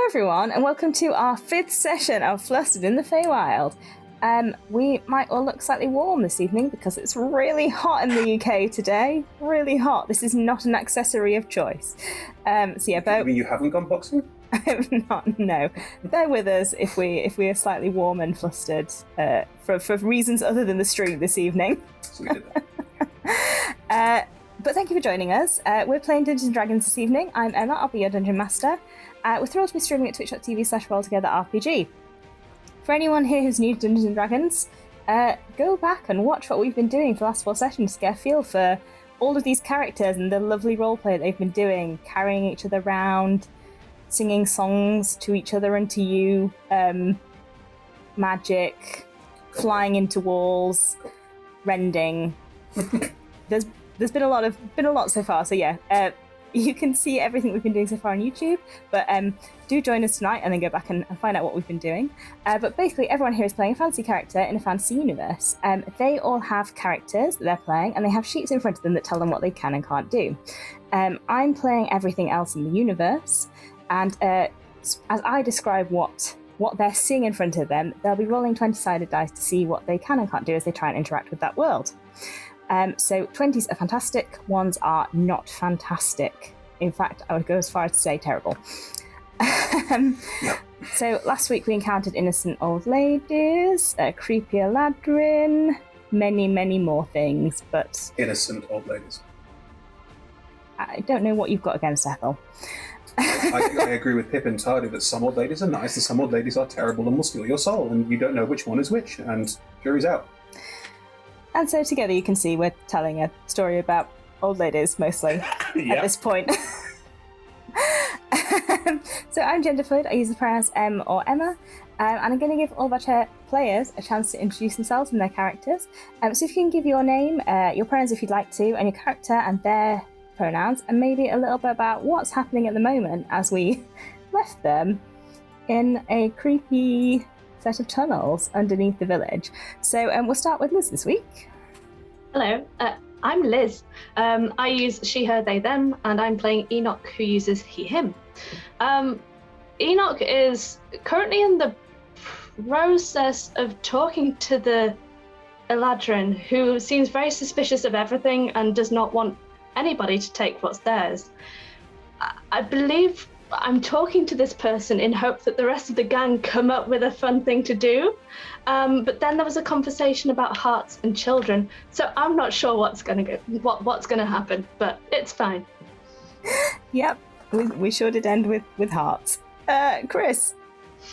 Hello everyone, and welcome to our 5th session of Flustered in the Faewild. We might all look slightly warm this evening because it's really hot in the UK today. Really hot. This is not an accessory of choice. You mean you haven't gone boxing? I have not, no. Bear with us if we are slightly warm and flustered for reasons other than the stream this evening. So we did that. But thank you for joining us. We're playing Dungeons & Dragons this evening. I'm Emma, I'll be your Dungeon Master. We're thrilled to be streaming at twitch.tv/rolltogetherrpg. For anyone here who's new to Dungeons & Dragons, go back and watch what we've been doing for the last 4 sessions to get a feel for all of these characters and the lovely roleplay they've been doing, carrying each other around, singing songs to each other and to you, magic, flying into walls, rending. There's been a lot so far, so yeah. You can see everything we've been doing so far on YouTube, but do join us tonight and then go back and find out what we've been doing. But basically, everyone here is playing a fantasy character in a fantasy universe. They all have characters that they're playing, and they have sheets in front of them that tell them what they can and can't do. I'm playing everything else in the universe, and as I describe what they're seeing in front of them, they'll be rolling 20-sided dice to see what they can and can't do as they try and interact with that world. So 20s are fantastic, 1s are not fantastic. In fact, I would go as far as to say terrible. So last week we encountered innocent old ladies, a creepy Eladrin, many, many more things, but... Innocent old ladies. I don't know what you've got against Ethel. I agree with Pip entirely that some old ladies are nice and some old ladies are terrible and will steal your soul, and you don't know which one is which, and jury's out. And so together you can see we're telling a story about old ladies, mostly, at this point. So I'm gender fluid, I use the pronouns M or Emma, and I'm going to give all of our players a chance to introduce themselves and their characters. So if you can give your name, your pronouns if you'd like to, and your character and their pronouns, and maybe a little bit about what's happening at the moment as we left them in a creepy set of tunnels underneath the village. So we'll start with Liz this week. Hello, I'm Liz. I use she, her, they, them, and I'm playing Enoch, who uses he, him. Enoch is currently in the process of talking to the Eladrin, who seems very suspicious of everything and does not want anybody to take what's theirs. I believe I'm talking to this person in hope that the rest of the gang come up with a fun thing to do. But then there was a conversation about hearts and children, so I'm not sure what's gonna happen, but it's fine. Yep, we sure did end with hearts. Chris.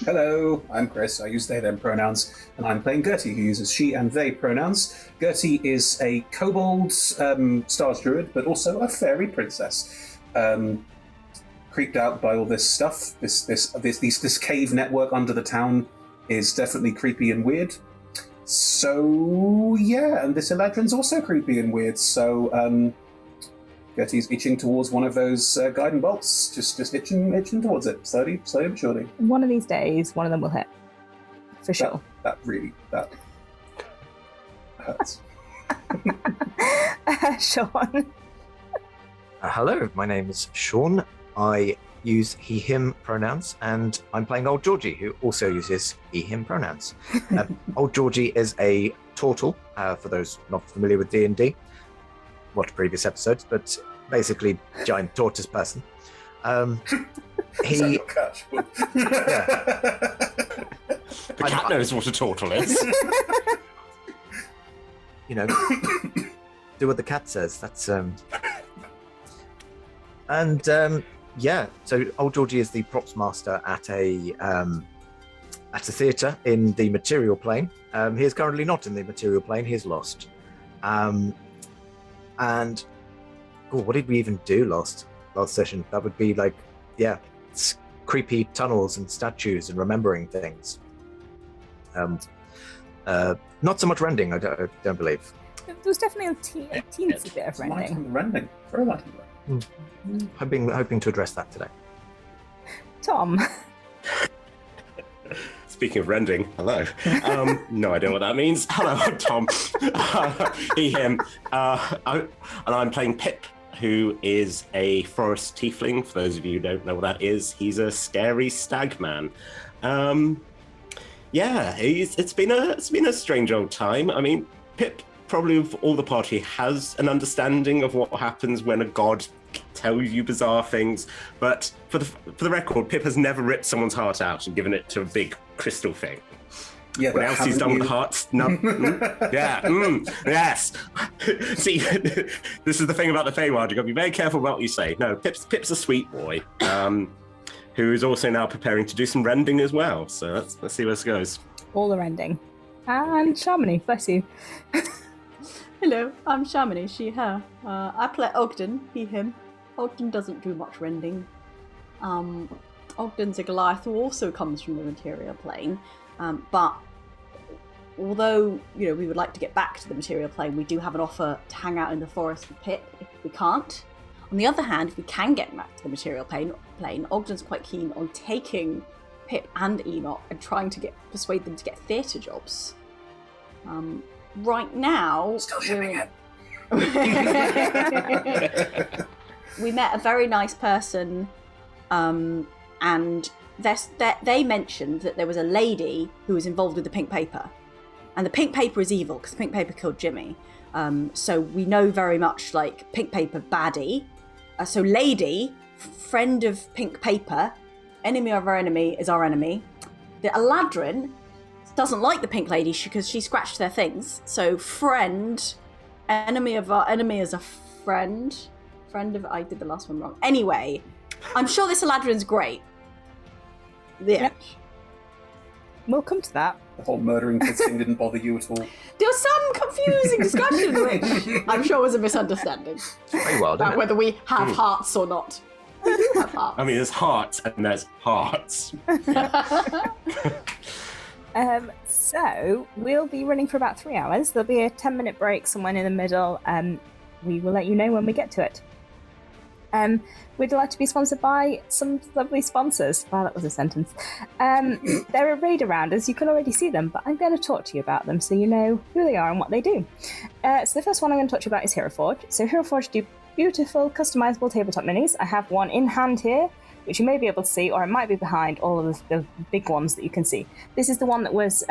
Hello, I'm Chris. I use they, them pronouns, and I'm playing Gertie, who uses she and they pronouns. Gertie is a kobold stars druid, but also a fairy princess. Creeped out by all this stuff. This cave network under the town is definitely creepy and weird. So yeah, and this Eladrin's also creepy and weird. So Gertie's itching towards one of those guiding bolts, just itching towards it, slowly but surely. One of these days, one of them will hit, for sure. That really hurts. Sean. Hello, my name is Sean. I use he, him pronouns, and I'm playing Old Georgie, who also uses he, him pronouns. Old Georgie is a turtle, for those not familiar with D&D. Watch previous episodes, but basically giant tortoise person. Is that your cat? The cat knows what a turtle is. You know, do what the cat says. That's yeah, so Old Georgie is the props master at a theatre in the material plane. He is currently not in the material plane, he is lost. And what did we even do last session? That would be like, yeah, creepy tunnels and statues and remembering things. Not so much rending, I don't believe. There was definitely a teensy bit of rending. Light on the rending. Very light on the rending. Hoping to address that today. Tom. Speaking of rending, hello. No idea what that means. Hello, I'm Tom. He, him. And I'm playing Pip, who is a forest tiefling. For those of you who don't know what that is, he's a scary stag man. It's been a strange old time. I mean, Pip, probably of all the party, has an understanding of what happens when a god tells you bizarre things. But for the record, Pip has never ripped someone's heart out and given it to a big crystal thing. Yeah, what else he's done with the hearts? No. Yes. See, this is the thing about the Faewild. You've got to be very careful about what you say. No, Pip's a sweet boy, who is also now preparing to do some rending as well. So let's see where this goes. All the rending. And Shamini, bless you. Hello, I'm Shamini, she, her. I play Ogden, he, him. Ogden doesn't do much rending. Ogden's a Goliath who also comes from the material plane, but although, we would like to get back to the material plane, we do have an offer to hang out in the forest with Pip if we can't. On the other hand, if we can get back to the material plane, Ogden's quite keen on taking Pip and Enoch and trying to persuade them to get theatre jobs. Right now, Still shipping it. We met a very nice person, and they mentioned that there was a lady who was involved with the pink paper. And the pink paper is evil because the pink paper killed Jimmy. So we know very much like pink paper baddie. So lady, friend of pink paper, enemy of our enemy is our enemy. The Eladrin doesn't like the pink lady because she scratched their things. So friend, enemy of our enemy is a friend. Friend of, I did the last one wrong. Anyway, I'm sure this Eladrin's great. Yeah. We'll come to that. The whole murdering kids thing didn't bother you at all. There was some confusing discussion, which I'm sure was a misunderstanding. Very well, About whether we have hearts or not. We do have hearts. I mean, there's hearts and there's hearts. So we'll be running for about 3 hours. There'll be a 10-minute break somewhere in the middle. We will let you know when we get to it. We're delighted to be sponsored by some lovely sponsors. Wow, that was a sentence. They're arrayed around us. You can already see them, but I'm going to talk to you about them so you know who they are and what they do. So the first one I'm going to talk to you about is Hero Forge. So Hero Forge do beautiful, customizable tabletop minis. I have one in hand here, which you may be able to see, or it might be behind all of the big ones that you can see. This is the one that was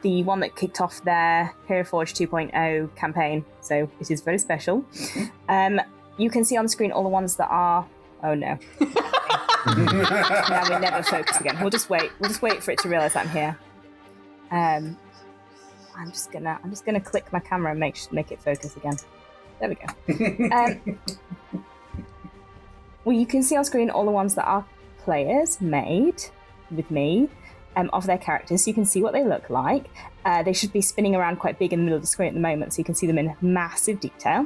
the one that kicked off their Hero Forge 2.0 campaign, so it is very special. You can see on the screen all the ones that are... Oh no. Now we never focus again. We'll just wait for it to realise that I'm here. I'm just gonna click my camera and make it focus again. There we go. Well, you can see on screen all the ones that our players made with me of their characters, so you can see what they look like. They should be spinning around quite big in the middle of the screen at the moment, so you can see them in massive detail.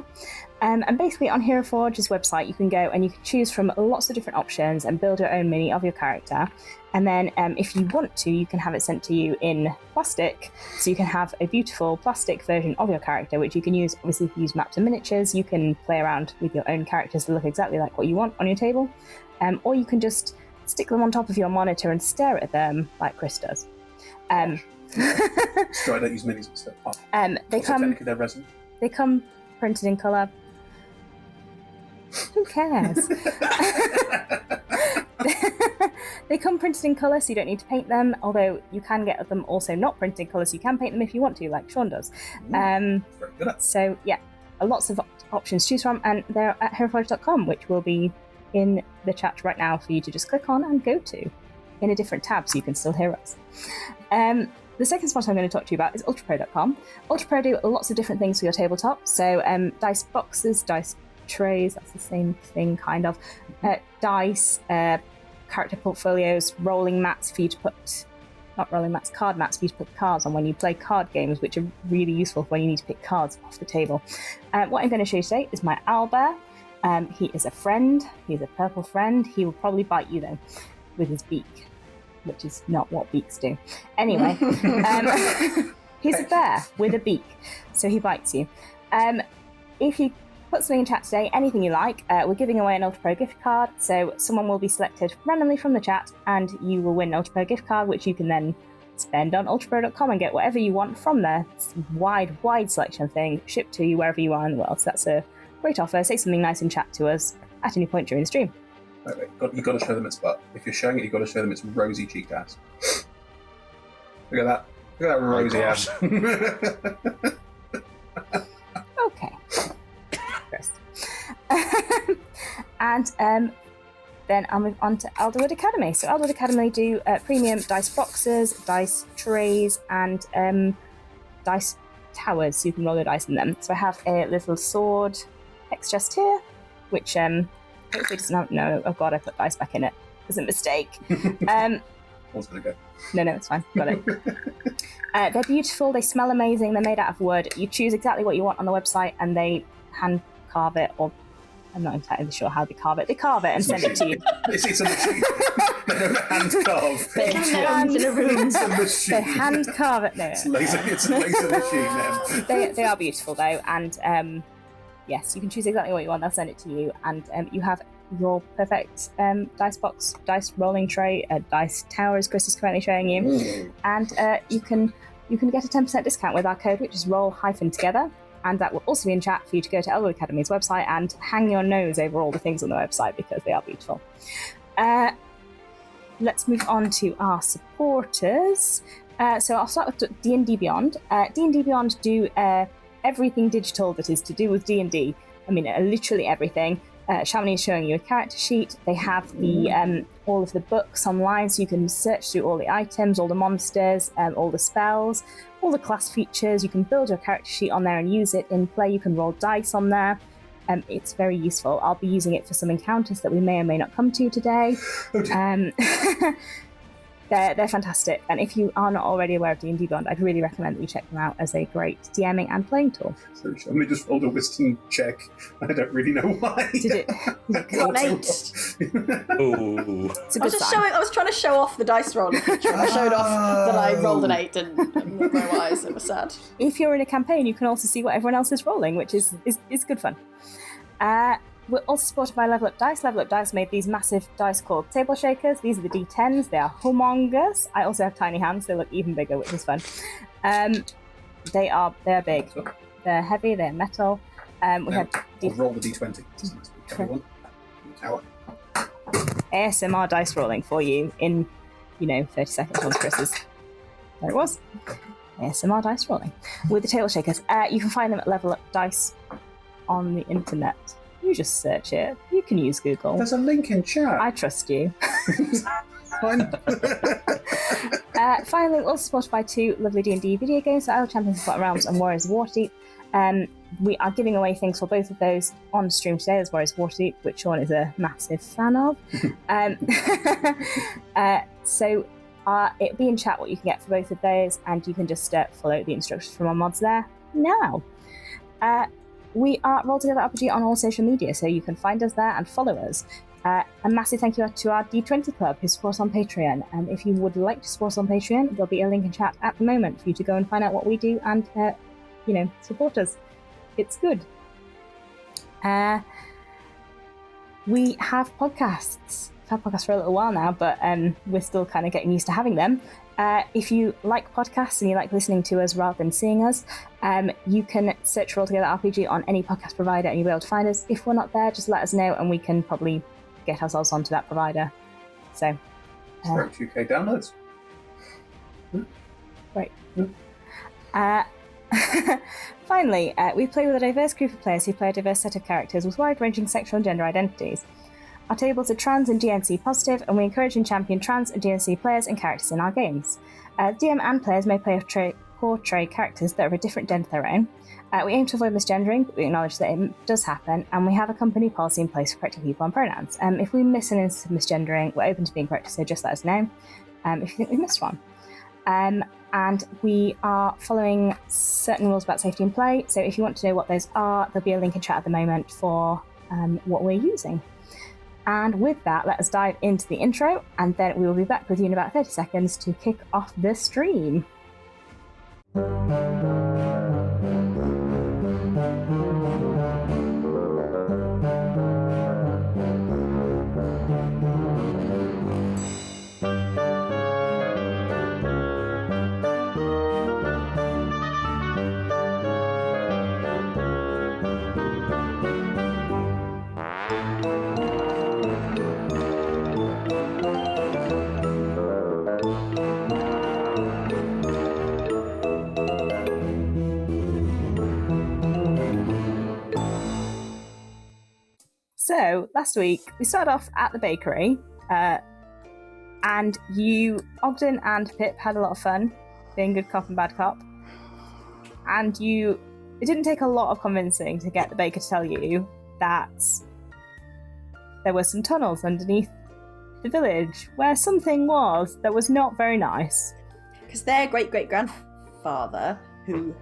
And basically on Hero Forge's website, you can go and you can choose from lots of different options and build your own mini of your character. And then if you want to, you can have it sent to you in plastic. So you can have a beautiful plastic version of your character, which you can use, obviously, if you use maps and miniatures, you can play around with your own characters to look exactly like what you want on your table. Or you can just stick them on top of your monitor and stare at them like Chris does. Sorry, I don't use minis and stuff. Technically they're resin. They come printed in colour. Who cares? They come printed in colour, so you don't need to paint them, although you can get them also not printed in colour, so you can paint them if you want to, like Sean does. So, yeah, lots of options to choose from, and they're at heroforge.com, which will be in the chat right now for you to just click on and go to in a different tab so you can still hear us. The second spot I'm going to talk to you about is ultrapro.com. Ultrapro do lots of different things for your tabletop, so dice boxes, dice trays, that's the same thing kind of, dice, character portfolios, rolling mats for you to put, not rolling mats, card mats for you to put cards on when you play card games, which are really useful when you need to pick cards off the table. What I'm going to show you today is my owlbear. He is a friend, he's a purple friend. He will probably bite you though with his beak, which is not what beaks do. Anyway, he's a bear with a beak, so he bites you. If you put something in chat today, anything you like, we're giving away an UltraPro gift card, so someone will be selected randomly from the chat and you will win an UltraPro gift card, which you can then spend on ultrapro.com and get whatever you want from there. It's a wide selection of things shipped to you wherever you are in the world, so that's a great offer. Say something nice in chat to us at any point during the stream. Okay, you've got to show them its butt. If you're showing it, you've got to show them its rosy cheeked ass. Look at that. Look at that rosy ass. Okay. Gross. And then I'll move on to Alderwood Academy. So Alderwood Academy do premium dice boxes, dice trays, and dice towers, so you can roll your dice in them. So I have a little sword hex chest here, which hopefully doesn't have... No, oh god, I put dice back in it. It was a mistake. What's going to go? No, it's fine. Got it. They're beautiful. They smell amazing. They're made out of wood. You choose exactly what you want on the website, and they hand carve it, or I'm not entirely sure how they carve it. They carve it and send it to you. It's a machine. They don't hand carve. They hand carve it. No, It's a laser machine. Then. They are beautiful though, and yes, you can choose exactly what you want. They'll send it to you, and you have your perfect dice box, dice rolling tray, dice tower, as Chris is currently showing you, and you can get a 10% discount with our code, which is roll-together, and that will also be in chat for you to go to Elwood Academy's website and hang your nose over all the things on the website because they are beautiful. Let's move on to our supporters. So I'll start with D&D Beyond. D&D Beyond do everything digital that is to do with D&D. I mean, literally everything. Chamonix is showing you a character sheet. They have the all of the books online, so you can search through all the items, all the monsters, all the spells, all the class features. You can build your character sheet on there and use it in play. You can roll dice on there. It's very useful. I'll be using it for some encounters that we may or may not come to today. They're fantastic, and if you are not already aware of D&D Beyond, I'd really recommend that you check them out as a great DMing and playing tool. So Chamonix just rolled a wisdom check. I don't really know why. Did it? Got an 8. Ooh. It's a good sign. I was trying to show off the dice roll feature. I showed off that I rolled an 8 and with my eyes. It was sad. If you're in a campaign, you can also see what everyone else is rolling, which is good fun. We're also supported by Level Up Dice. Level Up Dice made these massive dice called Table Shakers. These are the D10s. They are humongous. I also have tiny hands. They look even bigger, which is fun. They're big. They're heavy. They're metal. I'll roll the D20. Tower. ASMR dice rolling for you in, 30 seconds once Chris's. There it was. ASMR dice rolling with the Table Shakers. You can find them at Level Up Dice on the internet. You just search it. You can use Google. There's a link in chat. I trust you. Fine. Finally, we're also supported by 2 lovely D&D video games, so Isle of Champions, Forgotten Realms and Warriors of Waterdeep. We are giving away things for both of those on stream today. There's Warriors of Waterdeep, which Sean is a massive fan of. So it'll be in chat what you can get for both of those, and you can just follow the instructions from our mods there now. We are Roll Together RPG on all social media, so you can find us there and follow us. A massive thank you to our D20 Club who support us on Patreon. And if you would like to support us on Patreon, there'll be a link in chat at the moment for you to go and find out what we do and, support us. It's good. We have podcasts. We've had podcasts for a little while now, but we're still kind of getting used to having them. If you like podcasts and you like listening to us rather than seeing us, you can search Roll Together RPG on any podcast provider and you'll be able to find us. If we're not there, just let us know and we can probably get ourselves onto that provider. So, 2K downloads. Right. Finally, we play with a diverse group of players who play a diverse set of characters with wide-ranging sexual and gender identities. Our tables are trans and GNC positive, and we encourage and champion trans and GNC players and characters in our games. DM and players may portray characters that are of a different gender to their own. We aim to avoid misgendering, but we acknowledge that it does happen, and we have a company policy in place for correcting people on pronouns. If we miss an instance of misgendering, we're open to being corrected, so just let us know if you think we missed one. And we are following certain rules about safety in play, so if you want to know what those are, there'll be a link in chat at the moment for what we're using. And with that, let us dive into the intro, and then we will be back with you in about 30 seconds to kick off the stream. So last week we started off at the bakery, and Ogden and Pip had a lot of fun being good cop and bad cop. And it didn't take a lot of convincing to get the baker to tell you that there were some tunnels underneath the village where something was that was not very nice. Because their great-great-grandfather, who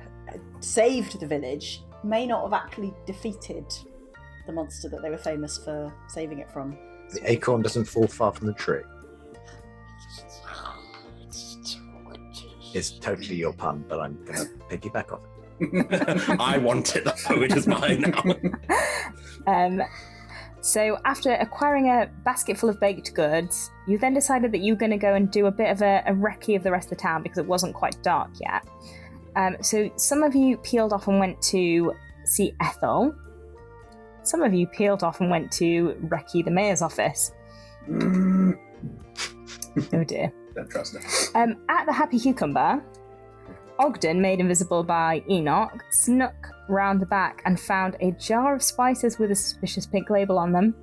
saved the village, may not have actually defeated the monster that they were famous for saving it from. The acorn doesn't fall far from the tree. It's totally your pun, but I'm going to piggyback off it. I want it, though. It is mine now. So after acquiring a basket full of baked goods, you then decided that you were going to go and do a bit of a recce of the rest of the town because it wasn't quite dark yet. So some of you peeled off and went to see Ethel. Some of you peeled off and went to recce the mayor's office. Oh dear. Don't trust it. At the Happy Cucumber, Ogden, made invisible by Enoch, snuck round the back and found a jar of spices with a suspicious pink label on them.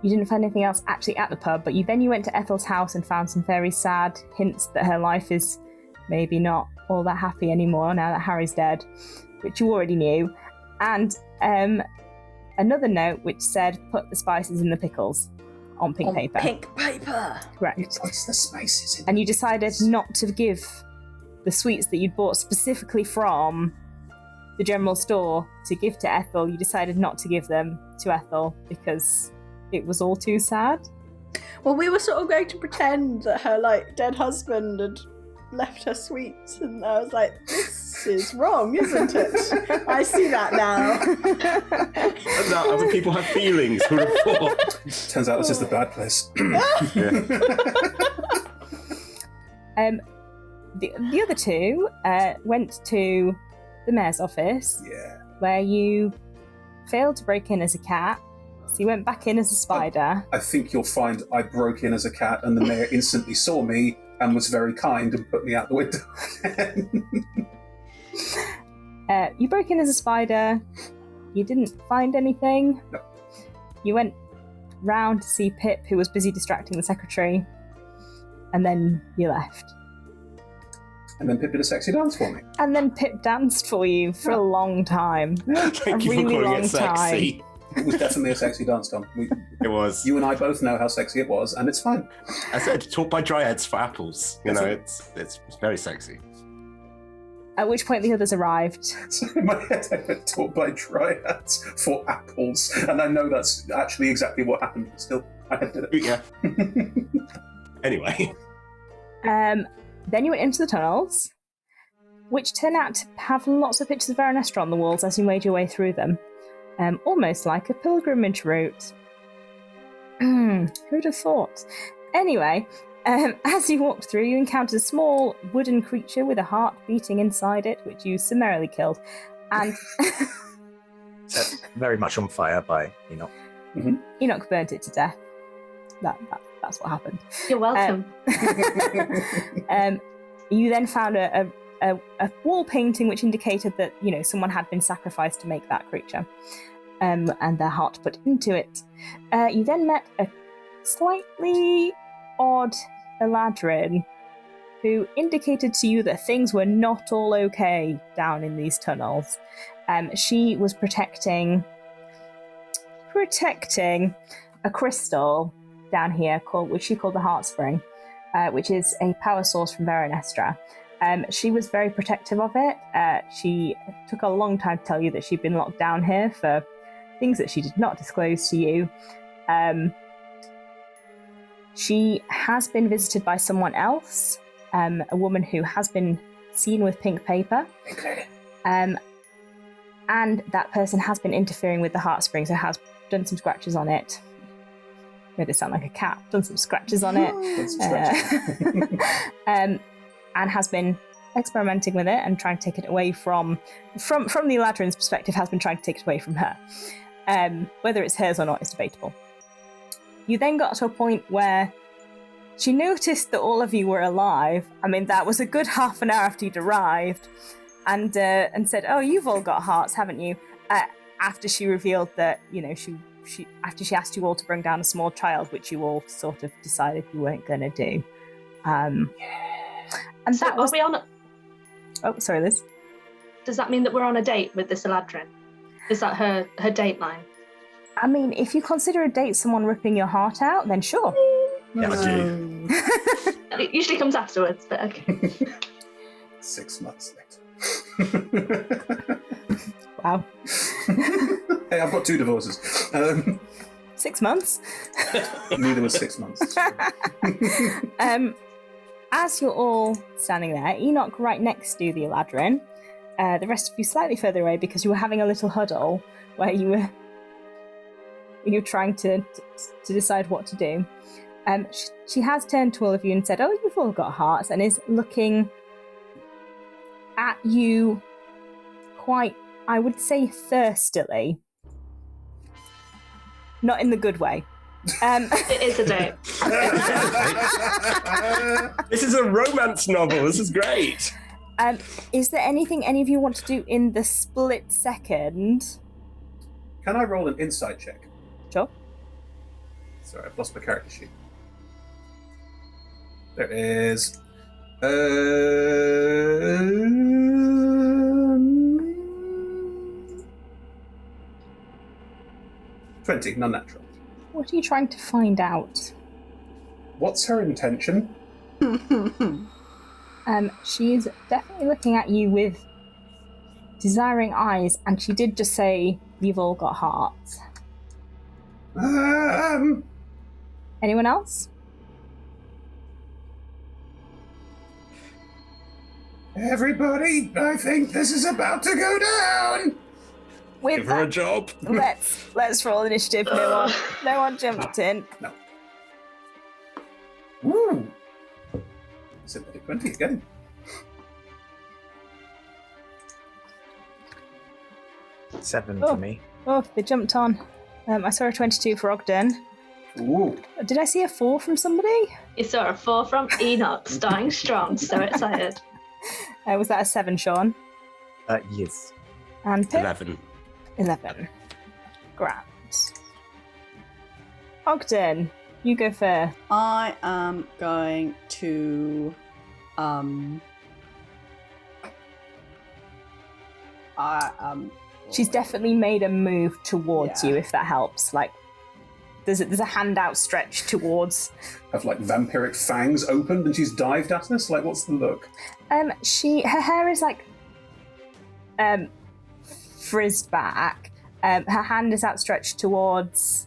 You didn't find anything else actually at the pub, but you went to Ethel's house and found some very sad hints that her life is maybe not all that happy anymore now that Harry's dead, which you already knew. And another note which said, put the spices in the pickles on pink paper. Pink paper! Correct. What's the spices in? And you decided not to give the sweets that you'd bought specifically from the general store to give to Ethel. You decided not to give them to Ethel because it was all too sad. Well, we were sort of going to pretend that her, dead husband had left her sweets, and I was like, this is wrong, isn't it? I see that now. Now other people have feelings. Who would have thought? Turns out this is the bad place. The other two went to the mayor's office, where you failed to break in as a cat, so you went back in as a spider. I think you'll find I broke in as a cat, and the mayor instantly saw me and was very kind and put me out the window again. You broke in as a spider. You didn't find anything. No. You went round to see Pip, who was busy distracting the secretary, and then you left. And then Pip did a sexy dance for me. And then Pip danced for you for a long time. Thank you for calling it sexy. It was definitely a sexy dance, Tom. It was. You and I both know how sexy it was, and it's fine. I said, taught by dryads for apples. You know, it's very sexy. At which point the others arrived. So in my head, I went taught by dryads for apples, and I know that's actually exactly what happened. But still, my head did it. Yeah. Anyway. Then you went into the tunnels, which turned out to have lots of pictures of Veronestra on the walls as you made your way through them. Almost like a pilgrimage route. Who'd have thought? Anyway, as you walked through, you encountered a small wooden creature with a heart beating inside it, which you summarily killed. And Set very much on fire by Enoch. Mm-hmm. Enoch burnt it to death. That's what happened. You're welcome. You then found a wall painting which indicated that, someone had been sacrificed to make that creature, and their heart put into it. You then met a slightly odd Eladrin who indicated to you that things were not all okay down in these tunnels. She was protecting a crystal down here which she called the Heart Spring, which is a power source from Veronestra. She was very protective of it. She took a long time to tell you that she'd been locked down here for things that she did not disclose to you. She has been visited by someone else, a woman who has been seen with pink paper. Okay. And that person has been interfering with the Heart Spring, so has done some scratches on it. Made it sound like a cat. Done some scratches on it. And has been experimenting with it and trying to take it away from the Eladrin's perspective, has been trying to take it away from her. Whether it's hers or not is debatable. You then got to a point where she noticed that all of you were alive. I mean, that was a good half an hour after you'd arrived, and said, "Oh, you've all got hearts, haven't you?" after she revealed that, she after she asked you all to bring down a small child, which you all sort of decided you weren't going to do. And So that was... are we on? Oh, sorry, Liz. Does that mean that we're on a date with this Eladrin? Is that her date line? I mean, if you consider a date someone ripping your heart out, then sure. Yeah, I do. It usually comes afterwards, but okay. 6 months later. Wow. Hey, I've got 2 divorces. 6 months? Neither was 6 months. As you're all standing there, Enoch right next to the Eladrin, the rest of you slightly further away because you were having a little huddle where you were trying to decide what to do. She has turned to all of you and said, "Oh, you've all got hearts," and is looking at you quite, I would say, thirstily. Not in the good way. It is a date. This is a romance novel. This is great. Is there anything any of you want to do in the split second? Can I roll an insight check? Sure. Sorry, I've lost my character sheet. There it is. 20, non-natural. What are you trying to find out? What's her intention? She's definitely looking at you with desiring eyes, and she did just say, "You've all got hearts." Anyone else? Everybody, I think this is about to go down. With Give her a that, job. let's roll initiative. No one jumped in. No. Woo! Sympathetic 20 again. Seven for me. Oh, they jumped on. I saw a 22 for Ogden. Ooh. Did I see a 4 from somebody? You saw a 4 from Enoch, starting strong, so excited. Was that a 7, Sean? Yes. And Pip? 11. Grand. Ogden, you go first. I am going to She's definitely made a move towards Yeah. you, if that helps. Like, there's a hand outstretched towards. Have like vampiric fangs opened and she's dived at us? Like, what's the look? Her hair is like frizzed back. Her hand is outstretched towards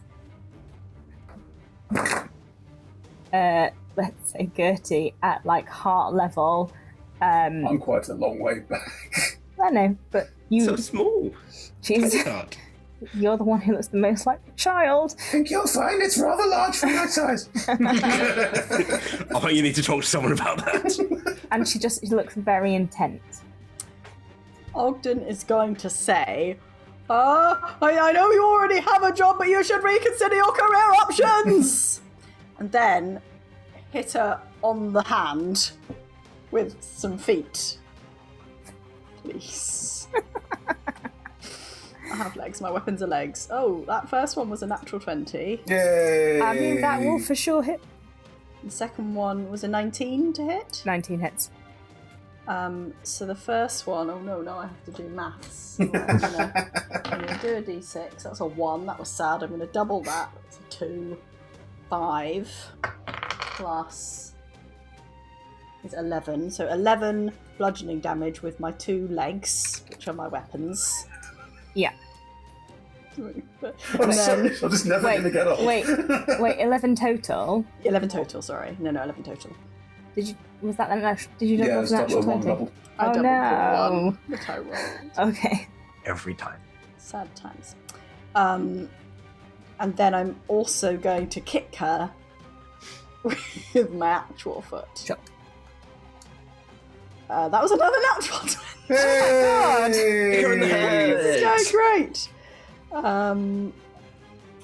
let's say Gertie at like heart level. I'm quite a long way back. I know, but you So small. she's God. you're the one who looks the most like a child. I think you'll find it's rather large for my size. Oh, you need to talk to someone about that. And she looks very intent. Ogden is going to say, I know you already have a job, but you should reconsider your career options! And then hit her on the hand with some feet. Please. I have legs, my weapons are legs. Oh, that first one was a natural 20. Yay! I mean, that will for sure hit. The second one was a 19 to hit. 19 hits. So the first one, oh no, now I have to do maths. So I'm gonna do a d6. That's a 1. That was sad. I'm gonna double that. That's a 2. 5 plus is 11. So 11 bludgeoning damage with my 2 legs, which are my weapons. Yeah. And I'm then just never Wait, going to get off. wait, 11 total. 11 total, sorry. No, 11 total. Was that an actual? Did you double Yeah, an it's double actual one 20? double. I Oh, doubled no. the 1 that I rolled. Okay. Every time. Sad times. And then I'm also going to kick her with my actual foot. Sure. That was another natural 20. You're in the head. It's going great.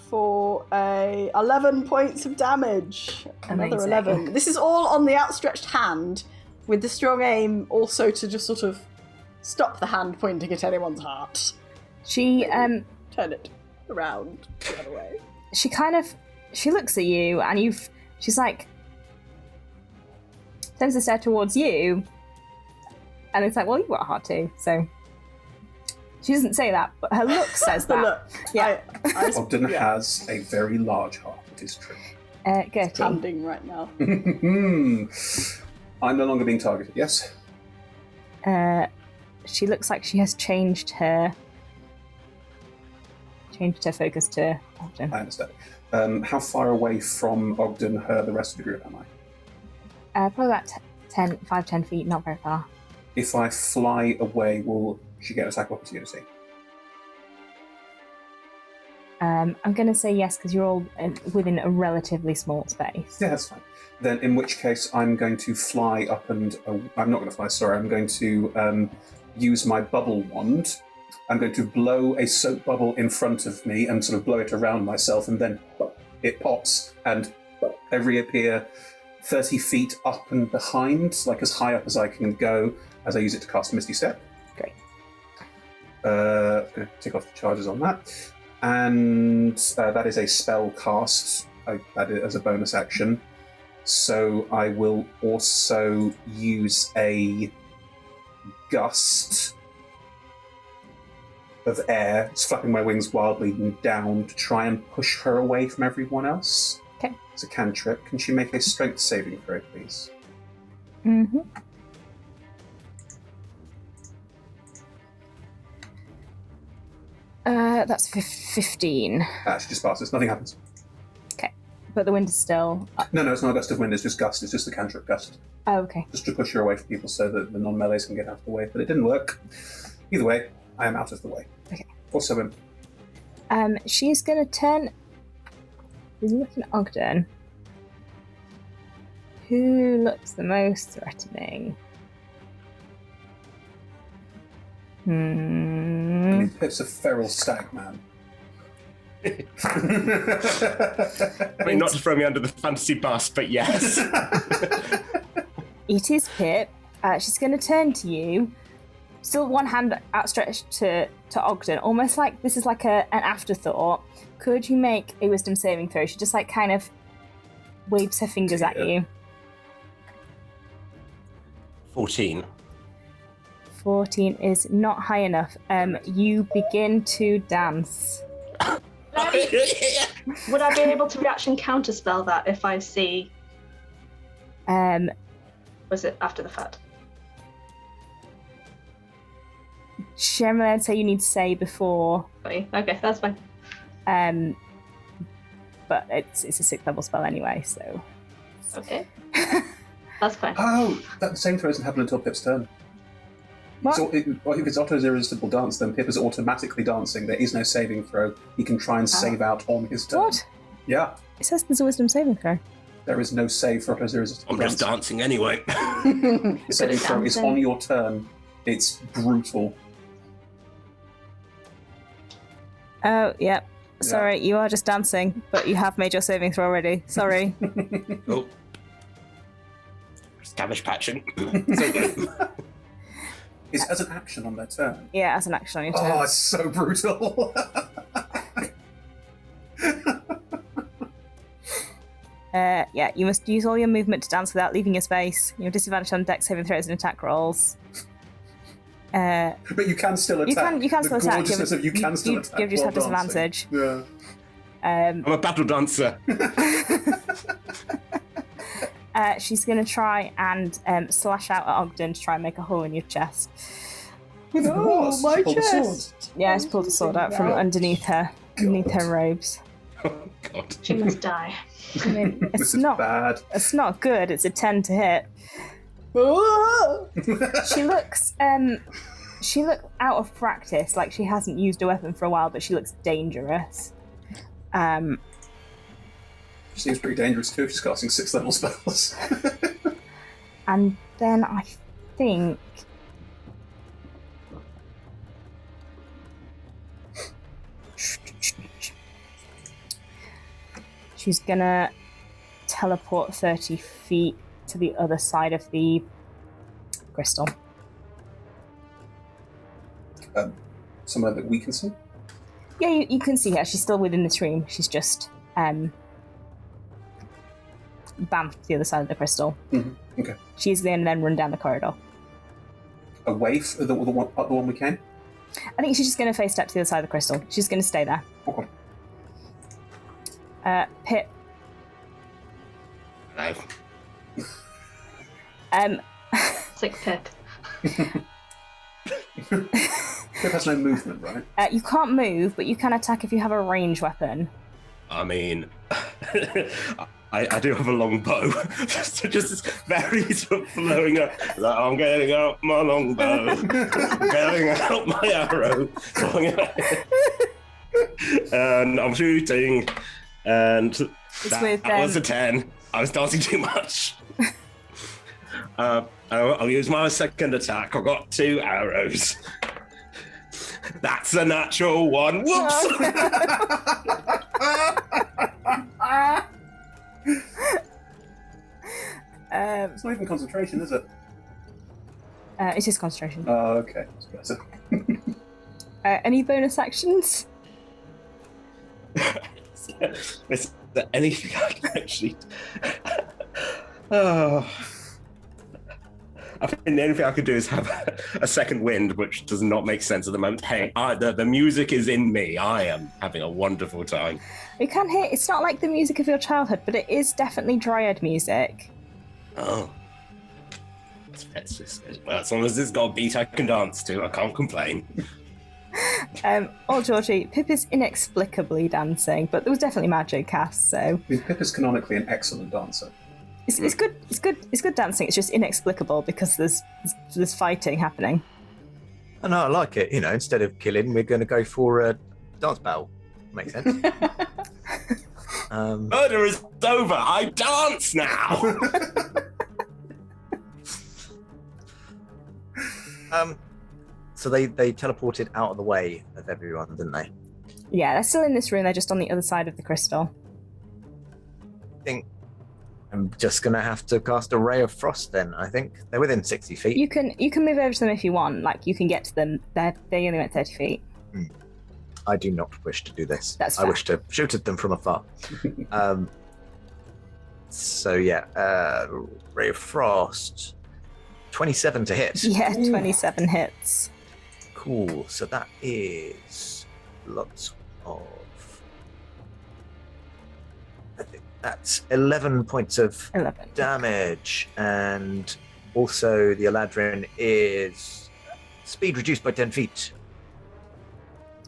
For a 11 points of damage. Another Amazing. 11. This is all on the outstretched hand, with the strong aim also to just sort of stop the hand pointing at anyone's heart. She turn it around the other way. She looks at you, and she's like, turns to stare towards you, and it's like, well, you work hard too, so. She doesn't say that, but her look says that. Look, yeah. Ogden has a very large heart, it is true. Gertie. Standing right now. I'm no longer being targeted, yes? She looks like she has changed her focus to Ogden. I understand. How far away from Ogden, her, the rest of the group am I? Probably about 5-10 feet, not very far. If I fly away, will she get an attack opportunity? I'm going to say yes, because you're all within a relatively small space. Yeah, that's fine. Then, in which case, I'm going to fly up and... I'm not going to fly, sorry. I'm going to use my bubble wand. I'm going to blow a soap bubble in front of me and sort of blow it around myself, and then it pops, and I reappear 30 feet up and behind, like as high up as I can go, as I use it to cast Misty Step. Great. I'm going to tick off the charges on that. And that is a spell cast. That is as a bonus action. So I will also use a gust of air, just flapping my wings wildly down to try and push her away from everyone else. Okay. It's a cantrip. Can she make a strength saving throw, please? Mm-hmm. That's 15. She just passes. Nothing happens. Okay. But the wind is still up. No, it's not a gust of wind. It's just gust. It's just the cantrip gust. Oh, okay. Just to push her away from people so that the non-melees can get out of the way. But it didn't work. Either way, I am out of the way. Okay. Also, she's going to turn... She's looking at Ogden. Who looks the most threatening? I mean, Pip's a feral stag man. I mean, not to throw me under the fantasy bus, but yes. It is Pip. She's going to turn to you. Still one hand outstretched to Ogden, almost like this is like an afterthought. Could you make a wisdom saving throw? She just like kind of waves her fingers at you. 14. 14 is not high enough. You begin to dance. Would I be able to reaction counterspell that if I see? Was it after the fact? Generally, I'd say you need to say before. Okay, that's fine. But it's a 6th level spell anyway, so. Okay. That's fine. Oh, that same throw doesn't happen until Pip's turn. What? So if it's Otto's irresistible dance, then Pip is automatically dancing. There is no saving throw. He can try and save out on his turn. What? Yeah. It says there's a wisdom saving throw. There is no save for Otto's irresistible I'm dance. just dancing anyway. The saving throw is dancing. on your turn. It's brutal. Oh, yeah. Sorry, you are just dancing, but you have made your saving throw already. Sorry. Oh. Scavenge patching. So good. It's as an action on their turn. Yeah, as an action on your turn. Oh, it's so brutal. Yeah, you must use all your movement to dance without leaving your space. You have disadvantage on dex saving throws and attack rolls. But you can still attack. You can still attack. You can still attack. You just have while dancing. disadvantage. Yeah. I'm a battle dancer. She's going to try and slash out at Ogden to try and make a hole in your chest. With a horse. my She pulled a sword. chest. Yeah, she's pulled a sword out from underneath her robes. Oh, God. She must die. I mean, This is bad. It's not good. It's a 10 to hit. She looks out of practice, like she hasn't used a weapon for a while, but she looks dangerous. She seems pretty dangerous too. She's casting 6th level spells. And then I think she's gonna teleport 30 feet to the other side of the crystal. Somewhere that we can see. Yeah, you can see her. She's still within this room. She's just bamfed to the other side of the crystal. Mm-hmm. Okay. She's going to then run down the corridor. Away from the one we came? I think she's just going to face step to the other side of the crystal. She's going to stay there. Okay. Pip. No. Sick Pip. Pip has no movement, right? You can't move, but you can attack if you have a range weapon. I mean, I do have a long bow, so just very sort of flowing up. Like, I'm getting out my long bow, getting out my arrow, and I'm shooting, and that was a 10. I was dancing too much. I'll use my second attack. I've got 2 arrows. That's a natural 1. Whoops! It's not even concentration, is it? It is concentration. Oh, okay. That's better. Any bonus actions? Is there anything I can actually... Oh... I think the only thing I could do is have a second wind, which does not make sense at the moment. Hey, the music is in me. I am having a wonderful time. You can hear, it's not like the music of your childhood, but it is definitely Dryad music. Oh. Well, as long as it's got a beat I can dance to, I can't complain. Georgie, Pip is inexplicably dancing, but there was definitely magic cast, so... I mean, Pip is canonically an excellent dancer. It's good dancing. It's just inexplicable because there's fighting happening. I know, I like it. You know, instead of killing, we're going to go for a dance battle. Makes sense. Murder is over. I dance now. So they teleported out of the way of everyone, didn't they? Yeah, they're still in this room. They're just on the other side of the crystal. I think I'm just going to have to cast a Ray of Frost then, I think. They're within 60 feet. You can move over to them if you want. Like, you can get to them. They only went 30 feet. I do not wish to do this. That's fair. I wish to shoot at them from afar. So, yeah. Ray of Frost. 27 to hit. Yeah, 27 hits. Cool. So that is lots of... I think that's 11 points of 11 damage, and also the Eladrin is speed reduced by 10 feet.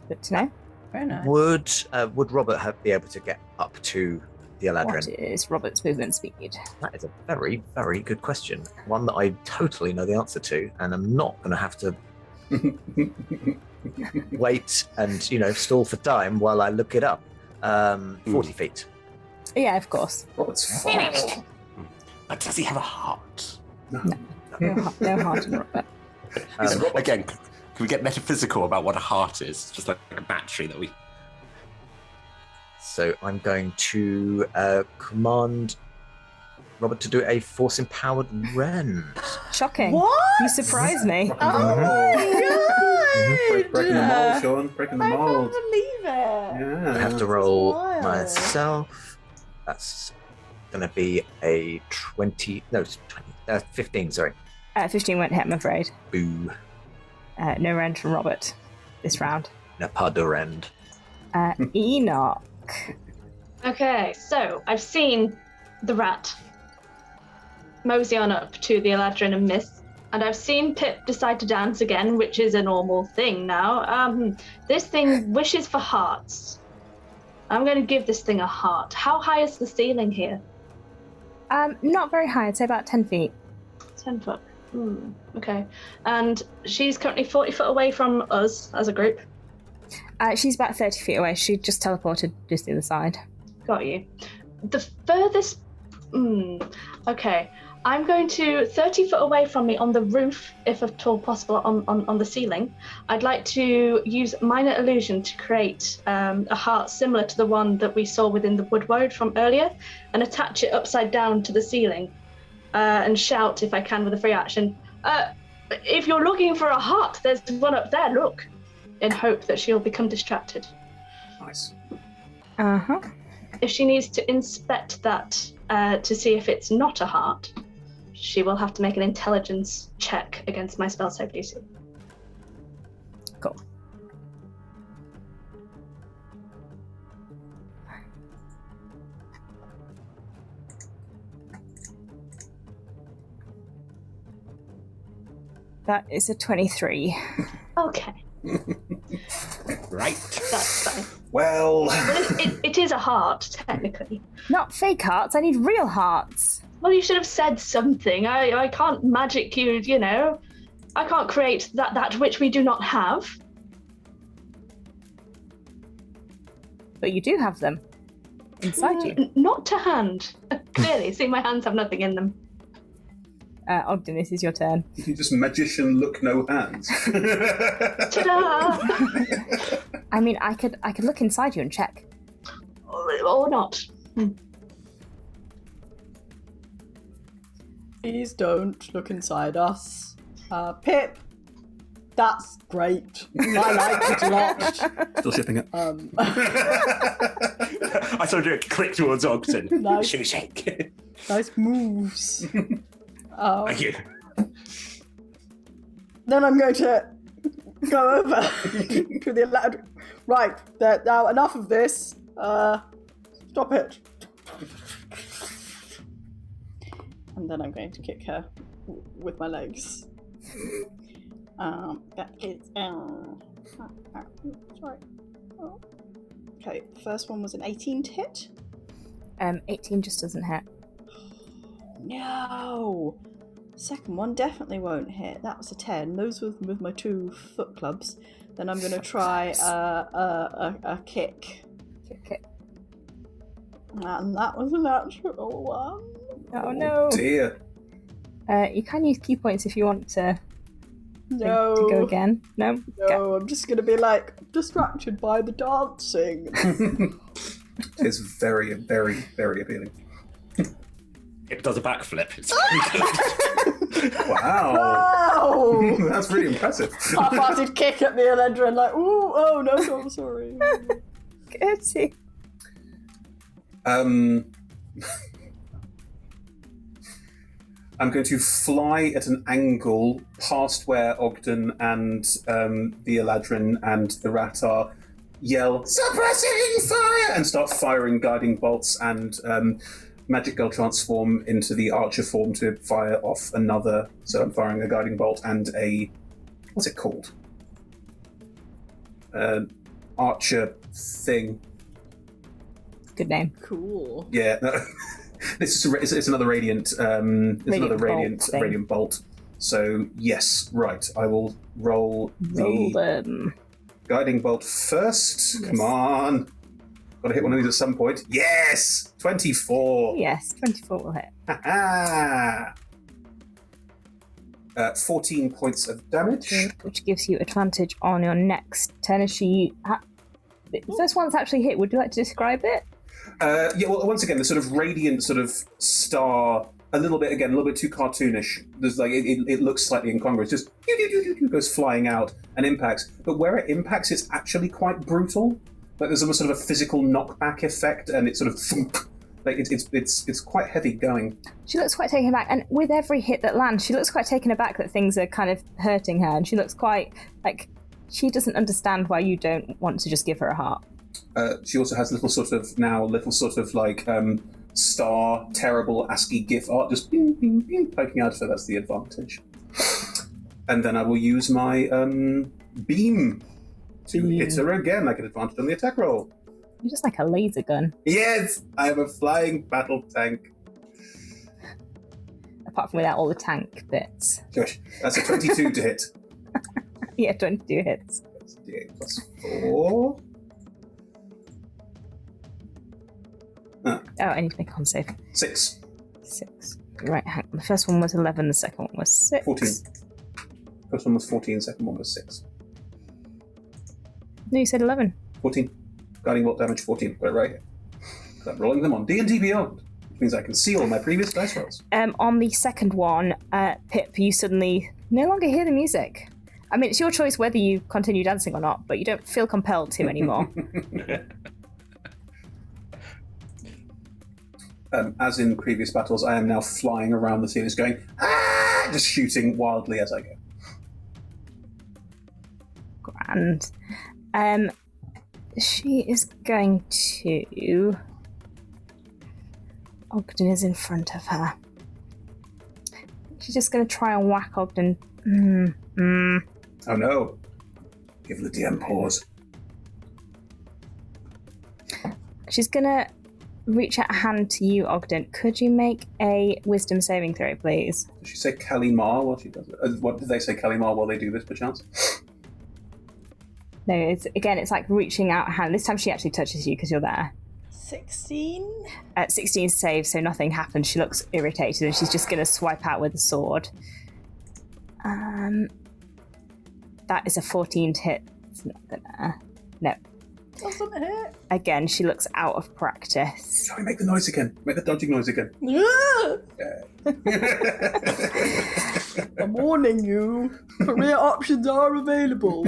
Good to know. Very nice. Would Robert be able to get up to the Eladrin? What is Robert's movement speed? That is a very, very good question. One that I totally know the answer to, and I'm not going to have to wait and stall for time while I look it up. 40 feet. Yeah, of course. Robert's fast. But does he have a heart? No heart in Robert. Again, can we get metaphysical about what a heart is? Just like a battery that we... So I'm going to command Robert to do a force-empowered rend. Shocking. What? You surprised me. Oh my god! Breaking the mold, Sean. Breaking the I mold. can't believe it. Yeah. I have to roll wild. myself. That's going to be a 15, sorry. 15 won't hit, I'm afraid. Boo. No rend from Robert this round. No, pas de rend. Enoch. Okay, so I've seen the rat mosey on up to the Eladrin and miss, and I've seen Pip decide to dance again, which is a normal thing now. This thing wishes for hearts. I'm going to give this thing a heart. How high is the ceiling here? Not very high. I'd say about 10 feet. 10 foot. Okay. And she's currently 40 foot away from us as a group. She's about 30 feet away. She just teleported just the other side. Got you. The furthest... Okay. I'm going to 30 foot away from me on the roof, if at all possible, on the ceiling. I'd like to use minor illusion to create a heart similar to the one that we saw within the woodward from earlier, and attach it upside down to the ceiling, and shout, if I can, with a free action, if you're looking for a heart, there's one up there, look, in hope that she'll become distracted. Nice. Uh-huh. If she needs to inspect that to see if it's not a heart, she will have to make an intelligence check against my spell save DC. Cool. That is a 23. Okay, Right. that's fine. Well, But it is a heart, technically. Not fake hearts, I need real hearts. Well, you should have said something. I can't magic you, you know. I can't create that which we do not have. But you do have them inside you. Not to hand. Clearly, see, my hands have nothing in them. Ogden, this is your turn. you just magician look no hands. Ta-da! I mean, I could look inside you and check. Or not. Please don't look inside us. Pip, that's great. I like it a lot. Still shipping it. I sort of do a click towards Ogden. Nice. Shimmy shake. Nice moves. Thank you. Then I'm going to go over to the lad. Right, now enough of this. Stop it. And then I'm going to kick her with my legs. That is. Sorry. Oh. Okay, the first one was an 18 to hit. 18 just doesn't hit. No! Second one definitely won't hit. That was a 10. Those were with my 2 foot clubs. Then I'm going to try a kick. Kick it. And that was a natural one. Oh no. Dear. You can use key points if you want to No. go again. No? No, I'm just going to be like distracted by the dancing. It's very, very, very appealing. It does a backflip. It's very good. Wow. Wow! That's really impressive. Half-hearted kick at the Eledra and like, ooh, oh no, I'm sorry. Gertie. I'm going to fly at an angle past where Ogden and the Eladrin and the rat are, yell, suppressing fire, and start firing guiding bolts and Magic Girl transform into the archer form to fire off another. So I'm firing a guiding bolt and a, what's it called? Archer thing. Good name. Cool. Yeah, no, it's another radiant. Radiant bolt radiant bolt. So yes, right. I will roll Roll the them. guiding bolt first. Yes. Come on, got to hit one of these at some point. Yes, 24. Yes, 24 will hit. Ha 14 points of damage. Good, which gives you advantage on your next turn. As the first one's actually hit. Would you like to describe it? Yeah, well, once again, the sort of radiant sort of star, a little bit too cartoonish. There's like it looks slightly incongruous. Just goes flying out and impacts. But where it impacts, it's actually quite brutal. Like there's almost sort of a physical knockback effect, and it's sort of like it's quite heavy going. She looks quite taken aback, and with every hit that lands, she looks quite taken aback that things are kind of hurting her, and she looks quite like she doesn't understand why you don't want to just give her a heart. She also has little sort of like star terrible ASCII GIF art just bing, bing, bing, poking out, so that's the advantage. And then I will use my beam to hit her again. I get advantage on the attack roll. You're just like a laser gun. Yes, I am a flying battle tank. Apart from without all the tank bits. Gosh, that's a 22 to hit. Yeah, 22 hits. That's D8 plus 4. Oh, I need to make a con save. 6. 6. Right, hang on. The first one was 11, the second one was 6. 14. First one was 14, second one was 6. No, you said 11. 14. Guiding bolt damage 14. Got it right here. I'm rolling them on D&D Beyond, which means I can see all my previous dice rolls. On the second one, Pip, you suddenly no longer hear the music. I mean, it's your choice whether you continue dancing or not, but you don't feel compelled to anymore. As in previous battles, I am now flying around the ceiling, going, ah! Just shooting wildly as I go. Grand. She is going to... Ogden is in front of her. She's just going to try and whack Ogden. Oh no. Give the DM pause. She's going to reach out a hand to you, Ogden. Could you make a wisdom saving throw, please? Did she say Kalimar while she does it? What did they say Kalimar while they do this, perchance? No, it's like reaching out a hand. This time she actually touches you because you're there. 16? 16 save, so nothing happens. She looks irritated and she's just going to swipe out with a sword. That is a 14 to hit. It's not gonna... No. Doesn't hit. Again, she looks out of practice. Shall we make the noise again? Make the dodging noise again. I'm warning you. Career options are available,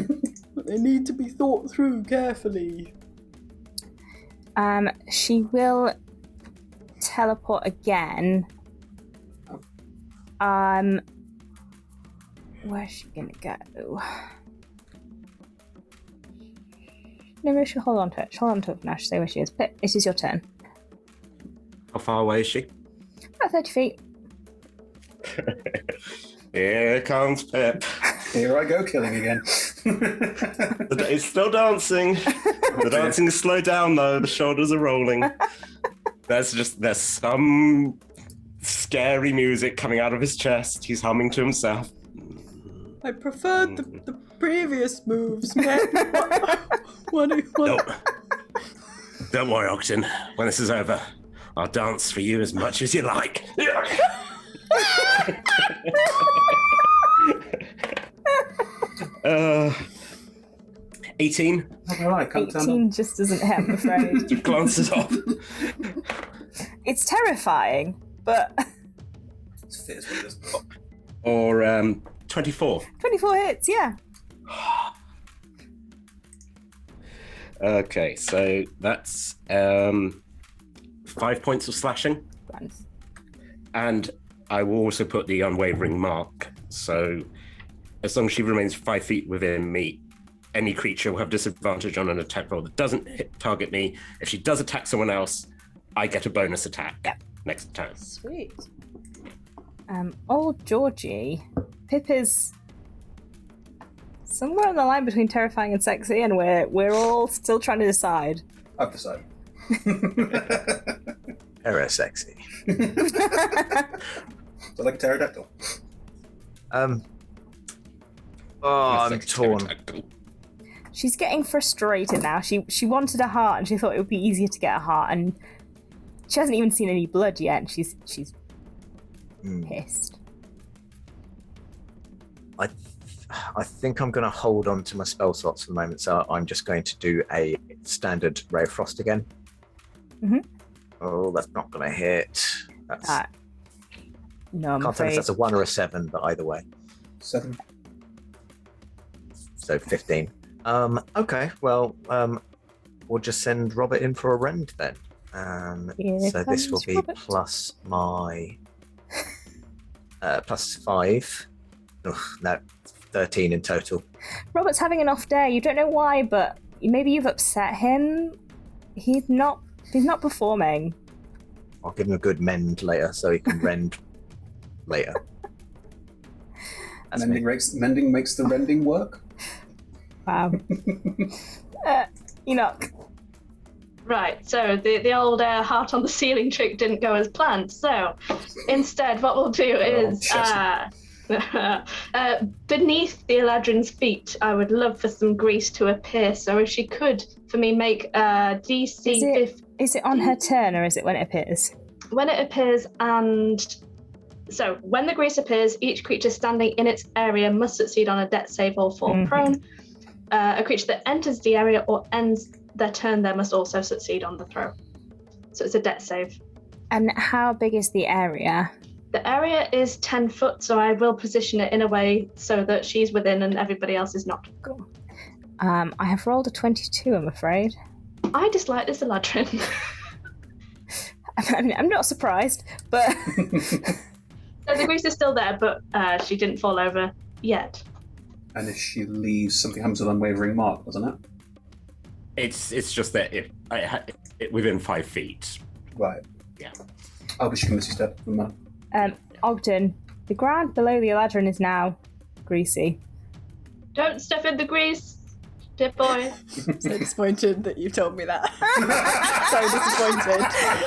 but they need to be thought through carefully. She will teleport again. Where's she gonna go? No, maybe she'll hold on to it. She'll hold on to it for now. She'll say where she is. Pip, it is your turn. How far away is she? About 30 feet. Here comes Pip. Here I go, killing again. It's still dancing. The dancing is slowed down though. The shoulders are rolling. There's some scary music coming out of his chest. He's humming to himself. I preferred the previous moves. Don't worry, Ogden. When this is over, I'll dance for you as much as you like. 18. All right, 18 just doesn't hit, I'm afraid. Glances off. It's terrifying, but... It's fit as well, isn't it? Or 24. 24 hits, yeah. Okay, so that's 5 points of slashing. Grand. And I will also put the unwavering mark. So as long as she remains 5 feet within me, any creature will have disadvantage on an attack roll that doesn't target me. If she does attack someone else, I get a bonus attack next turn. Sweet. Old Georgie, Pip is somewhere on the line between terrifying and sexy, and we're all still trying to decide. I've decided. Terror sexy. So like a pterodactyl. I'm That's torn. pterodactyl. She's getting frustrated now. She wanted a heart, and she thought it would be easier to get a heart, and she hasn't even seen any blood yet, and she's pissed. I think I'm going to hold on to my spell slots for the moment, so I'm just going to do a standard Ray of Frost again. Mm-hmm. Oh, that's not going to hit. That's, No, I'm can't tell if afraid. that's a 1 or a 7, but either way. 7. So 15. Okay, well, we'll just send Robert in for a rend then. Here So this will comes be Robert. plus my plus 5. Ugh, no, 13 in total. Robert's having an off day. You don't know why, but maybe you've upset him. He's not performing. I'll give him a good mend later so he can rend later. That's me. Mending makes the rending work. Wow. Enoch. Right, so the old heart on the ceiling trick didn't go as planned. So instead, what we'll do is beneath the Eladrin's feet, I would love for some grease to appear. So if she could, for me, make DC 15. Is it on her turn or is it when it appears? When it appears, and so when the grease appears, each creature standing in its area must succeed on a dex save or fall prone. A creature that enters the area or ends their turn there must also succeed on the throw. So it's a dex save. And how big is the area? The area is 10 foot, so I will position it in a way so that she's within and everybody else is not. Cool. I have rolled a 22, I'm afraid. I dislike this Eladrin. I mean, I'm not surprised, but... So the grease is still there, but she didn't fall over yet. And if she leaves, something happens with unwavering mark, doesn't it? It's just that it within 5 feet. Right. Yeah. Oh, but she can misty step. Ogden, the ground below the Eladrin is now greasy. Don't step in the grease, dear boy. So disappointed that you told me that. So disappointed.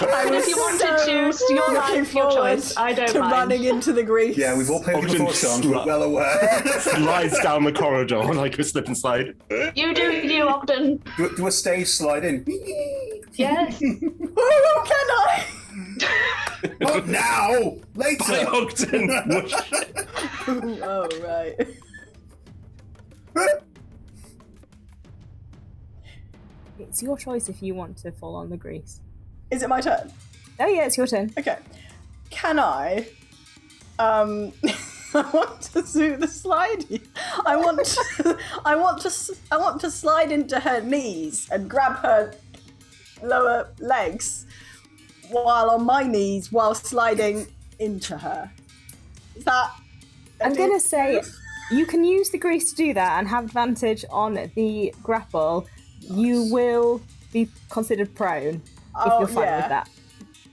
I was If you want to choose your life, your choice. I don't to mind. running into the grease. Yeah, we've all played Ogden before, Sean. We're well aware. Slides down the corridor like a slip and slide. You do you, Ogden. Do a stage slide in. Yes. Oh, can I? Not now! By Later! Ogden. Oh, right. It's your choice if you want to fall on the grease. Is it my turn? Oh yeah, it's your turn. Okay. Can I? I want to do the sliding. I want to slide into her knees and grab her lower legs while on my knees while sliding into her. Is that? I'm going to say you can use the grease to do that and have advantage on the grapple. You will be considered prone if you're fine with that.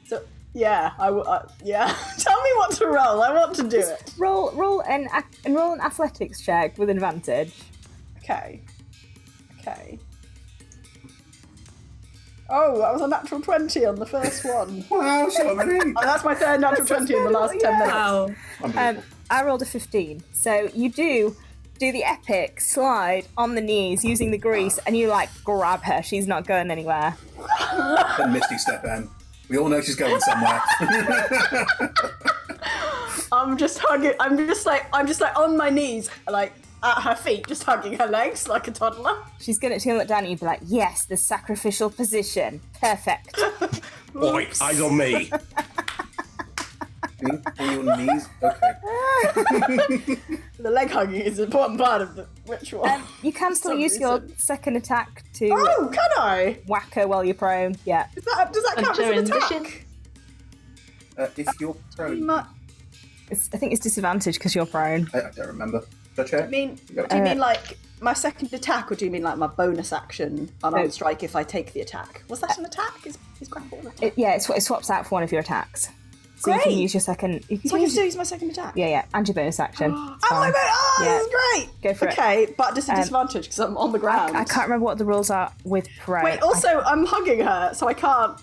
So yeah, I will. Yeah, tell me what to roll. I want to do it. Roll an athletics check with advantage. Okay. Oh, that was a natural 20 on the first one. Wow, Charlemagne! Oh, that's my third natural 20 in the last 10 minutes. Wow. I rolled a 15. So you do the epic slide on the knees using the grease, and you grab her. She's not going anywhere. And misty step in. We all know she's going somewhere. I'm just hugging. I'm just like on my knees, like at her feet, just hugging her legs like a toddler. She's gonna look down at you and be like, "Yes, the sacrificial position, perfect." Boy, eyes on me. On your knees? Okay. The leg hugging is an important part of the ritual. You can still use your second attack to Oh, can I? whack her while you're prone. Yeah. Does that count as an attack? If you're prone. I I think it's disadvantage because you're prone. I don't remember. Should I check? mean, do you mean like my second attack, or do you mean like my bonus action unarmed strike if I take the attack? Was that an attack? Is grapple an attack? It swaps out for one of your attacks. So you Great. can use your second. So I can still use my second attack? Yeah, and your bonus action. Oh, It's fine. this is great! Go for it. Okay, but just a disadvantage because I'm on the ground. I can't remember what the rules are with prone. Wait, also, I'm hugging her, so I can't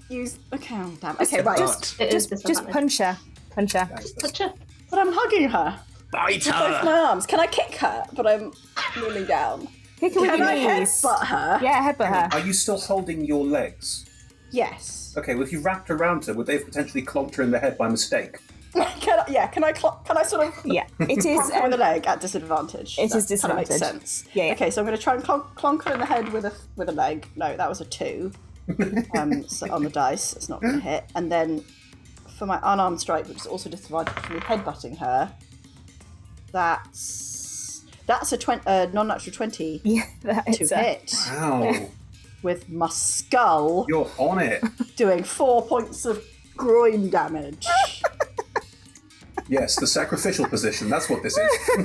use... Okay, oh, damn. Okay, right. It is just disadvantage. punch her. Punch her. But I'm hugging her. Bite Both her. my arms. Can I kick her? But I'm kneeling down. Kick her with Can your I knees. headbutt her? Yeah, headbutt her. Are you still holding your legs? Yes. Okay, well, if you wrapped around her, would they have potentially clonked her in the head by mistake? Can I sort of... Yeah, it is. Clonk her with a leg at disadvantage. It is That kinda disadvantage. makes sense. Yeah. Okay, so I'm going to try and clonk her in the head with a leg. No, that was a 2. So on the dice, it's not going to hit. And then for my unarmed strike, which is also disadvantage for me headbutting her, that's a non-natural 20 Yeah, that to is hit Wow. with my skull You're on it. doing 4 points of groin damage. Yes, the sacrificial position. That's what this is.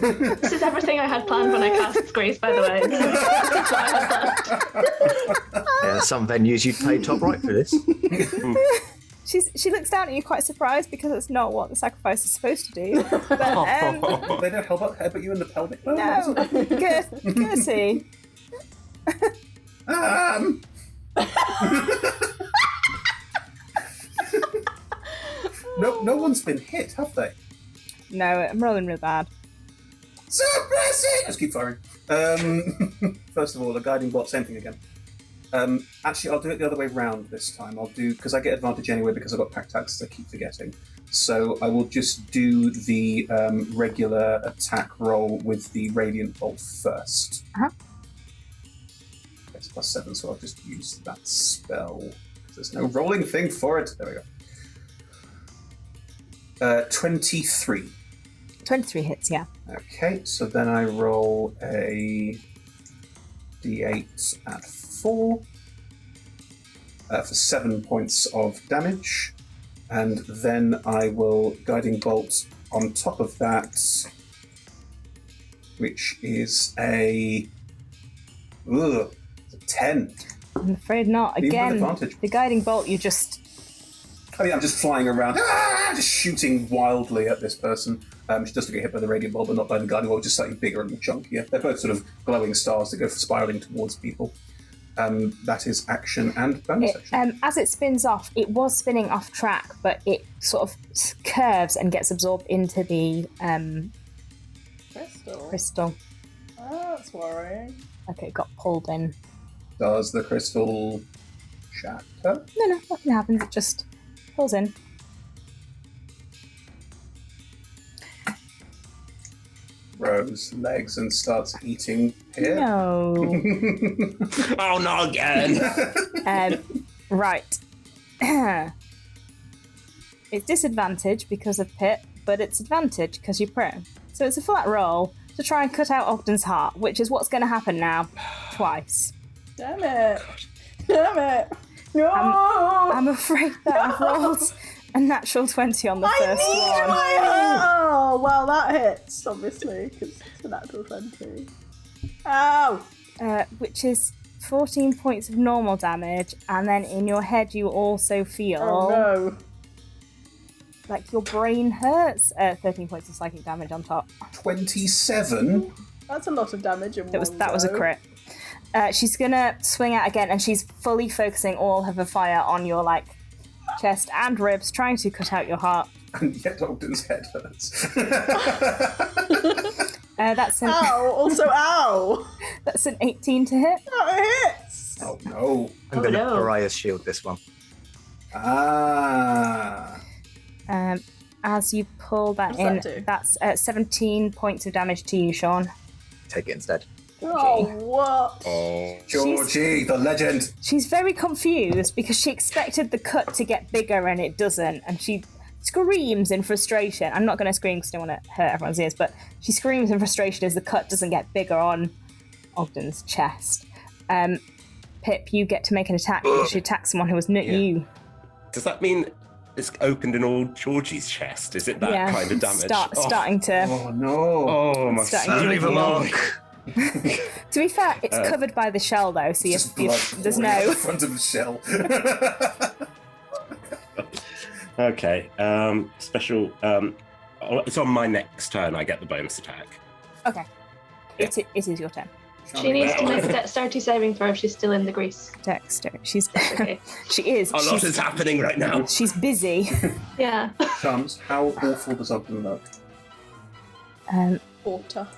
This is everything I had planned when I cast Grace, by the way. That's what I had planned. Yeah, some venues you'd pay top right for this. She looks down at you quite surprised because it's not what the sacrifice is supposed to do. But They don't headbutt you in the pelvic bone? no, Gertie. No one's been hit, have they? No, I'm rolling real bad. Suppress it! Let's keep firing. First of all, the guiding bolt, same thing again. Actually, I'll do it the other way round this time. I'll do, because I get advantage anyway because I've got pack attacks, I keep forgetting. So I will just do the regular attack roll with the radiant bolt first. Uh-huh. It's +7, so I'll just use that spell. There's no rolling thing for it. There we go. 23. 23 hits, yeah. Okay, so then I roll a d8 at 4 for 7 points of damage. And then I will Guiding Bolt on top of that, which is a 10. I'm afraid not. Even with Again, advantage. the Guiding Bolt, you just... I mean, I'm just flying around, just shooting wildly at this person. She doesn't get hit by the radiant bulb, but not by the guiding bulb, just slightly bigger and chunkier. They're both sort of glowing stars that go spiraling towards people. That is action and bonus action. As it spins off, it was spinning off track, but it sort of curves and gets absorbed into the crystal. Oh, that's worrying. Okay, it got pulled in. Does the crystal shatter? No, nothing happens. It just pulls in. Grows legs and starts eating Pip. No. Oh, not again! Right. It's disadvantage because of Pip, but it's advantage because you're prone. So it's a flat roll to try and cut out Ogden's heart, which is what's going to happen now. Twice. Damn it. Damn it. No! I'm afraid that I've rolled a natural 20 on the first one. Oh, well, that hits, obviously, because it's a natural 20. Ow! Which is 14 points of normal damage, and then in your head you also feel Oh, no. like your brain hurts. 13 points of psychic damage on top. 27? That's a lot of damage in That one was a go. crit. She's gonna swing out again, and she's fully focusing all of her fire on your chest and ribs, trying to cut out your heart. And yet Ogden's head hurts. That's an Ow! Also, ow! that's an 18 to hit. That hits! Oh no. I'm going to Pariah's shield this one. Ah. As you pull that What's in, that do? that's 17 points of damage to you, Sean. Take it instead. Oh, what? Oh. Georgie, the legend. She's very confused because she expected the cut to get bigger and it doesn't, and she screams in frustration. I'm not going to scream because I don't want to hurt everyone's ears, but she screams in frustration as the cut doesn't get bigger on Ogden's chest. Pip, you get to make an attack because she attacks someone who was not you. Does that mean it's opened in all Georgie's chest? Is it that kind of damage? Starting to. Oh no. Oh, my Starting to Leave a reveal. mark. To be fair, it's covered by the shell though, so Just blood there's pouring out no. the front of the shell. Okay. Special. It's on my next turn. I get the bonus attack. Okay, it is your turn. She needs to make a dexterity saving throw if she's still in the grease. Dexter, she's Okay. she is. A lot is happening right now. She's busy. Yeah. Chums, how awful does Ogden look? Water.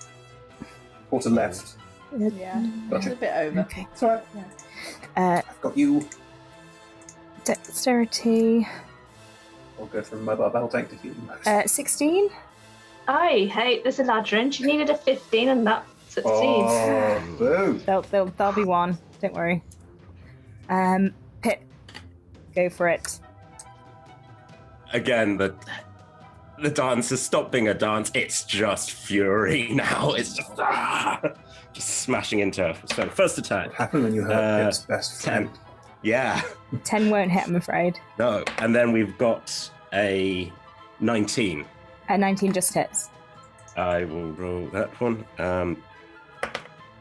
Quarter left. Yeah. Gotcha. It's a bit over. Okay. It's alright. I've got you. Dexterity. I'll go from mobile battle tank to healing mode. 16. I hate this Eladrin. She needed a 15 and that succeeds. Oh, boo. There'll be one. Don't worry. Pip, go for it. Again, the dance has stopped being a dance. It's just fury now. It's just smashing into her. So first attack. What happened when you hurt Pip's best 10. friend? Yeah. 10 won't hit, I'm afraid. No. And then we've got a 19. 19 just hits. I will roll that one.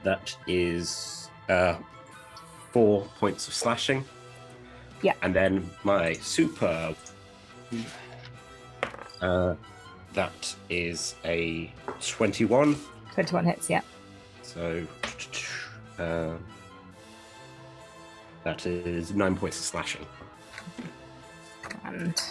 That is 4 points of slashing. Yeah. And then my super. That is a 21. 21 hits, yeah. So that is 9 points of slashing. And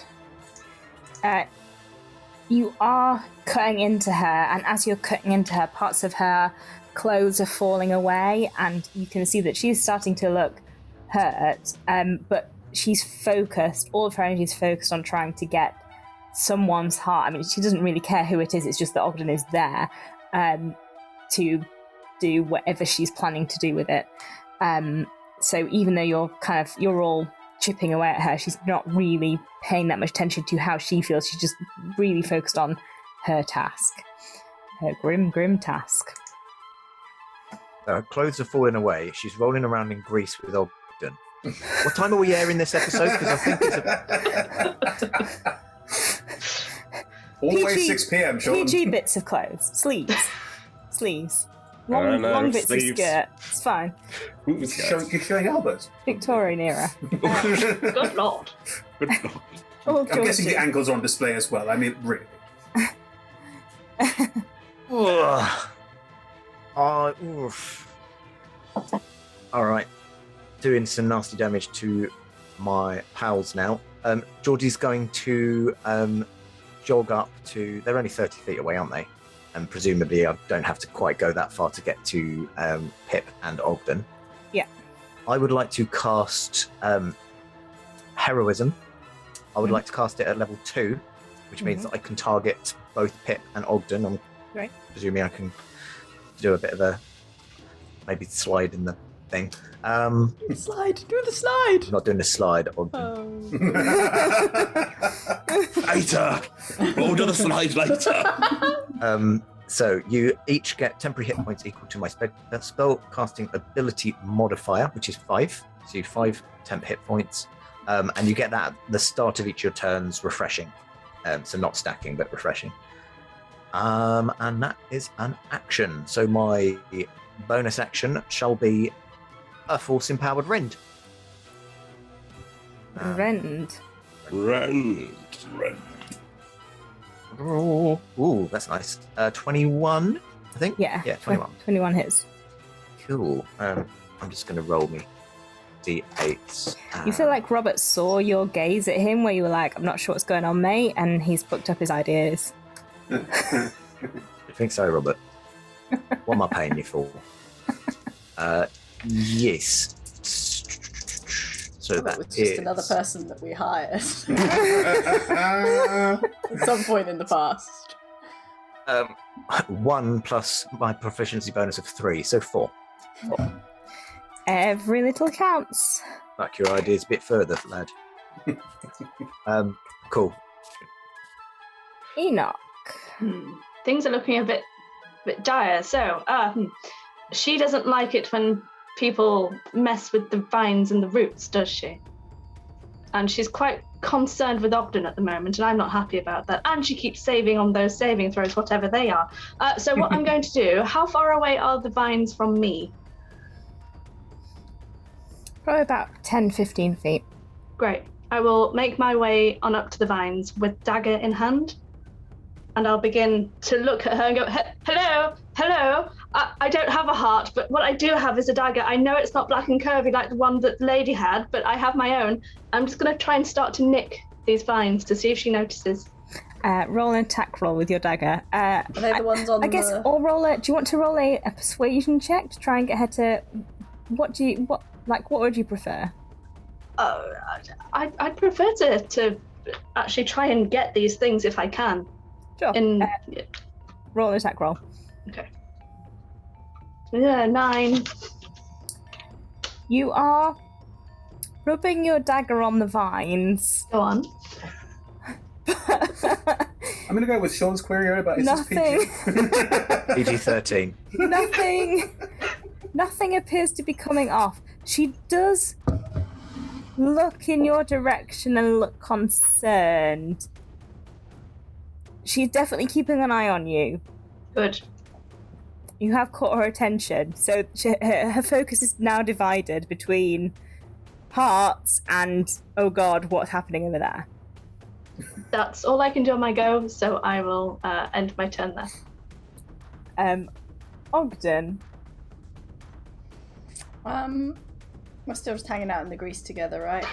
you are cutting into her, and as you're cutting into her, parts of her clothes are falling away, and you can see that she's starting to look hurt, but she's focused, all of her energy is focused on trying to get someone's heart. I mean, she doesn't really care who it is, it's just that Ogden is there to do whatever she's planning to do with it. So even though you're all chipping away at her. She's not really paying that much attention to how she feels. She's just really focused on her task, her grim task. Her clothes are falling away. She's rolling around in grease with Ogden. What time are we airing this episode? Because I think it's Always 6 p.m. Sean. PG bits of clothes, sleeves, long bits sleeves. of skirt. It's fine. You're showing elbows. Victorian era. Good lord. Good lord. Oh, I'm guessing Georgie. the ankles are on display as well. I mean, really. Oof. All right, doing some nasty damage to my pals now. Georgie's going to jog up to. They're only 30 feet away, aren't they? And presumably, I don't have to quite go that far to get to Pip and Ogden. Yeah. I would like to cast Heroism. I would like to cast it at level 2, which means that I can target both Pip and Ogden. I'm presuming I can do a bit of a maybe slide in the thing. Slide, do the slide. Not doing the slide, Ogden. Later. We'll do the slide later. So you each get temporary hit points equal to my spell casting ability modifier, which is 5. So you 5 temp hit points. And you get that at the start of each of your turns, refreshing. So not stacking, but refreshing. And that is an action. So my bonus action shall be a force-empowered rend. Rend. Run. Ooh, that's nice. 21, I think? Yeah. Yeah, 21. 21 hits. Cool. I'm just going to roll me D8s. You feel like Robert saw your gaze at him where you were like, I'm not sure what's going on, mate, and he's booked up his ideas. You think so, Robert? What am I paying you for? Yes. So That that was just is another person that we hired at some point in the past. 1 plus my proficiency bonus of 3, so 4. Every little counts. Back your ideas a bit further, lad. Cool. Enoch. Things are looking a bit dire. So, she doesn't like it when people mess with the vines and the roots, does she? And she's quite concerned with Ogden at the moment, and I'm not happy about that. And she keeps saving on those saving throws, whatever they are. So what I'm going to do, how far away are the vines from me? Probably about 10, 15 feet. Great. I will make my way on up to the vines with dagger in hand. And I'll begin to look at her and go, hello. I don't have a heart, but what I do have is a dagger. I know it's not black and curvy like the one that the lady had, but I have my own. I'm just going to try and start to nick these vines to see if she notices. Roll an attack roll with your dagger. Are they the ones on I guess, the... or roll a... Do you want to roll a persuasion check to try and get her to... What would you prefer? I'd prefer to actually try and get these things if I can. Sure. Roll an attack roll. Okay. Yeah, 9. You are rubbing your dagger on the vines. Go on. I'm going to go with Sean's query about is this PG? PG-13. Nothing appears to be coming off. She does look in your direction and look concerned. She's definitely keeping an eye on you. Good. You have caught her attention, so her focus is now divided between hearts and, oh god, what's happening over there? That's all I can do on my go, so I will end my turn there. Ogden. We're still just hanging out in the grease together, right?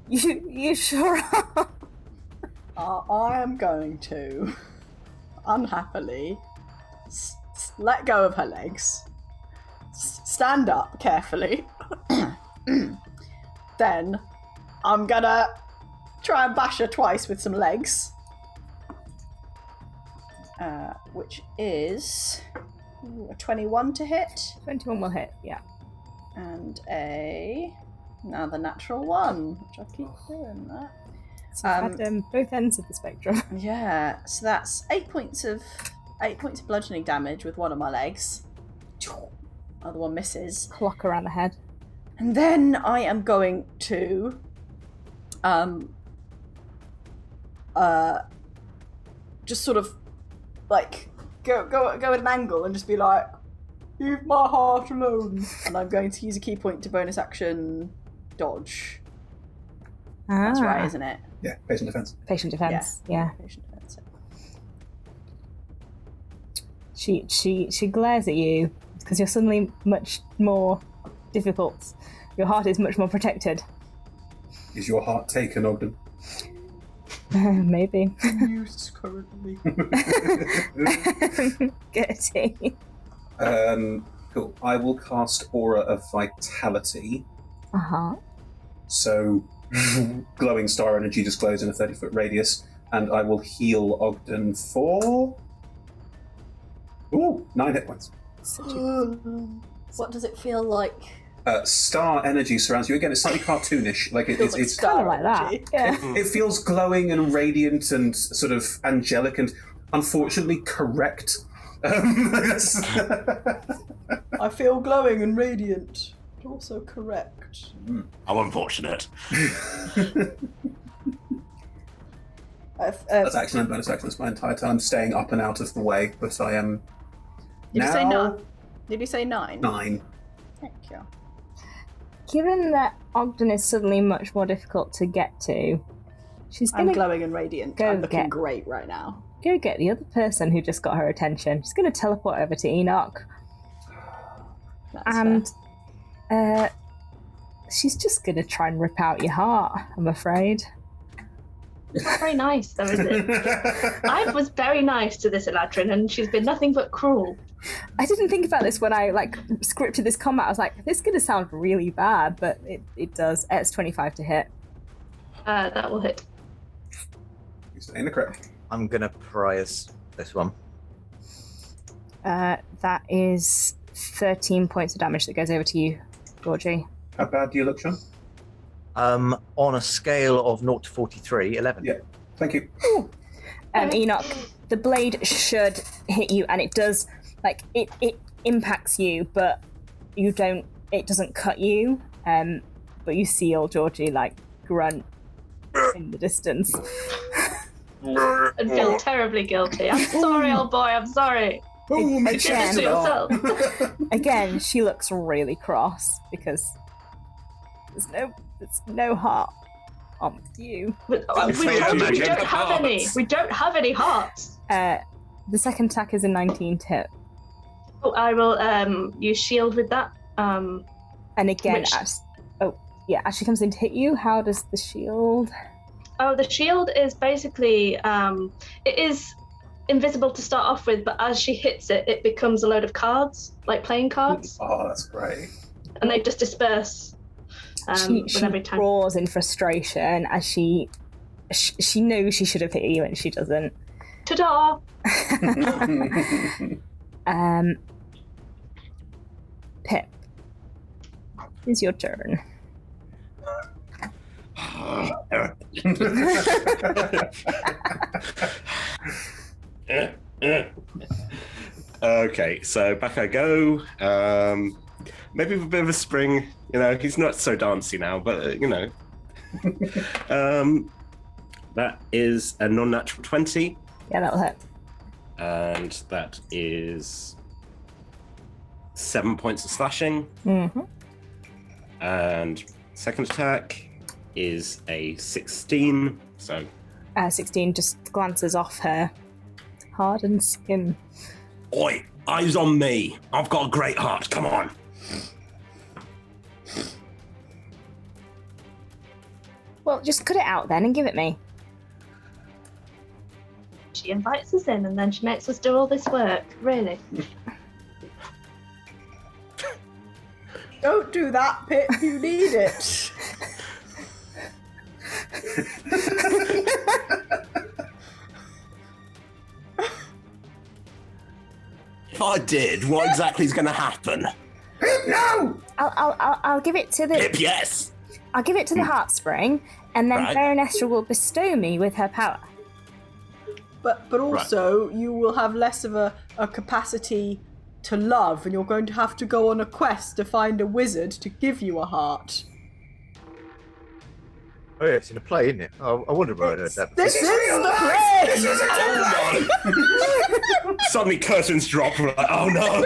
You sure are? I am going to, unhappily, let go of her legs, stand up carefully, then I'm gonna try and bash her twice with some legs, which is a 21 to hit. 21 will hit, yeah. And a Another natural 1, which I keep doing that. So I've had both ends of the spectrum. Yeah, so that's 8 points of bludgeoning damage with one of my legs. Other one misses. Clock around the head. And then I am going to just sort of like go at an angle and just be like, leave my heart alone. And I'm going to use a key point to bonus action dodge. That's right, isn't it? Yeah, patient defense. Patient defense. Yeah. Patient defense. She glares at you because you're suddenly much more difficult. Your heart is much more protected. Is your heart taken, Ogden? Maybe. Use currently. Gertie. Cool. I will cast Aura of Vitality. So, glowing star energy just glows in a 30-foot radius, and I will heal Ogden for 9 hit points. What does it feel like? Star energy surrounds you. Again, it's slightly cartoonish. Like it's kind of like that. Yeah. It feels glowing and radiant and sort of angelic and unfortunately correct. I feel glowing and radiant, but also correct. How unfortunate. That's action and bonus action. That's my entire time staying up and out of the way, but I am Did now... you say 9? Did you say 9? 9. Thank you. Given that Ogden is suddenly much more difficult to get to, she's I'm gonna glowing and radiant. go I'm looking get- great right now. go get the other person who just got her attention. She's going to teleport over to Enoch, That's and she's just going to try and rip out your heart, I'm afraid. It's not very nice, though, is it? I was very nice to this Eladrin, and she's been nothing but cruel. I didn't think about this when I scripted this combat. I was like, this is going to sound really bad, but it does. It's 25 to hit. That will hit. You stay in the crit. I'm gonna prize this one. That is 13 points of damage that goes over to you, Georgie. How bad do you look, Sean? On a scale of 0 to 43, 11. Yeah. Thank you. Enoch, the blade should hit you, and it does. It impacts you, but you don't. It doesn't cut you. But you see old Georgie grunt in the distance. And feel terribly guilty. I'm sorry, old boy. I'm sorry. Oh, You did this to yourself. Again, she looks really cross because there's no heart on you. We don't have any. We don't have any hearts. The second attack is a 19 to hit. Oh, I will use shield with that. And again, as she comes in to hit you, how does the shield... Oh, the shield is basically, it is invisible to start off with, but as she hits it, it becomes a load of cards, like playing cards. Oh, that's great. And they just disperse with every time. She roars in frustration as she knows she should have hit you and she doesn't. Ta-da! Pip, it's your turn. Okay, so back I go. Maybe with a bit of a spring. He's not so dancey now, but that is a non-natural 20. Yeah, that'll hit. And that is 7 points of slashing. Mm-hmm. And second attack is a 16. So 16 just glances off her hardened skin. Oi, eyes on me. I've got a great heart. Come on. Well, just cut it out then and give it me. She invites us in and then she makes us do all this work. Really? Don't do that, Pip. You need it. If I did, what exactly is going to happen? No! I'll give it to the. Pip, yes. I'll give it to the heart spring, and then Right. Baronestra will bestow me with her power. But also, you will have less of a capacity to love, and you're going to have to go on a quest to find a wizard to give you a heart. Oh yeah, it's in a play, isn't it? Oh, I wonder where I heard that. This is the place! Oh no! Suddenly curtains drop. We're like, oh no!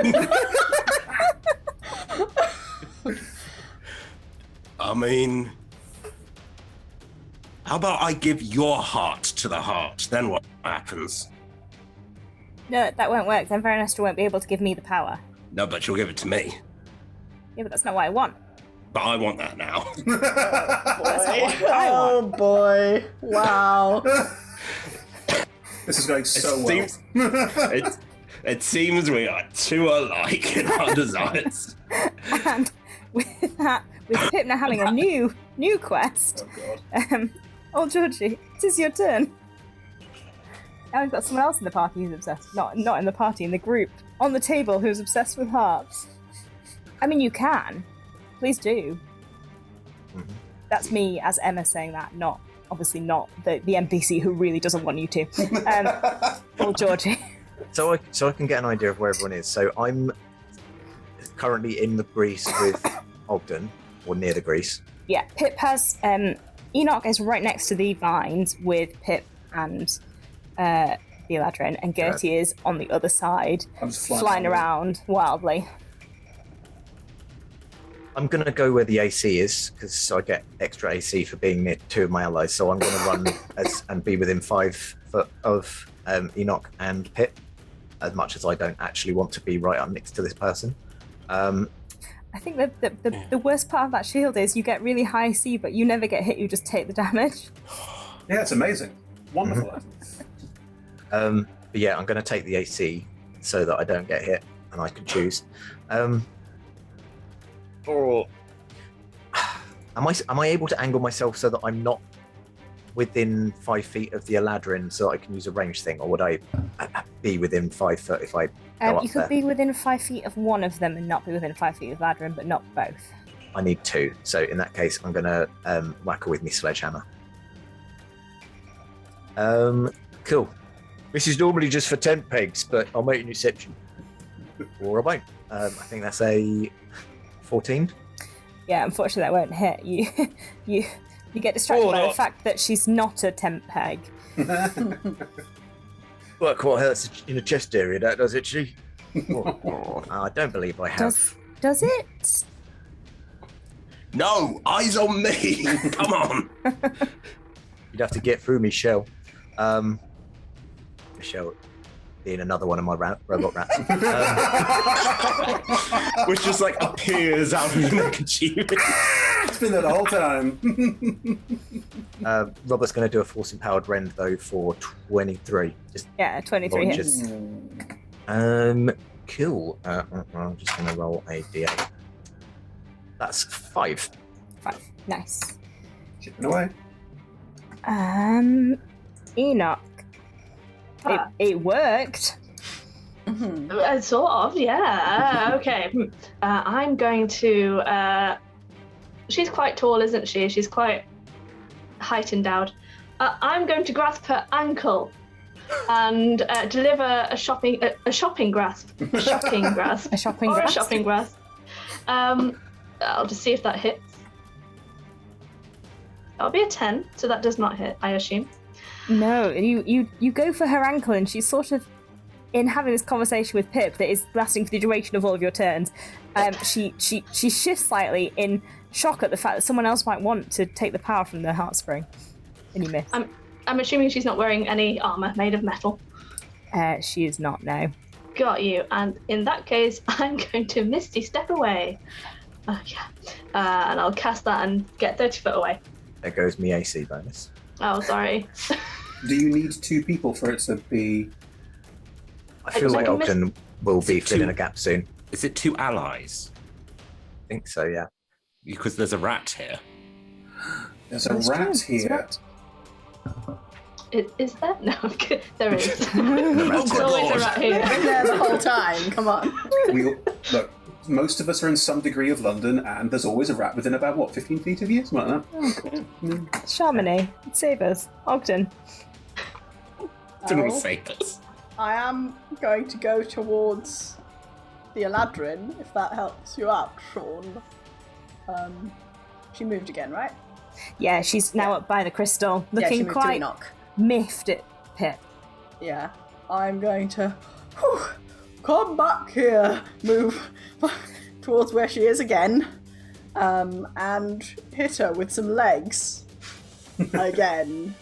I mean, how about I give your heart to the heart? Then what happens? No, that won't work. Then Baronestra won't be able to give me the power. No, but you'll give it to me. Yeah, but that's not what I want. But I want that now. That's not what I Oh want. boy. Wow. This is going so well. It seems we are too alike in our desires. And with that, with Pip now having a new quest, Oh god. old Georgie, it is your turn. Now we've got someone else in the party who's obsessed. Not in the party, in the group. On the table who's obsessed with hearts. I mean, you can. Please do. Mhm. That's me as Emma saying that, obviously not the NPC who really doesn't want you to. Old Georgie. So I can get an idea of where everyone is. So I'm currently in the Greece with Ogden, or near the Greece. Yeah, Pip has... Enoch is right next to the vines with Pip and the Eladrin, and Gertie is on the other side, I'm just flying around wildly. I'm going to go where the AC is, because I get extra AC for being near two of my allies, so I'm going to run and be within 5 foot of Enoch and Pip, as much as I don't actually want to be right up next to this person. I think the worst part of that shield is you get really high AC, but you never get hit, you just take the damage. Yeah, it's amazing. Wonderful. But yeah, I'm going to take the AC so that I don't get hit, and I can choose. Or am I able to angle myself so that I'm not within 5 feet of the Eladrin, so that I can use a range thing, or would I be within 5 foot if I go up You could there? be within 5 feet of one of them and not be within 5 feet of Ladrin, but not both. I need 2, so in that case, I'm going to whack her with me sledgehammer. Cool. This is normally just for tent pegs, but I'll make an exception. Or I won't. I think that's a 14. Yeah, unfortunately that won't hit. You get distracted by the fact that she's not a tent peg. Well, quite hurts in the chest area, that does it, she? I don't believe I have. Does it? No, eyes on me. Come on. You'd have to get through me, Shell. Michelle being another one of my robot rats. Which just like appears out of the naked tube. It's been there the whole time. Robert's going to do a force empowered rend though for 23. Just 23 launches. hits. Cool. I'm just going to roll a d8. That's 5. 5. Nice. Chipping away. Enoch. It worked. Sort of, yeah. Okay. I'm going to... she's quite tall, isn't she? She's quite height endowed. I'm going to grasp her ankle and deliver a shopping grasp. A shopping grasp. A shopping or grasp. a shopping grasp. I'll just see if that hits. That'll be a 10, so that does not hit, I assume. No, you go for her ankle, and she's sort of in having this conversation with Pip that is lasting for the duration of all of your turns. She shifts slightly in shock at the fact that someone else might want to take the power from the heart spring, and you miss. I'm assuming she's not wearing any armor made of metal. She is not now. Got you. And in that case, I'm going to Misty Step away. And I'll cast that and get 30 foot away. There goes me AC bonus. Oh, sorry. Do you need 2 people for it to be... I feel like Ogden will be filling a gap soon. Is it 2 allies? I think so, yeah. Because there's a rat here. There's a rat here. Is there? No, I'm good. There is. Oh, There's always a rat here. Been there the whole time. Come on. Look, most of us are in some degree of London, and there's always a rat within about, 15 feet of you? Something like that. Oh, God. Chamonix, save us. Ogden. Didn't Oh, say this. I am going to go towards the Eladrin, if that helps you out, Sean. She moved again, right? Yeah, she's now up by the crystal, Yeah, she looking moved to quite Enoch. miffed at Pip. Yeah. I'm going to come back here, move towards where she is again, and hit her with some legs again.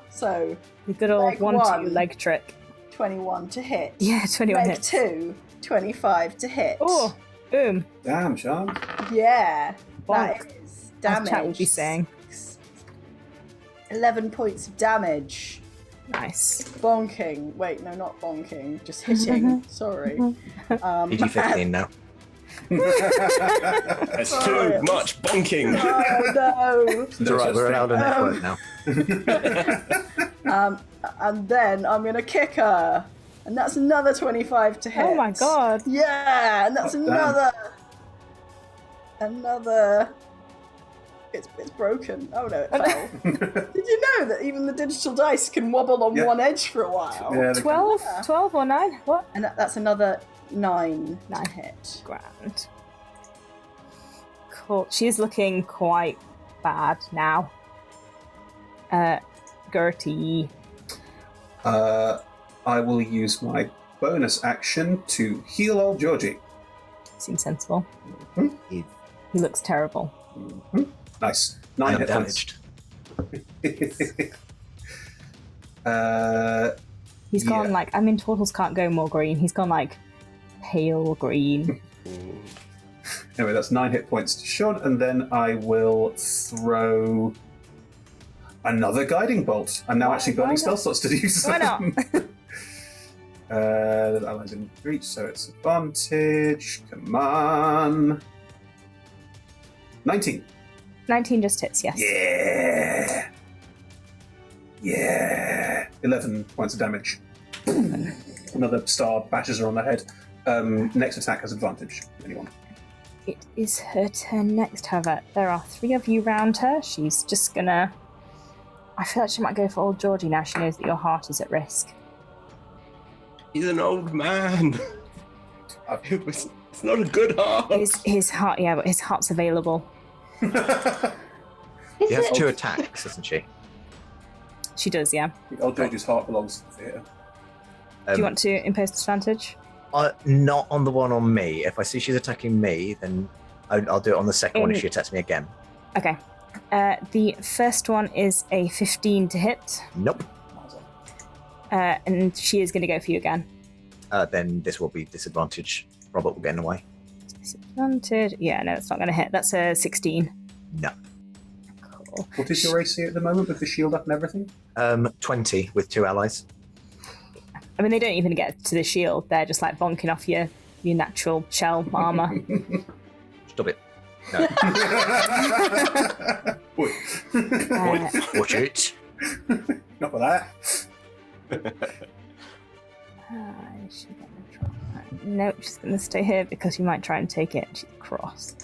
So, The good old Leg 1-2 one. leg trick. 21 to hit. Yeah, 21 Leg hits. 2, 25 to hit. Oh, boom. Damn, Sean. Yeah. Bonk, That is as damage. chat would be saying. 11 points of damage. Nice. Bonking. Wait, no, not bonking. Just hitting. Sorry. PG-15 now. That's Sorry. too much bonking. Oh no. It's alright, we're allowed a network now. And then I'm gonna kick her, and that's another 25 to hit. Oh my god. Yeah, and that's Damn. another. It's broken. Oh no, it fell. Did you know that even the digital dice can wobble on Yeah. one edge for a while? Yeah, 12? 12 or 9? What? And that's another 9 9. to hit. Grand. Cool. She's looking quite bad now. Gertie. I will use my bonus action to heal old Georgie. Seems sensible. Mhm. He looks terrible. Mhm. Nice. 9 I'm hit points. damaged. He's gone Yeah. like, I mean, turtles can't go more green. He's gone like pale green. Anyway, that's 9 hit points to Sean, and then I will throw another guiding bolt. I'm now Why- actually burning why spell not? slots to do so. Why not? That allies didn't reach, so it's advantage. Come on. 19. 19 just hits, yes. Yeah. Yeah. 11 points of damage. Another star bashes her on the head. Next attack has advantage. Anyone? It is her turn next, however. There are 3 of you round her. She's just gonna... I feel like she might go for old Georgie now. She knows that your heart is at risk. He's an old man. It's not a good heart. His heart, yeah, but his heart's available. Is She has it? 2 attacks, doesn't she? She does, yeah. Old George's heart belongs to the theatre. Do you want to impose disadvantage? Not on the one on me. If I see she's attacking me, then I'll do it on the second one if she attacks me again. Okay. The first one is a 15 to hit, Nope. and she is going to go for you again. Then this will be disadvantage. Robert will get in the way. Disadvantage. Yeah, no, it's not going to hit. That's a 16. No. Cool. What is your AC at the moment with the shield up and everything? 20 with 2 allies. I mean, they don't even get to the shield. They're just like bonking off your natural shell armor. Stop it. No. Watch it. Not for that. Is she gonna try? No, she's going to stay here because you might try and take it. She's cross.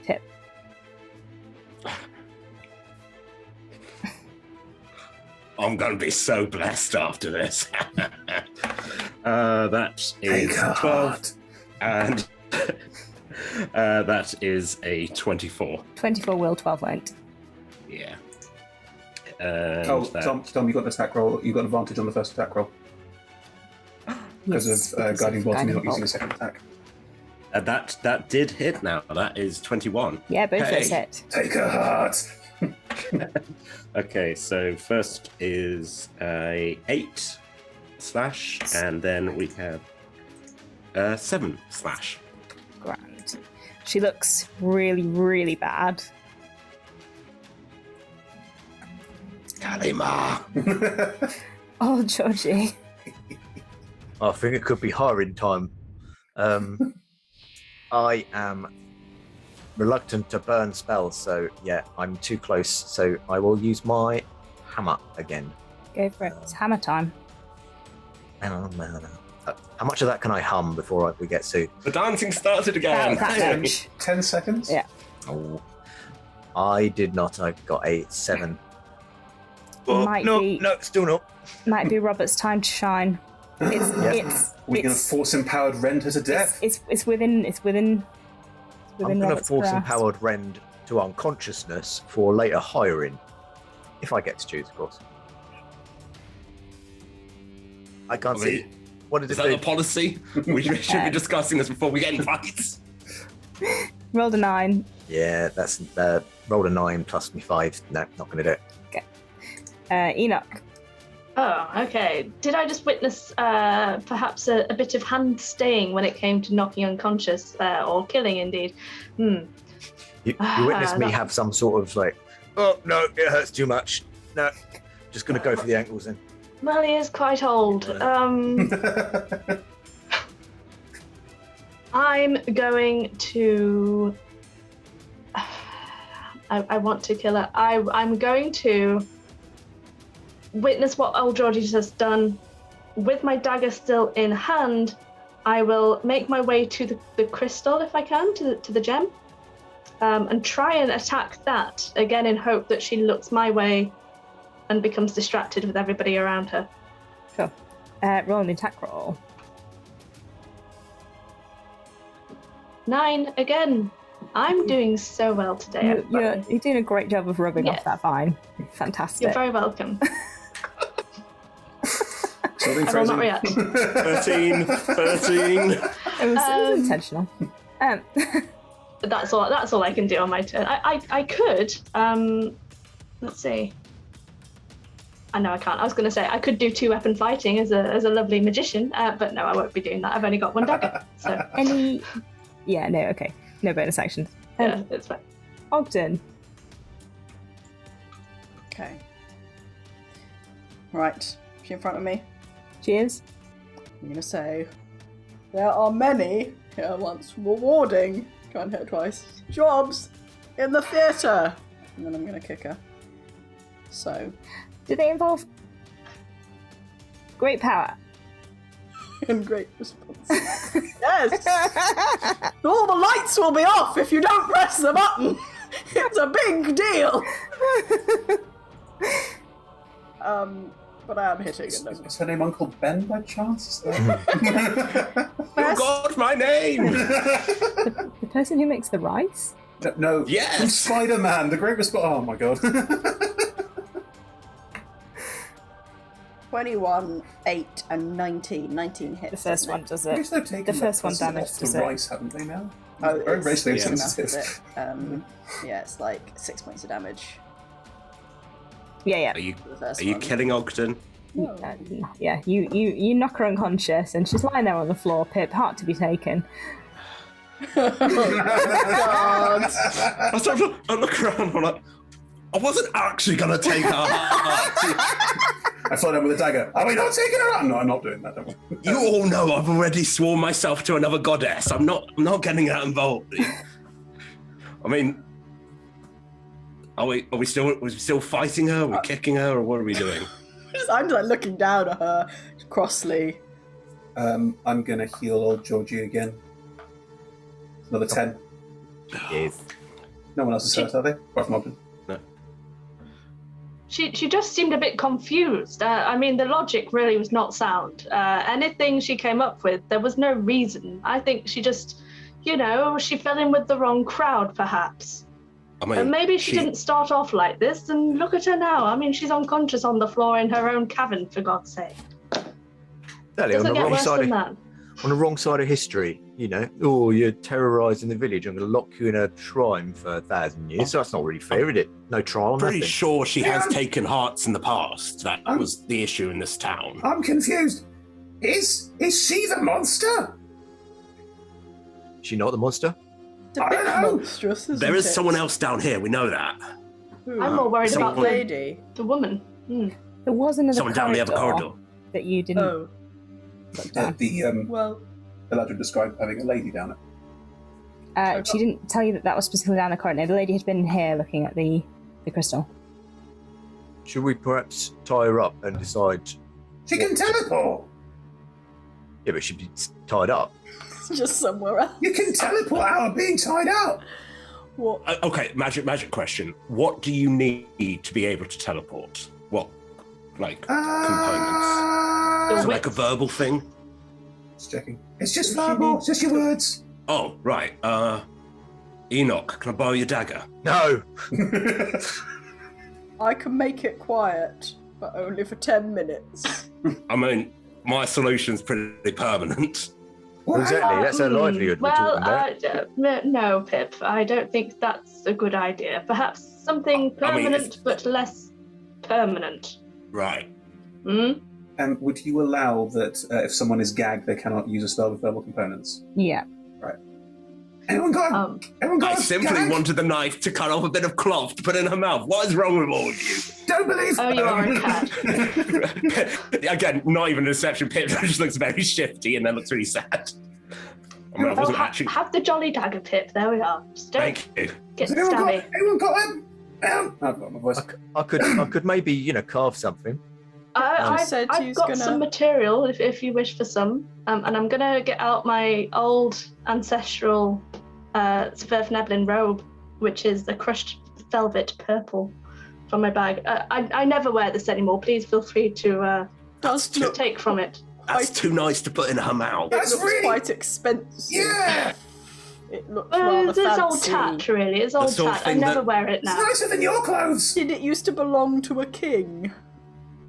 Tip. I'm going to be so blessed after this. That is Take a 12, heart. and that is a 24. 24 will, 12 won't. Yeah. And Oh, that- Tom, you got an attack roll. You got advantage on the first attack roll because Yes, of guiding bolt, and you're not guiding using a second attack. that did hit now. That is 21. Yeah, both Hey. those hit. Take a heart. Okay, so first is a 8 slash, and then we have 7 slash. Grand. She looks really, really bad. Kalima! Oh, Georgie. I think it could be hiring time. I am reluctant to burn spells, so yeah, I'm too close. So I will use my hammer again. Go for it. It's hammer time. How much of that can I hum before we get sued? The dancing started again. That much. 10 seconds? Yeah. Oh, I did not. I got a 7. Might be- still not. Might be Robert's time to shine. We're going to force-empowered rend her to death. It's within I'm going to Robert's force grasp. empowered Rend to unconsciousness for later hiring, if I get to choose, of course. I can't see. What did Is it that do? the policy? We should be discussing this before we get in fights. Rolled a 9. Yeah, that's rolled a 9 plus me 5. No, not going to do it. Enoch. Oh, okay. Did I just witness perhaps a bit of hand staying when it came to knocking unconscious or killing, indeed? You witnessed me that- have some sort of like, oh no, it hurts too much. No, just going to go for the ankles then. Well, he is quite old. I'm going to... I want to kill her. I'm going to witness what old Georgie has done. With my dagger still in hand, I will make my way to the crystal, if I can, to the gem, and try and attack that, again in hope that she looks my way and becomes distracted with everybody around her. Sure. Roll an attack roll. 9 again. I'm doing so well today, everybody. You're doing a great job of rubbing Yes. off that vine. Fantastic. You're very welcome. Something I will not frozen. react. 13. It was intentional. That's all I can do on my turn. I could. Let's see. I know I can't. I was going to say I could do 2-weapon fighting as a lovely magician, but no, I won't be doing that. I've only got 1 dagger, so Any? Yeah. No. Okay. No bonus actions. yeah, it's fine. Ogden. Okay. Right. She in front of me. Cheers. I'm gonna say there are many here once rewarding, try and hit twice, jobs in the theatre. And then I'm gonna kick her. So Do they involve great power? in great response. Yes! All the lights will be off if you don't press the button! It's a big deal! But I am hitting it. Is her name Uncle Ben by chance? You got my name! The person who makes the rice? No. Yes! Spider-Man, the great response. Oh my god. 21, 8, and 19. 19 hits. The first doesn't one it? does I guess it. they've taken The first one person damaged, off does the it? rice, haven't they now? Oh, Very it's racially enough, insensitive. is it? Yeah, it's like 6 points of damage Yeah. Are you for the first are you one. killing Ogden? Yeah. You knock her unconscious, and she's lying there on the floor. Pip, heart to be taken. God. I look around. I'm like, I wasn't actually gonna take her heart. I fly down with a dagger. Are we not taking her out? No, I'm not doing that. Don't worry. You all know I've already sworn myself to another goddess. I'm not getting that involved. I mean, are we still fighting her? Are we kicking her, or what are we doing? I'm just like looking down at her crossly. I'm gonna heal old Georgie again. Another 10. Yes. No one else is hurt, are they? Apart from Ogden. She just seemed a bit confused. I mean, the logic really was not sound. Anything she came up with, there was no reason. I think she just, she fell in with the wrong crowd, perhaps. I mean, And maybe she didn't start off like this, and look at her now. I mean, she's unconscious on the floor in her own cavern, for God's sake. Exactly, on Doesn't the get wrong worse side than of that. on the wrong side of history, oh, you're terrorising the village. I'm going to lock you in a shrine for 1,000 years. So that's not really fair, is it? No trial, pretty nothing. sure she has Yeah. taken hearts in the past. That was the issue in this town. I'm confused. Is she the monster? Is she not the monster? It's a bit monstrous, isn't There is it? someone else down here. We know that. Who? I'm more worried Someone- about lady. the woman. There was another Someone down the other corridor. that you didn't Oh, look down. well, Elijah described having a lady down it. She didn't tell you that was specifically down the corridor. The lady had been here looking at the crystal. Should we perhaps tie her up and decide? She can teleport. Yeah, but she'd be tied up. Just somewhere else. You can teleport out of being tied up. What? Okay, magic question. What do you need to be able to teleport? What, like, components? Is it like a verbal thing? Just checking. It's just verbal. It's just your words. Oh, right. Enoch, can I borrow your dagger? No. I can make it quiet, but only for 10 minutes. I mean, my solution's pretty permanent. Exactly. That's a livelihood we're Well, talking about. no, Pip. I don't think that's a good idea. Perhaps something permanent, but less permanent. Right. Hmm? And would you allow that if someone is gagged, they cannot use a spell with verbal components? Yeah. Right. Anyone got? Everyone got? I simply wanted the knife to cut off a bit of cloth to put in her mouth. What is wrong with all of you? Don't believe. Oh, you are a cat. Again, not even a deception. Pip just looks very shifty and then looks really sad. I mean, I wasn't actually. Have the jolly dagger, Pip. There we are. Just don't Thank you. get Anyone stabby. anyone got him? I've got my voice. I could maybe carve something. I've said got he's gonna- some material if you wish for some, and I'm gonna get out my old ancestral Sverfneblin robe, which is a crushed velvet purple, from my bag. I never wear this anymore. Please feel free to take from it. That's too nice to put in her mouth. It That's looks really- quite expensive. Yeah. It looks rather It's fancy. old tat, really. It's old sort of tat. I thing never that- wear it It's now. nicer than your clothes. Did it used to belong to a king?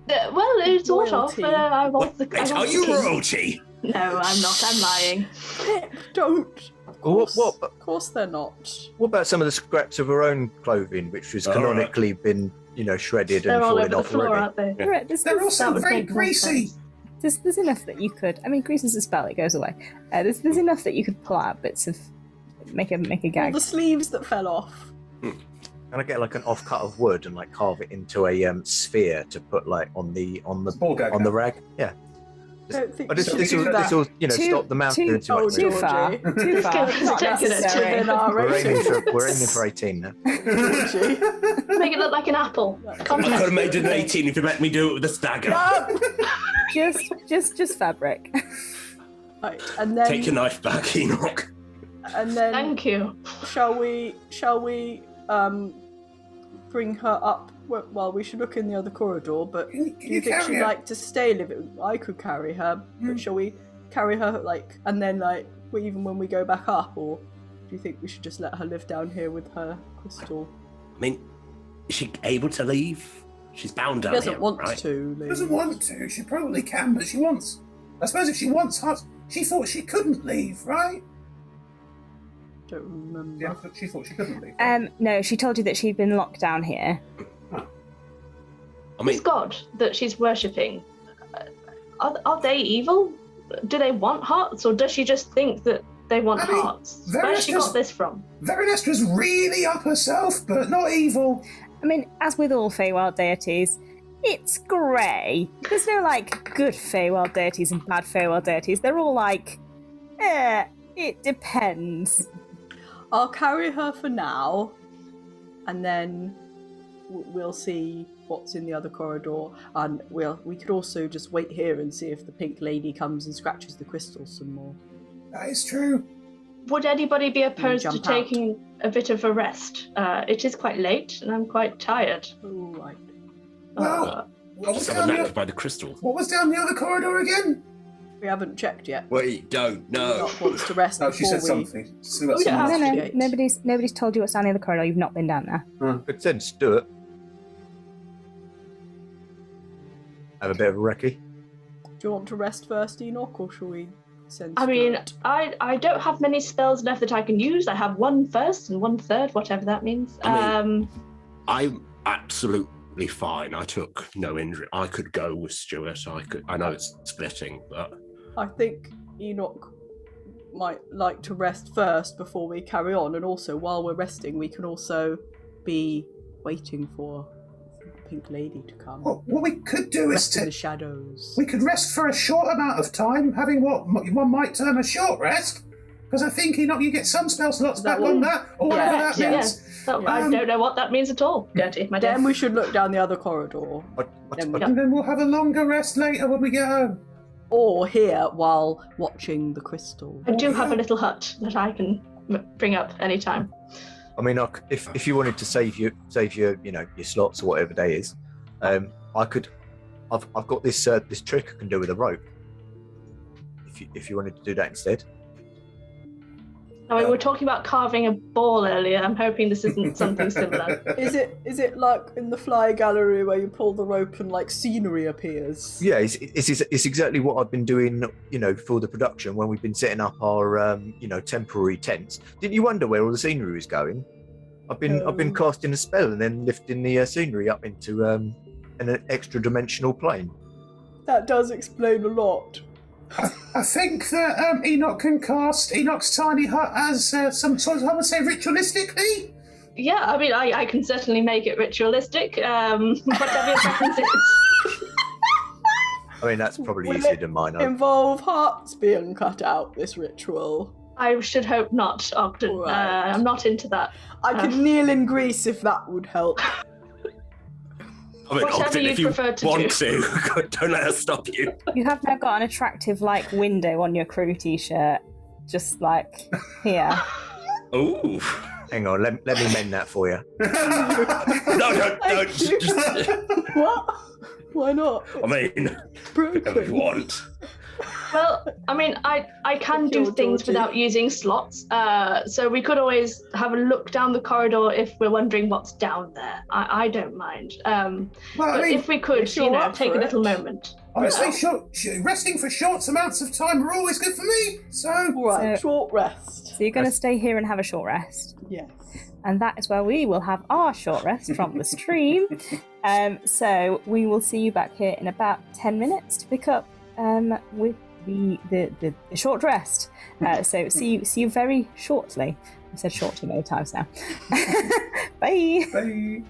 Well, it's sort of. Royalty. I was the. Wait, I are was you the king. royalty? No, I'm not. I'm lying. Pip, don't. Of course they're not. What about some of the scraps of her own clothing, which has All right. canonically been shredded They're and all over fallen the off floor, already? aren't they? Right, They're that also would very make more greasy. sense. There's enough that you could. I mean, grease is a spell; it goes away. There's enough that you could pull out bits of, make a All gag. the sleeves that fell off. Can I get like an offcut of wood and like carve it into a sphere to put like on the Ball gag on now. the rag? Yeah. I don't think But this you will should do that. stop the mouth doing too much. Too Georgie. far. Too far. It's Not taking it to necessary. Within our We're aiming ratings. for 18 now. Georgie. Make it look like an apple. I could have made it an 18 if you let me do it with a stagger. Just fabric. Right, and then Take your knife back, Enoch. and then Thank you. shall we bring her up? Well, we should look in the other corridor, but Can do you you think carry she'd her? like to stay living? I could carry her, but shall we carry her and then even when we go back up, or do you think we should just let her live down here with her crystal? I mean, is she able to leave? She's bound She down doesn't here, want right? to. Lee. Doesn't want to. She probably can, but she wants. I suppose if she wants, she thought she couldn't leave, right? Don't remember. Yeah, she thought she couldn't leave. No, she told you that she'd been locked down here. I mean, This god that she's worshipping, are they evil? Do they want hearts, or does she just think that they want I mean, hearts? very Where's she just- got this from? Verenestra's really up herself, but not evil. I mean, as with all Faewild deities, it's grey. There's no good Faewild deities and bad Faewild deities. They're all it depends. I'll carry her for now, and then we'll see what's in the other corridor. And we could also just wait here and see if the pink lady comes and scratches the crystals some more. That is true. Would anybody be opposed to jump taking a bit of a rest? It is quite late, and I'm quite tired. All right. Well, what was, just have down a nap the, by the crystal. what was down the other corridor again? We haven't checked yet. We don't know. Not wants to rest Oh, she before said we. something. She got Oh, yeah. someone No, else. no, Investigate. nobody's told you what's down the other corridor. You've not been down there. Good sense, do it. Have a bit of a recce. Do you want to rest first, Enoch, or shall we send? I mean, Stuart? I don't have many spells left that I can use. I have one first and one third, whatever that means. I I'm absolutely fine. I took no injury. I could go with Stuart. I know it's splitting, but I think Enoch might like to rest first before we carry on, and also while we're resting, we can also be waiting for the pink lady to come. What we could do is Rest in the to shadows. we could rest for a short amount of time, having what one might term a short rest. Because I think you get some spell slots Is that back on what- that, or whatever Yeah, that yeah. means. I don't know what that means at all, Gertie, my dear. Then we should look down the other corridor. What- Then what- we- And then we'll have a longer rest later when we get home. or here while watching the crystal. I do have a little hut that I can bring up anytime. I mean, if you wanted to save your your slots or whatever day is, I could. I've got this this trick I can do with a rope. If you wanted to do that instead. No, we were talking about carving a ball earlier. I'm hoping this isn't something similar. Is it like in the fly gallery where you pull the rope and like scenery appears? Yeah, it's exactly what I've been doing, for the production when we've been setting up our, temporary tents. Didn't you wonder where all the scenery was going? I've been casting a spell and then lifting the scenery up into an extra dimensional plane. That does explain a lot. I think that Enoch can cast Enoch's tiny hut as some sort of, I would say, ritualistically. Yeah, I mean, I can certainly make it ritualistic. Whatever your preference is. I mean, that's probably Will easier it than mine. involve hearts being cut out, this ritual? I should hope not, Ogden. Right. I'm not into that. I could kneel in grease if that would help. I mean, Whatever Ogden, you if you prefer to want do. to, don't let us stop you. You have now got an attractive window on your crew t-shirt, just like here. Ooh. Hang on, let me mend that for you. No, don't. Just, What? Why not? I mean, Broken. whatever you want. Well, I mean, I can do Kill things Georgie. without using slots. So we could always have a look down the corridor if we're wondering what's down there. I don't mind. Well, But if we could, if you're up take a for little it. moment. honestly, resting for short amounts of time are always good for me. So, Right, So- short rest. So you're going to stay here and have a short rest. Yes. And that is where we will have our short rest from the stream. So we will see you back here in about 10 minutes to pick up with the short rest. So see you very shortly. I've said short too many times now. Bye. bye.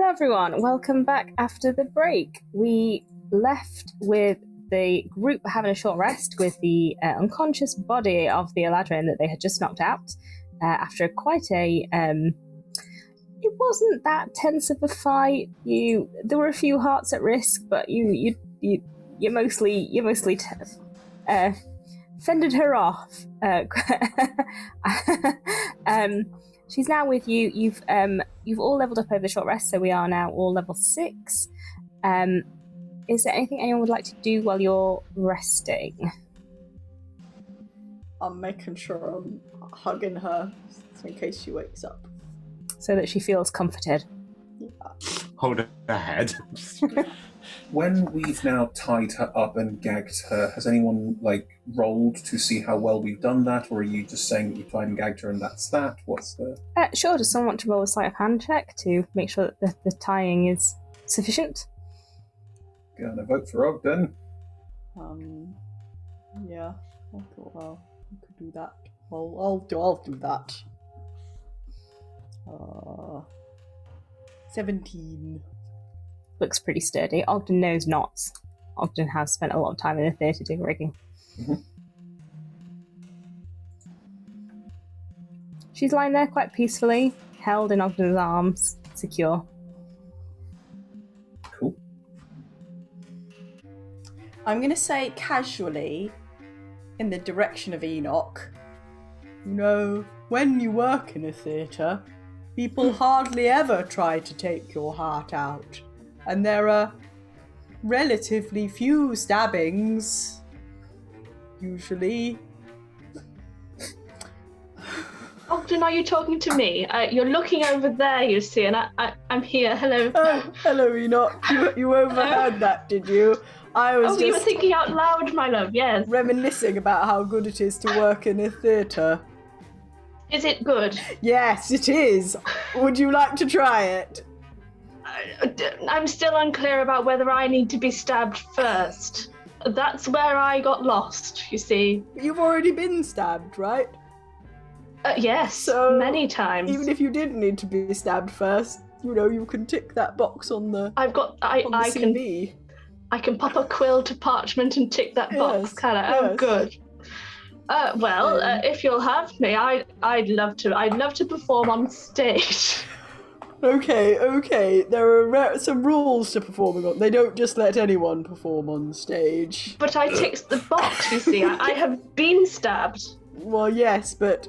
everyone, welcome back after the break. We left with the group having a short rest with the unconscious body of the Eladrin that they had just knocked out after quite a... it wasn't that tense of a fight. There were a few hearts at risk, but you mostly fended her off. She's now with you. You've all leveled up over the short rest, so we are now all level 6. Is there anything anyone would like to do while you're resting? I'm making sure I'm hugging her so in case she wakes up. So that she feels comforted. Yeah. Hold her head. When we've now tied her up and gagged her, has anyone rolled to see how well we've done that, or are you just saying that you've tied and gagged her and that's that? What's the... Sure, does someone want to roll a sleight of hand check to make sure that the tying is sufficient? Gonna vote for Ogden. Yeah. I thought, well, I could do that. I'll do that. 17. Looks pretty sturdy. Ogden knows knots. Ogden has spent a lot of time in the theatre doing rigging. Mm-hmm. She's lying there quite peacefully, held in Ogden's arms, secure. Cool. I'm going to say casually, in the direction of Enoch, when you work in a theatre, people hardly ever try to take your heart out. And there are relatively few stabbings, usually. Ogden, are you talking to me? You're looking over there, you see, and I'm here. Hello. Oh, hello, Enoch. You overheard that, did you? I was you were thinking out loud, my love, yes. Reminiscing about how good it is to work in a theatre. Is it good? Yes, it is. Would you like to try it? I'm still unclear about whether I need to be stabbed first. That's where I got lost, you see. You've already been stabbed, right? Yes, so many times. Even if you didn't need to be stabbed first, you can tick that box on the CV. I can pop a quill to parchment and tick that box, can I? Yes. Oh, good. If you'll have me, I'd love to perform on stage. Okay. There are some rules to performing on. They don't just let anyone perform on stage. But I ticked the box, you see. I have been stabbed. Well, yes, but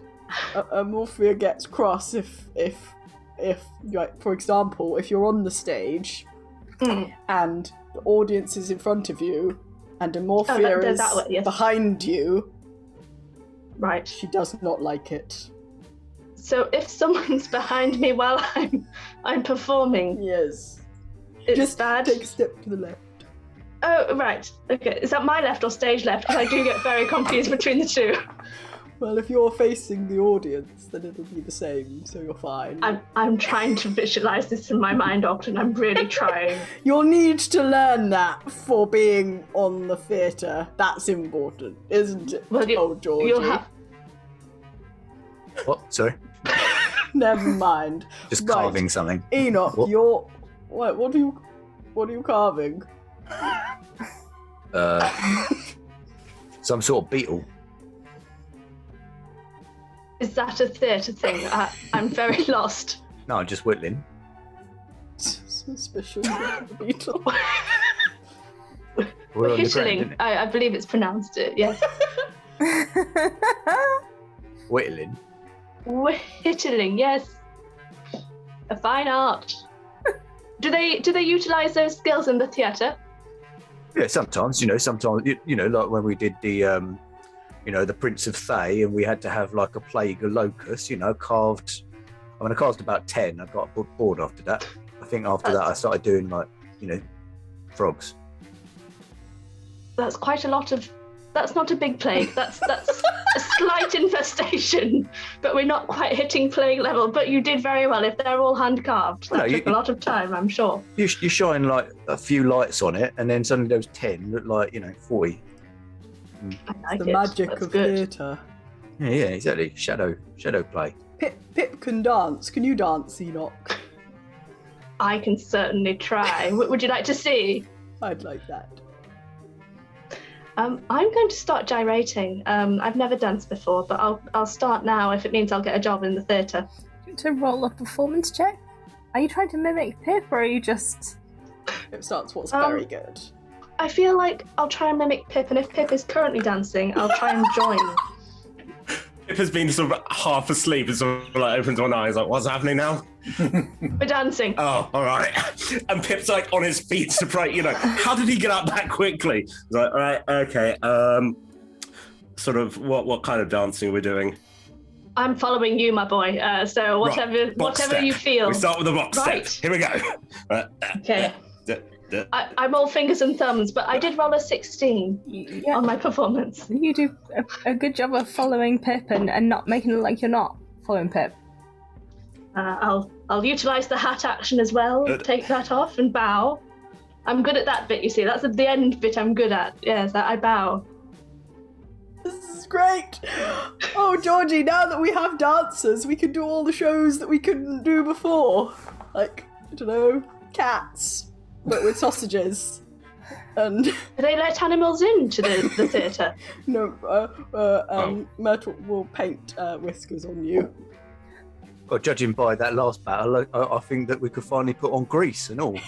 Morphia gets cross if for example, if you're on the stage and the audience is in front of you and Morphia is behind you. Right. She does not like it. So if someone's behind me while I'm performing, yes, it's just bad. Take a step to the left. Oh, right. Okay. Is that my left or stage left? Because I do get very confused between the two. Well, if you're facing the audience, then it'll be the same, so you're fine. I'm trying to visualize this in my mind, Ogden. I'm really trying. You'll need to learn that for being on the theatre. That's important, isn't it? Well, Georgie. You'll have... What? Sorry? Never mind. Just carving something. Enoch, what? You're... What are you carving? Some sort of beetle. Is that a theatre thing? I'm very lost. No, just whittling. Suspicious beetle. We're on the ground, Whittling. isn't it? I believe it's pronounced it, yes. Whittling. Whittling, yes. A fine art. Do they utilise those skills in the theatre? Yeah, sometimes, sometimes, like when we did the, the Prince of Thay, and we had to have like a plague of locusts, carved. I carved about 10. I got bored after that. I think after that I started doing frogs. That's quite a lot of... That's not a big plague. That's a slight infestation, but we're not quite hitting plague level. But you did very well. If they're all hand carved, that took a lot of time, I'm sure. You shine like a few lights on it, and then suddenly those 10 look like 40. I like the magic That's of good. theatre. Yeah, exactly. Shadow play. Pip can dance. Can you dance, Enoch? I can certainly try. Would you like to see? I'd like that. I'm going to start gyrating. I've never danced before, but I'll start now if it means I'll get a job in the theatre. To roll a performance check? Are you trying to mimic Pip, or are you just... It starts what's very good. I feel like I'll try and mimic Pip, and if Pip is currently dancing, I'll try and join. Pip has been sort of half asleep and sort of like opens one eye. He's like, what's happening now? We're dancing. Oh, all right. And Pip's like on his feet, surprised. How did he get up that quickly? He's like, all right, okay. Sort of, what kind of dancing are we doing? I'm following you, my boy. So whatever you feel. We start with the box Right. step. Here we go. Okay. I'm all fingers and thumbs, but I did roll a 16 on my performance. You do a good job of following Pip and not making it look like you're not following Pip. I'll utilise the hat action as well. Take that off and bow. I'm good at that bit, you see. That's the end bit I'm good at. Yes, I bow. This is great! Oh, Georgie, now that we have dancers, we can do all the shows that we couldn't do before. Like, I don't know, Cats, but with sausages. And Do they let animals into the theatre? no, Myrtle will paint whiskers on you. Well, judging by that last battle, I think that we could finally put on grease and all.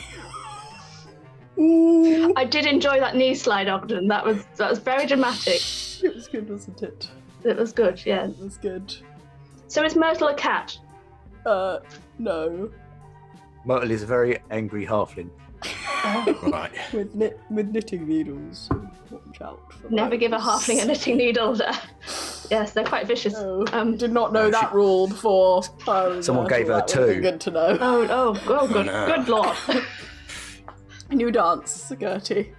Ooh. I did enjoy that knee slide, Ogden. That was very dramatic. It was good, wasn't it? It was good, yeah. It was good. So is Myrtle a cat? No. Myrtle is a very angry halfling. Right. With knitting needles. Watch out for Never that. give a halfling a knitting needle. Yes, they're quite vicious. No, did not know that rule before. Someone gave her that would've been two. Good to know. Oh, good, No. good lord. Can you dance, Gertie?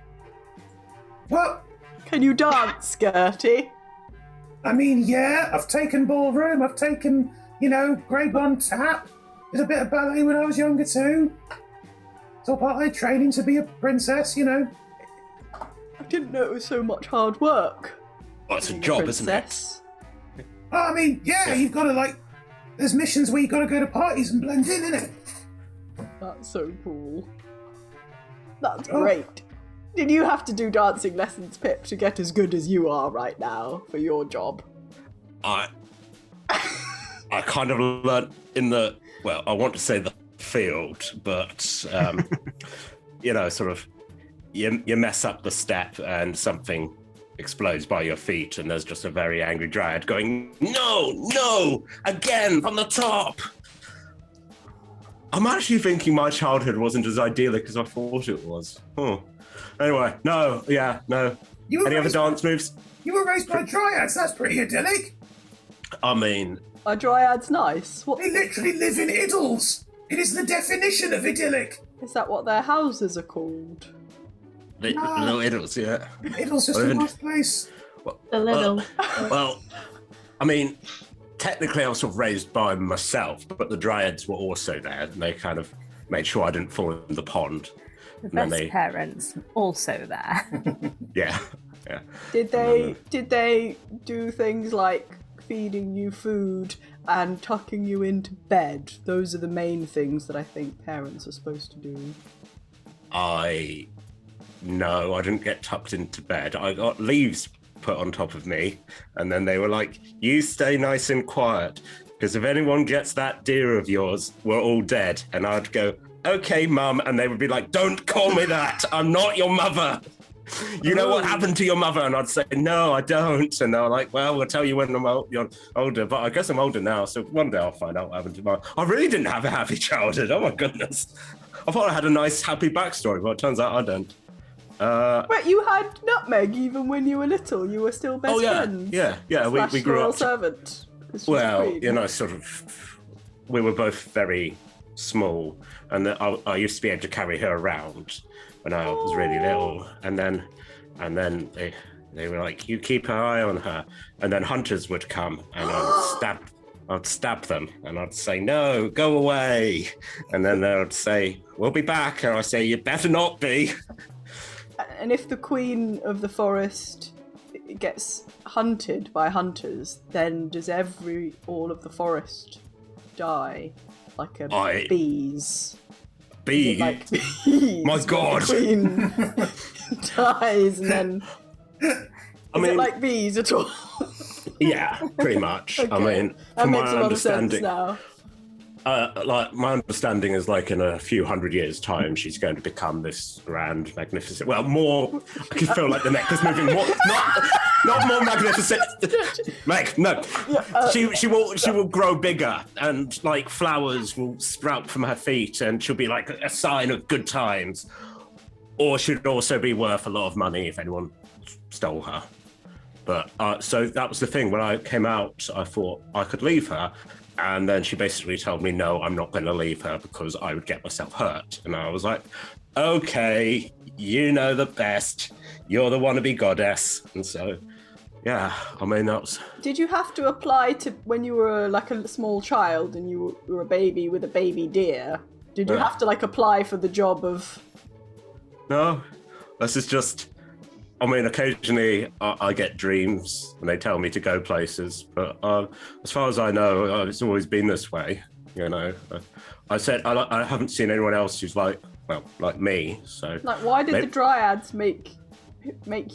What? Can you dance, Gertie? I mean, yeah, I've taken ballroom, I've taken, grade 1 tap. Did a bit of ballet when I was younger too. It's all part of my training to be a princess, I didn't know it was so much hard work. Well, it's a job, isn't it? Princess. Oh, I mean, yeah, you've got to, there's missions where you've got to go to parties and blend in, innit? That's so cool. That's great. Did you have to do dancing lessons, Pip, to get as good as you are right now for your job? I kind of learnt in the, I want to say the field, but, sort of, you mess up the step and something explodes by your feet and there's just a very angry dryad going, no, again, from the top. I'm actually thinking my childhood wasn't as idyllic as I thought it was. Anyway, no. Any other dance moves? You were raised by dryads, that's pretty idyllic. I mean... Are dryads nice? They literally live in idyls. It is the definition of idyllic. Is that what their houses are called? Little idols, yeah. Idyl's just a nice place. A little. Well, I mean, technically I was sort of raised by myself, but the dryads were also there, and they kind of made sure I didn't fall in the pond. The best parents also there. Yeah. Did they do things like feeding you food and tucking you into bed? Those are the main things that I think parents are supposed to do. No, I didn't get tucked into bed. I got leaves put on top of me, and then they were like, you stay nice and quiet, because if anyone gets that deer of yours, we're all dead. And I'd go, okay, Mum, and they would be like, don't call me that, I'm not your mother. You know what happened to your mother? And I'd say, no, I don't. And they're like, well, we'll tell you when you're older, but I guess I'm older now, so one day I'll find out what happened to I really didn't have a happy childhood, oh my goodness. I thought I had a nice, happy backstory, but it turns out I don't. But you had Nutmeg even when you were little. You were still best friends. Yeah. We grew royal up. Servant. Well, sort of. We were both very small, and I used to be able to carry her around when I was really little, and then they were like, you keep an eye on her, and then hunters would come, and I'd stab them, and I'd say, no, go away, and then they would say, we'll be back, and I'd say, you better not be. And if the queen of the forest gets hunted by hunters, then does all of the forest die? Like bees? Bees. Like bees. My God. The queen dies and then. Is it like bees at all? Yeah, pretty much. Okay. I mean, That from makes my a lot of sense understanding, now. like my understanding is like in a few hundred years' time, she's going to become this grand, magnificent. Well, more. I can feel like the neck is moving more, not more magnificent. Meg, no. She will grow bigger, and like flowers will sprout from her feet, and she'll be like a sign of good times. Or she'd also be worth a lot of money if anyone stole her. But so that was the thing. When I came out, I thought I could leave her. And then she basically told me, no, I'm not going to leave her because I would get myself hurt. And I was like, okay, you know the best. You're the wannabe goddess. And so, yeah, I mean, that was... Did you have to apply to when you were like a small child and you were a baby with a baby deer? Did you have to like apply for the job of... No, this is just... I mean, occasionally I get dreams and they tell me to go places, but as far as I know, it's always been this way. You know, I said I haven't seen anyone else who's like me. So, like, why did the dryads make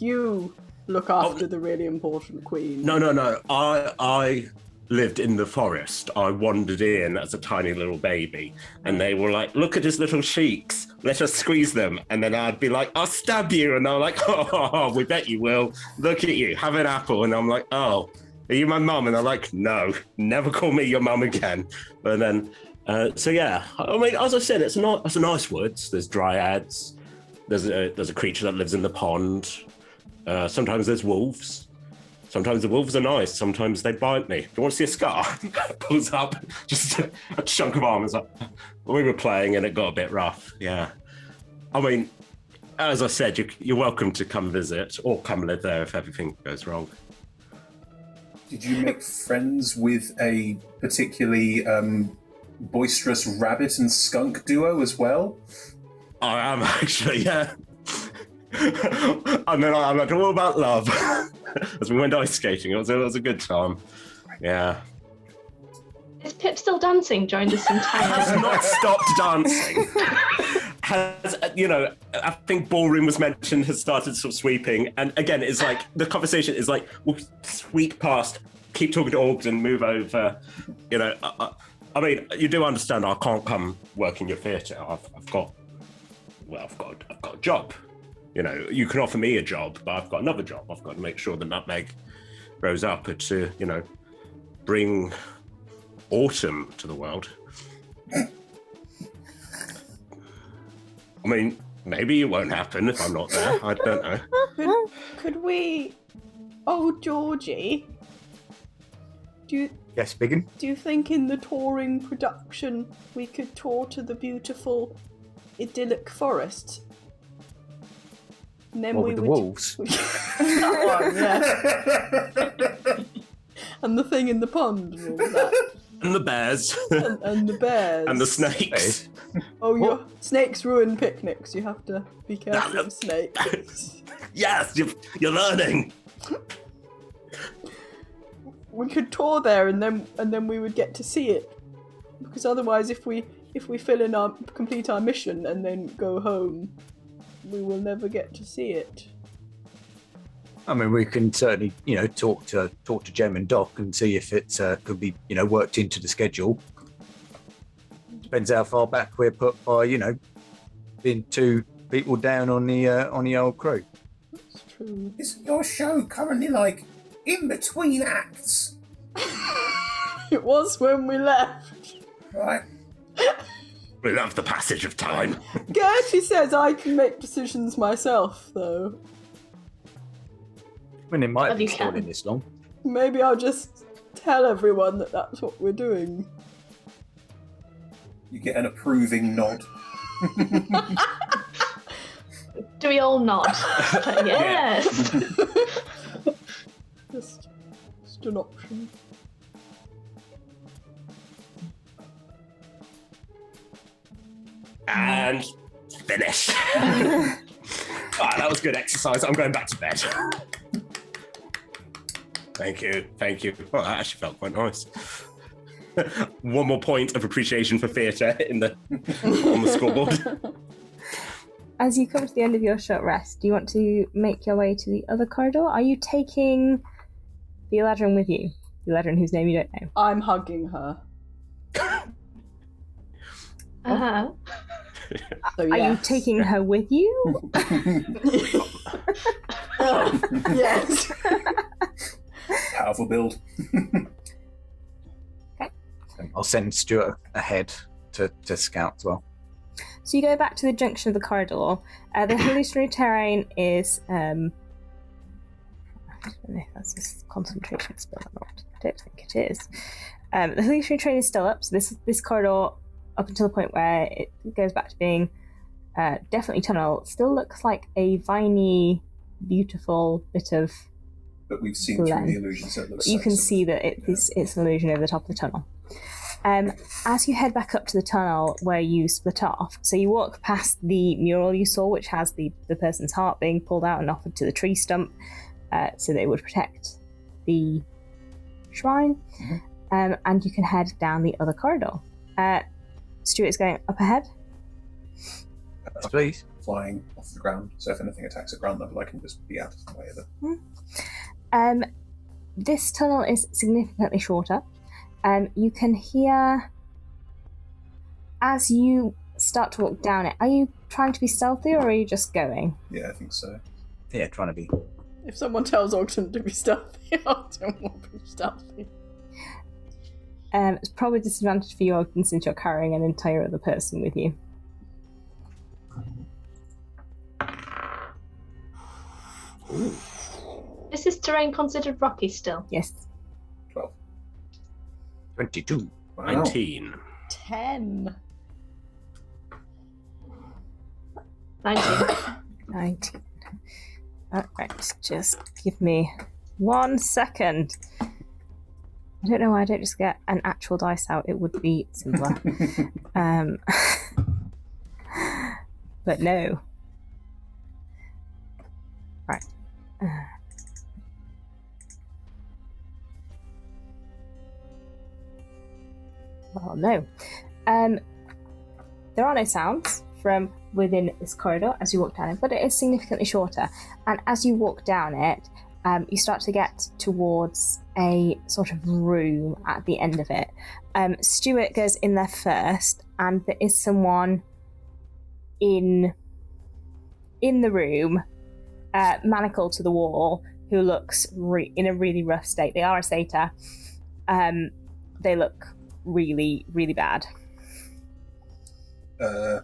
you look after the really important queen? No. I lived in the forest. I wandered in as a tiny little baby, and they were like, "Look at his little cheeks. Let us squeeze them." And then I'd be like, "I'll stab you," and they're like, "Oh, we bet you will. Look at you. Have an apple." And I'm like, "Oh, are you my mum?" And they're like, "No, never call me your mum again." But then, so yeah. I mean, as I said, it's a nice woods. There's dryads. There's a creature that lives in the pond. Sometimes there's wolves. Sometimes the wolves are nice. Sometimes they bite me. Do you want to see a scar? Pulls up just a chunk of arm. It's like, we were playing and it got a bit rough. Yeah. I mean, as I said, you're welcome to come visit or come live there if everything goes wrong. Did you make friends with a particularly boisterous rabbit and skunk duo as well? I am actually, yeah. And then I'm like all about love. As we went ice skating, it was a good time. Yeah. Is Pip still dancing during this entire? Has not stopped dancing. Has, I think ballroom was mentioned, has started sort of sweeping. And again, it's like, the conversation is like, we'll sweep past, keep talking to orgs and move over. I mean, you do understand I can't come work in your theatre. I've got a job. You can offer me a job, but I've got another job. I've got to make sure the nutmeg grows up to, bring autumn to the world. I mean, maybe it won't happen if I'm not there. I don't know. Could we... Oh, Georgie. Yes, Biggin? Do you think in the touring production we could tour to the beautiful, idyllic forest? And then with the wolves? That one, yeah. And the thing in the pond and all that. And the bears. and the bears. And the snakes. Oh, your snakes ruin picnics. You have to be careful of snakes. Yes, you're learning. We could tour there and then we would get to see it. Because otherwise if we complete our mission and then go home, we will never get to see it. I mean, we can certainly, talk to Jem and Doc and see if it could be, worked into the schedule. Depends how far back we're put by, being 2 people down on the old crew. That's true. Isn't your show currently like in between acts? It was when we left. Right. We love the passage of time. Gertie says I can make decisions myself, though. I mean, it might Well, be you can. in this long. Maybe I'll just tell everyone that that's what we're doing. You get an approving nod. Do we all nod? Yes. Just an option. And finish. That was good exercise. I'm going back to bed. Thank you. Well, that actually felt quite nice. One more point of appreciation for theatre on the scoreboard. As you come to the end of your short rest, do you want to make your way to the other corridor? Are you taking the Eladrin with you? The Eladrin whose name you don't know. I'm hugging her. Uh-huh. So, Are you yes. taking her with you? Yes. Powerful build. I'll send Stuart ahead to scout as well. So you go back to the junction of the corridor. The hallucinatory terrain is... I don't know if that's a concentration spell or not. I don't think it is. The hallucinatory terrain is still up, so this corridor, up until the point where it goes back to being definitely tunnel, still looks like a viney, beautiful bit of... But we've seen through the illusion, so it looks You can similar. see that it's an illusion over the top of the tunnel. As you head back up to the tunnel where you split off, so you walk past the mural you saw, which has the person's heart being pulled out and offered to the tree stump so that it would protect the shrine, and you can head down the other corridor. Stuart's going up ahead. Please. Flying off the ground, so if anything attacks at ground level, I can just be out of the way of it. This tunnel is significantly shorter. You can hear, as you start to walk down it, are you trying to be stealthy or are you just going? Yeah, I think so. Yeah, trying to be. If someone tells Ogden to be stealthy, I don't want to be stealthy. It's probably a disadvantage for you, Ogden, since you're carrying an entire other person with you. Is this terrain considered rocky still? Yes. 12. 22. Wow. 19. 10. 19. 19. Alright, just give me 1 second. I don't know why I don't just get an actual dice out. It would be simpler. But no. Right. Well, no. There are no sounds from within this corridor as you walk down it, but it is significantly shorter. And as you walk down it, you start to get towards a sort of room at the end of it. Stuart goes in there first, and there is someone in the room, manacled to the wall, who looks in a really rough state. They are a satyr. They look really, really bad. I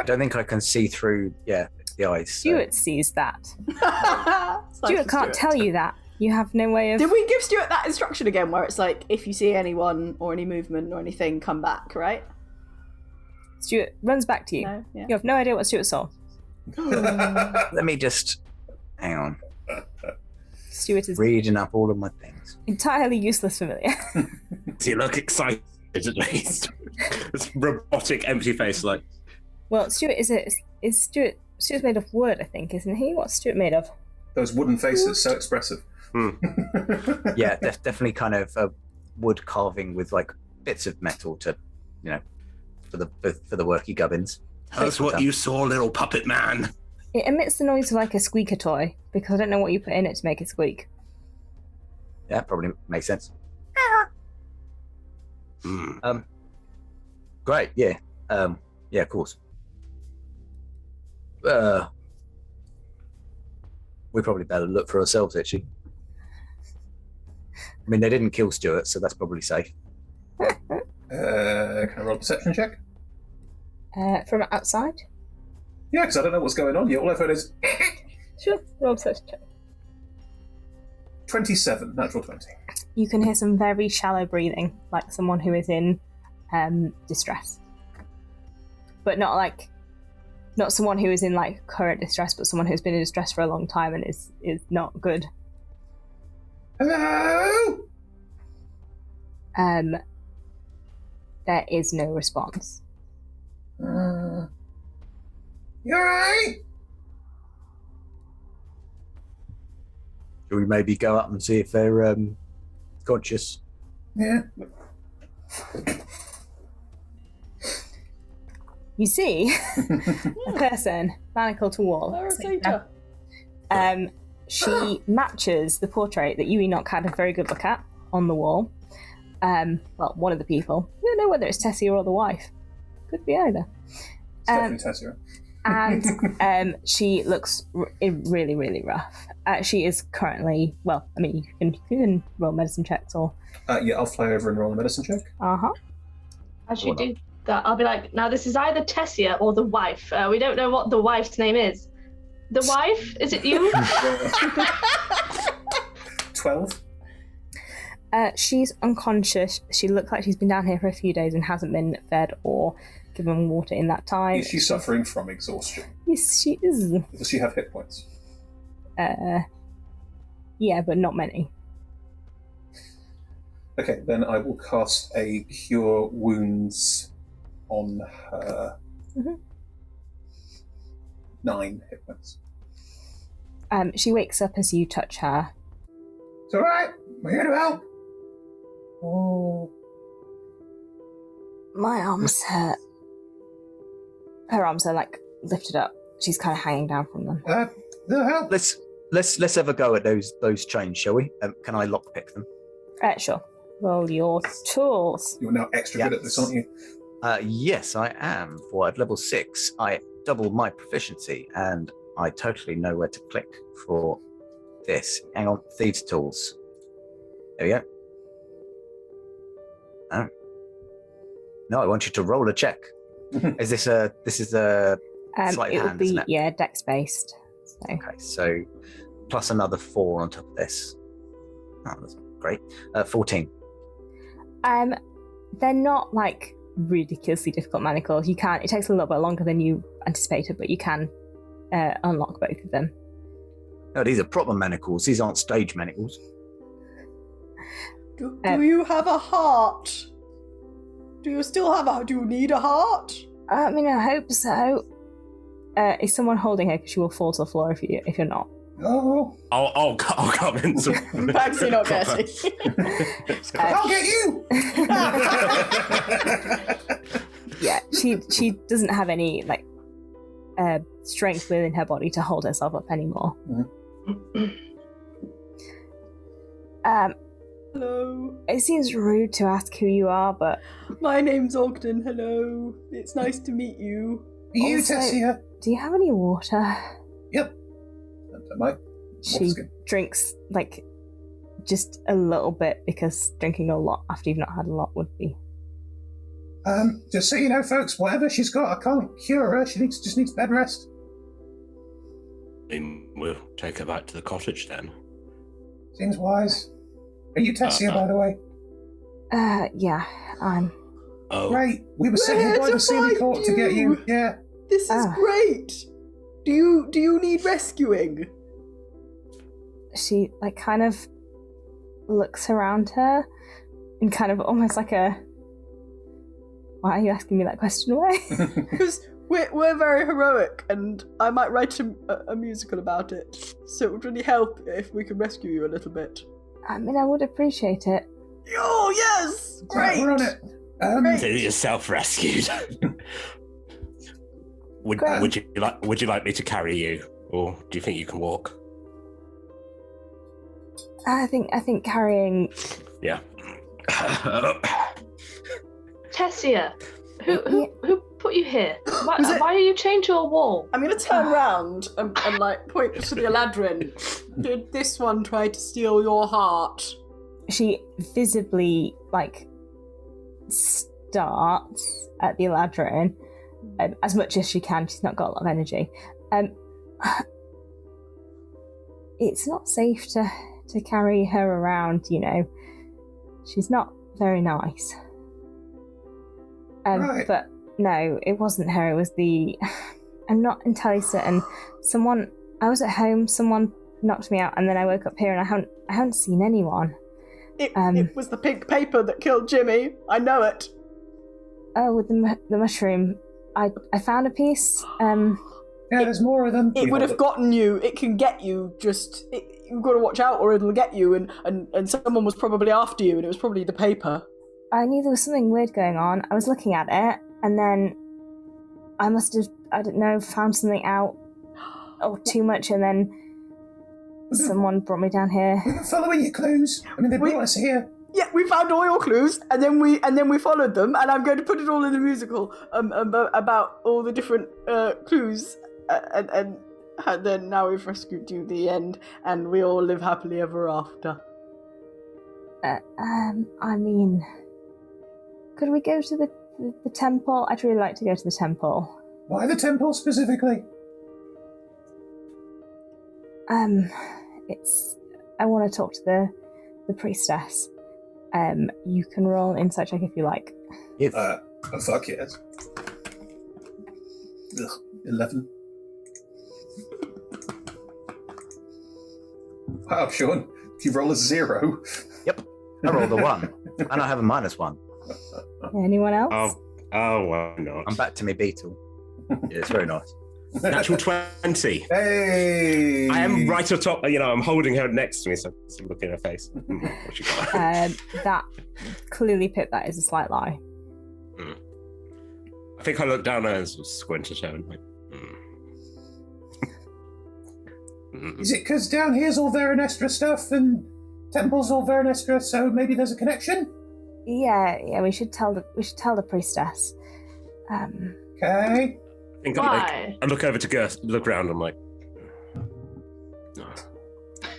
don't think I can see through, the eyes. So. Stuart sees that. Stuart can't tell you that. You have no way of... Did we give Stuart that instruction again, where it's like, if you see anyone or any movement or anything, come back, right? Stuart runs back to you. No? Yeah. You have no idea what Stuart saw. Let me just... Hang on. Stuart is Reading up all of my things. entirely useless familiar. Do you look excited at least? This robotic, empty face, like... Well, Stuart's made of wood, I think, isn't he? What's Stuart made of? Those wooden faces, so expressive. Yeah, definitely kind of wood carving with like bits of metal to, for the worky gubbins. That's what you saw, little puppet man. It emits the noise of like a squeaker toy, because I don't know what you put in it to make it squeak. Yeah, probably makes sense. Great, yeah. Yeah, of course. We probably better look for ourselves, actually. I mean, they didn't kill Stuart, so that's probably safe. Can I roll a perception check? From outside? Yeah, because I don't know what's going on here. All I've heard is Sure, roll a perception check. 27, natural 20. You can hear some very shallow breathing, like someone who is in distress. But not someone who is in like current distress, but someone who's been in distress for a long time and is not good. Hello? There is no response. You alright? Should we maybe go up and see if they're conscious? Yeah. You see a person, manacle to wall. She matches the portrait that you, Enoch, had a very good look at on the wall. Well, one of the people. You don't know whether it's Tessie or the wife. Could be either. It's definitely Tessie. And she looks really, really rough. She is currently, well, I mean, you can roll medicine checks or... Yeah, I'll fly over and roll a medicine check. Uh-huh. As you do that, I'll be like, now this is either Tessia or the wife. We don't know what the wife's name is. The wife? Is it you? 12. She's unconscious. She looks like she's been down here for a few days and hasn't been fed or given water in that time. Is she suffering from exhaustion? Yes, she is. Does she have hit points? Yeah, but not many. Okay, then I will cast a Cure Wounds on her. Mm-hmm. 9 hit points. She wakes up as you touch her. It's alright, we're here to help. Oh. My arms hurt. Her arms are like lifted up. She's kind of hanging down from them. They'll help. Let's have a go at those chains, shall we? Can I lockpick them? Sure. Roll your tools. You're now extra good at this, aren't you? Yes, I am. For at level 6, I double my proficiency, and I totally know where to click for this. Hang on, thieves' tools. There we go. Oh. No, I want you to roll a check. This is a sleight of hand, isn't it? Yeah, dex based. So. Okay, so plus another 4 on top of this. Oh, that's great. 14. They're not like ridiculously difficult manacles. It takes a little bit longer than you anticipated, but you can unlock both of them. No, these are proper manacles. These aren't stage manacles. Do you have a heart? Do you need a heart? I mean, I hope so. Is someone holding her? Because she will fall to the floor if you're not. Oh. I'll come in. Maxie, not Gertie. I'll get you! Yeah, she doesn't have any strength within her body to hold herself up anymore. Hello. It seems rude to ask who you are, but... My name's Ogden, hello. It's nice to meet you. You, Also, Tessia? Do you have any water? Yep. She drinks, just a little bit, because drinking a lot after you've not had a lot would be... Just so you know, folks, whatever she's got, I can't cure her. She just needs bed rest. We'll take her back to the cottage then. Seems wise. Are you Tessia, by the way? Yeah, I'm... Oh. Great. We were sent here by the Sealy Court to get you. Yeah. This is great. Do you need rescuing? She, kind of looks around her and kind of almost like a... Why are you asking me that question away? Because we're very heroic, and I might write a musical about it. So it would really help if we could rescue you a little bit. I mean, I would appreciate it. Oh, yes! Great! We're on it. So you're self-rescued. Would you like me to carry you, or do you think you can walk? I think carrying... Yeah. Tessia, who put you here? Why are you chained to a wall? I'm going to turn around and point to the Eladrin. Did this one try to steal your heart? She visibly, starts at the Eladrin as much as she can. She's not got a lot of energy. It's not safe to carry her around, She's not very nice. Right. But no, it wasn't her. It was the... I'm not entirely certain. I was at home, someone knocked me out, and then I woke up here and I haven't seen anyone. It was the pink paper that killed Jimmy. I know it. Oh, with the mushroom. I found a piece. Yeah, there's more of them. It would have gotten you. It can get you. You've got to watch out, or it'll get you. And someone was probably after you, and it was probably the paper. I knew there was something weird going on. I was looking at it, and then I must have, I don't know, found something out or too much, and then someone brought me down here. We're not following your clues. I mean, they brought us here. Yeah, we found all your clues, and then we followed them, and I'm going to put it all in the musical about all the different clues, and then now we've rescued you. The end, and we all live happily ever after. I mean, could we go to the temple? I'd really like to go to the temple. Why the temple specifically? I want to talk to the priestess. You can roll an insight check if you like. Yes. Fuck yes. 11. Wow, Sean, you roll a 0. Yep. I rolled a 1, and I have a -1. Anyone else? Oh, why not? I'm back to my beetle. Yeah, it's very nice. Natural 20. Hey! I am right atop, I'm holding her next to me, so I'm looking at her face. What you got? That clearly, Pip, that is a slight lie. I think I looked down and squint at her and like, Is it because down here's all Veranestra stuff and temple's all Veranestra, so maybe there's a connection? Yeah, we should tell the priestess. Okay. I think I look over to Gerst, look around, I'm like, no.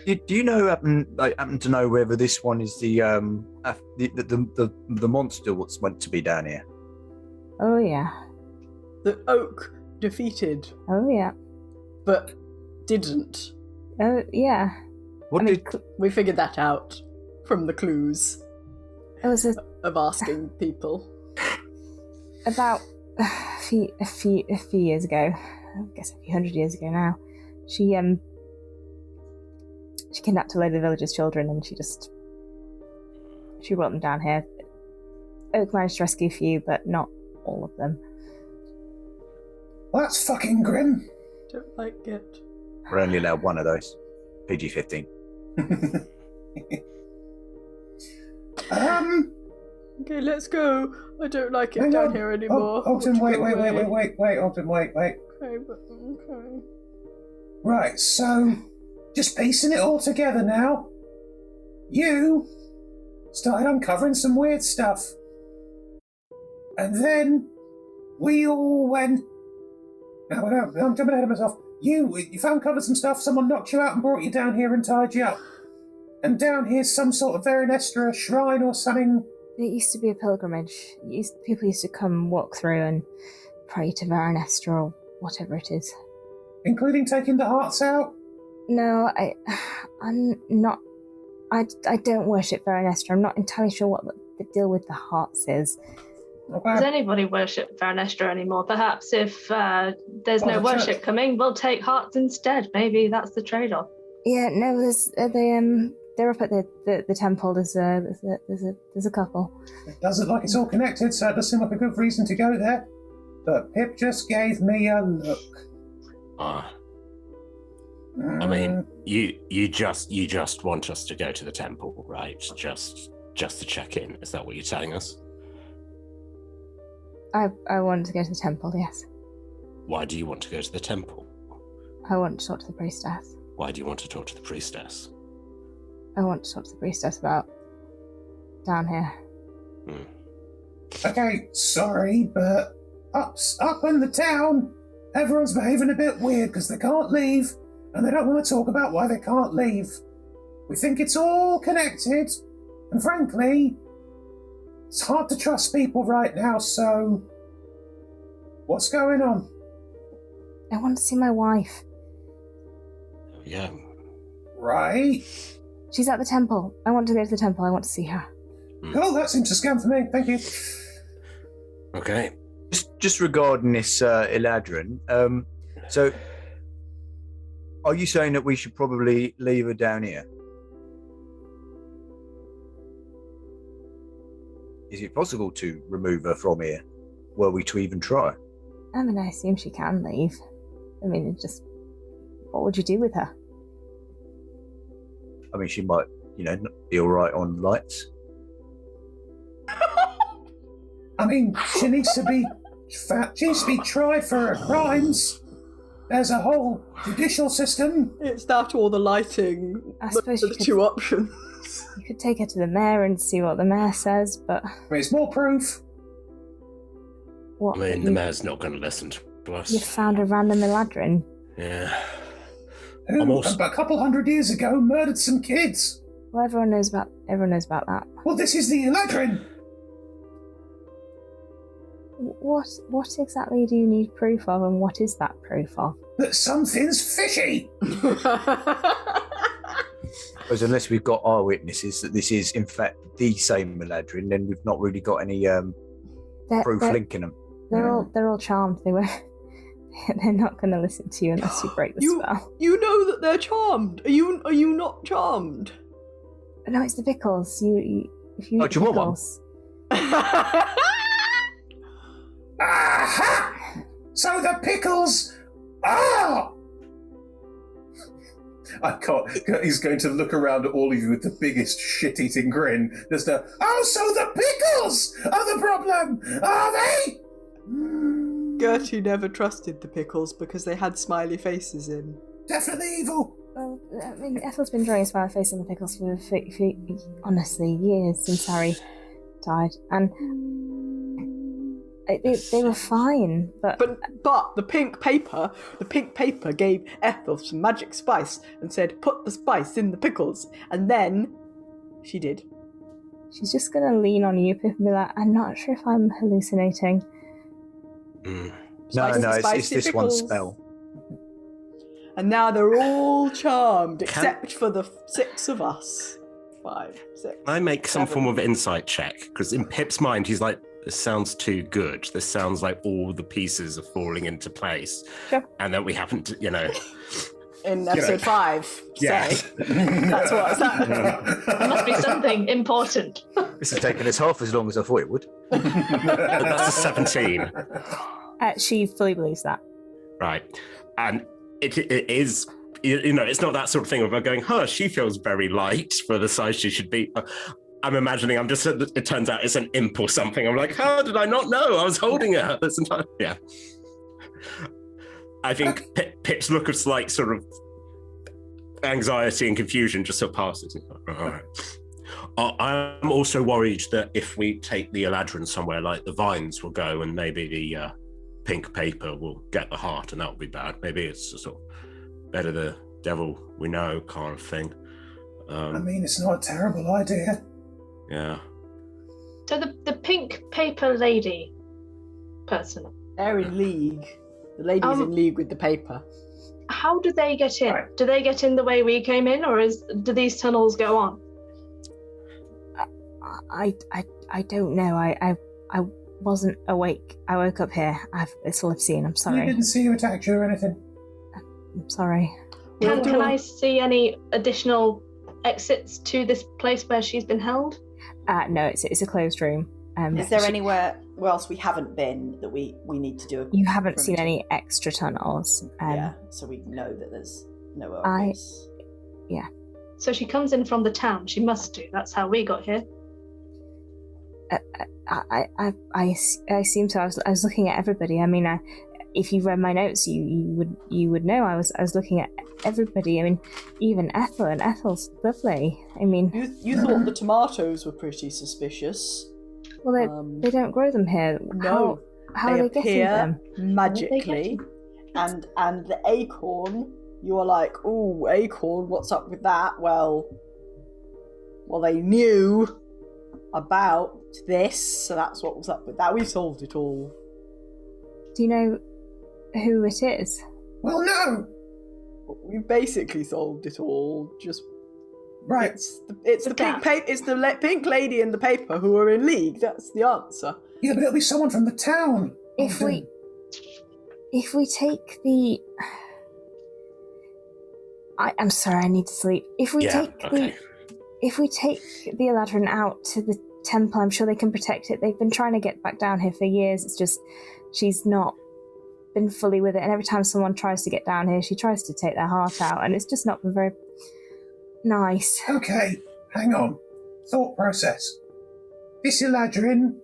Do you know happen to know whether this one is the monster what's meant to be down here? Oh yeah. The oak defeated, Oh yeah. but didn't. Oh yeah. We figured that out from the clues It was of asking people. about a few years ago. I guess a few hundred years ago now. She kidnapped a load of the villagers' children, and she brought them down here. Oak managed to rescue a few, but not all of them. Well, that's fucking grim. Don't like it. We're only allowed one of those. PG-15. Okay, let's go. I don't like it down here anymore. Alton, wait, Alton, wait. Okay, but okay. Right, so, just piecing it all together now. You started uncovering some weird stuff. And then we all went... No, I'm jumping ahead of myself. You uncovered some stuff, someone knocked you out and brought you down here and tied you up. And down here's some sort of Veranestra shrine or something. It used to be a pilgrimage. People used to come walk through and pray to Veranestra or whatever it is. Including taking the hearts out? No, I'm not... I don't worship Veranestra. I'm not entirely sure what the deal with the hearts is. Okay. Does anybody worship Veranestra anymore? Perhaps if there's no the worship church. coming, we'll take hearts instead. Maybe that's the trade-off. Yeah, no, they're up at the temple. There's a couple. It does look like it's all connected, so it does seem like a good reason to go there. But Pip just gave me a look. I mean, you just want us to go to the temple, right? Just to check in. Is that what you're telling us? I want to go to the temple, yes. Why do you want to go to the temple? I want to talk to the priestess. Why do you want to talk to the priestess? I want to talk to the priestess about down here. Okay, sorry, but up in the town, everyone's behaving a bit weird because they can't leave, and they don't want to talk about why they can't leave. We think it's all connected, and frankly, it's hard to trust people right now, so... What's going on? I want to see my wife. Yeah. Right. She's at the temple. I want to go to the temple. I want to see her. Cool, that seems to scam for me. Thank you. Okay. Just regarding this Eladrin, so are you saying that we should probably leave her down here? Is it possible to remove her from here? Were we to even try? I mean, I assume she can leave. I mean, it's just... What would you do with her? I mean, she might, not be all right on lights. I mean, she needs to be tried for her crimes. There's a whole judicial system. It's that or the lighting. I suppose the you could- two options. You could take her to the mayor and see what the mayor says, but There's more proof. what? I mean, the mayor's not going to listen to us. You found a random Eladrin. Yeah. Who, I'm also- a couple hundred years ago, murdered some kids. Well, everyone knows about that. Well, this is the Eladrin. What exactly do you need proof of, and what is that proof of? That something's fishy. Because unless we've got our witnesses that this is in fact the same Meladrin, then we've not really got any proof linking them. They're all charmed. They're not going to listen to you unless you break the spell. You know that they're charmed. Are you not charmed? No, it's the pickles. If you Oh, eat do you want one? pickles, Aha! So the pickles are. I can't. He's going to look around at all of you with the biggest shit-eating grin. Just a, so the pickles are the problem, are they? Gertie never trusted the pickles because they had smiley faces in. Definitely evil. well, I mean, Ethel's been drawing a smiley face on the pickles for honestly years since Harry died, and they were fine, but the pink paper gave Ethel some magic spice and said, "Put the spice in the pickles," and then she did. she's just gonna lean on you, Pip, and be like, "I'm not sure if I'm hallucinating." No, Spicy it's this one pickles. spell. And now they're all charmed, except for the 6 of us. 5, 6. Can I make some 7. form of insight check? Because in Pip's mind, he's like, this sounds too good. This sounds like all the pieces are falling into place. Sure. And that we haven't, In episode 5, Yeah. say. That's what that. There must be something important. This has taken us half as long as I thought it would. That's a 17. She fully believes that. Right. And it is, it's not that sort of thing of going, she feels very light for the size she should be. I'm imagining, it turns out it's an imp or something. I'm like, how did I not know? I was holding her this entire, yeah. I think Pip's look of slight sort of anxiety and confusion just sort of passes. All right. I'm also worried that if we take the Eladrin somewhere, like the vines will go and maybe the pink paper will get the heart, and that would be bad. Maybe it's a sort of better the devil we know kind of thing. I mean, it's not a terrible idea. Yeah. So the pink paper lady person, They're in league. The lady's in league with the paper. how do they get in? Right. Do they get in the way we came in, or do these tunnels go on? I don't know. I wasn't awake. I woke up here. It's all I've seen. I'm We sorry. didn't see you attack you or anything. I'm sorry. Can I see any additional exits to this place where she's been held? No, it's a closed room. Is there anywhere else we haven't been that we need to do? You haven't seen any extra tunnels. Yeah, so we know that there's nowhere I- else. So she comes in from the town. She must do. That's how we got here. I assume so. I was looking at everybody. I mean, if you read my notes, you would know. I was looking at everybody. I mean, even Ethel, and Ethel's lovely. I mean, You thought the tomatoes were pretty suspicious. well, they don't grow them here. No, how are they getting appear them? magically, and the acorn. You are like, ooh, acorn. What's up with that? Well, they knew about this, so that's what was up with that. We've solved it all. Do you know who it is? Well, no. We basically solved it all. Just Right. it's the pink paper. It's the pink lady in the paper who are in league. That's the answer. Yeah, but it'll be someone from the town. If we take the, I'm sorry, I need to sleep. If we take the Eladrin out to the temple, I'm sure they can protect it. They've been trying to get back down here for years. It's just she's not been fully with it, and every time someone tries to get down here, she tries to take their heart out, and it's just not been very nice. Okay, hang on. Thought process. This Eladrin,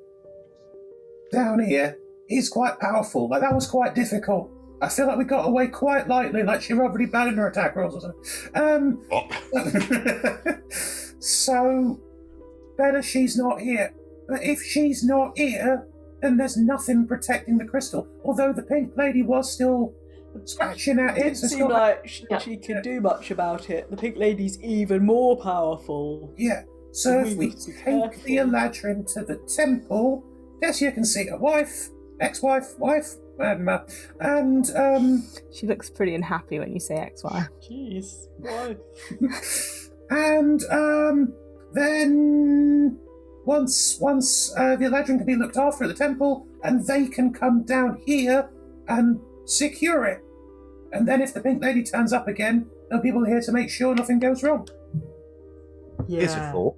down here is quite powerful. Like, that was quite difficult. I feel like we got away quite lightly, like she already bad in her attack rolls or something. So, better she's not here. But if she's not here, then there's nothing protecting the crystal. Although the pink lady was still scratching at it. It didn't seem like she could do much about it. The pink lady's even more powerful. Yeah. So if we need to be take the Eladrin to the temple, Dessia can see her wife, ex-wife, wife, and She looks pretty unhappy when you say ex-wife. Jeez, why? and then once the Eladrin can be looked after at the temple, and they can come down here and secure it. And then if the pink lady turns up again, there'll be people here to make sure nothing goes wrong. Here's a thought.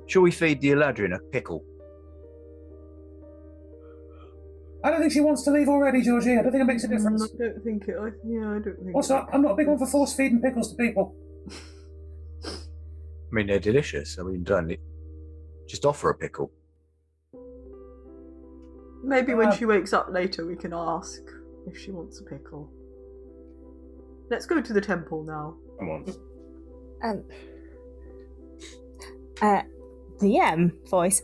Shall we feed the Eladrin a pickle? I don't think she wants to leave already, Georgie. I don't think it makes a difference. I don't think it. I don't think. Also, I'm not a big one for force feeding pickles to people. I mean, they're delicious. I mean, don't just offer a pickle. Maybe when she wakes up later, we can ask if she wants a pickle. Let's go to the temple now. Come on. DM voice.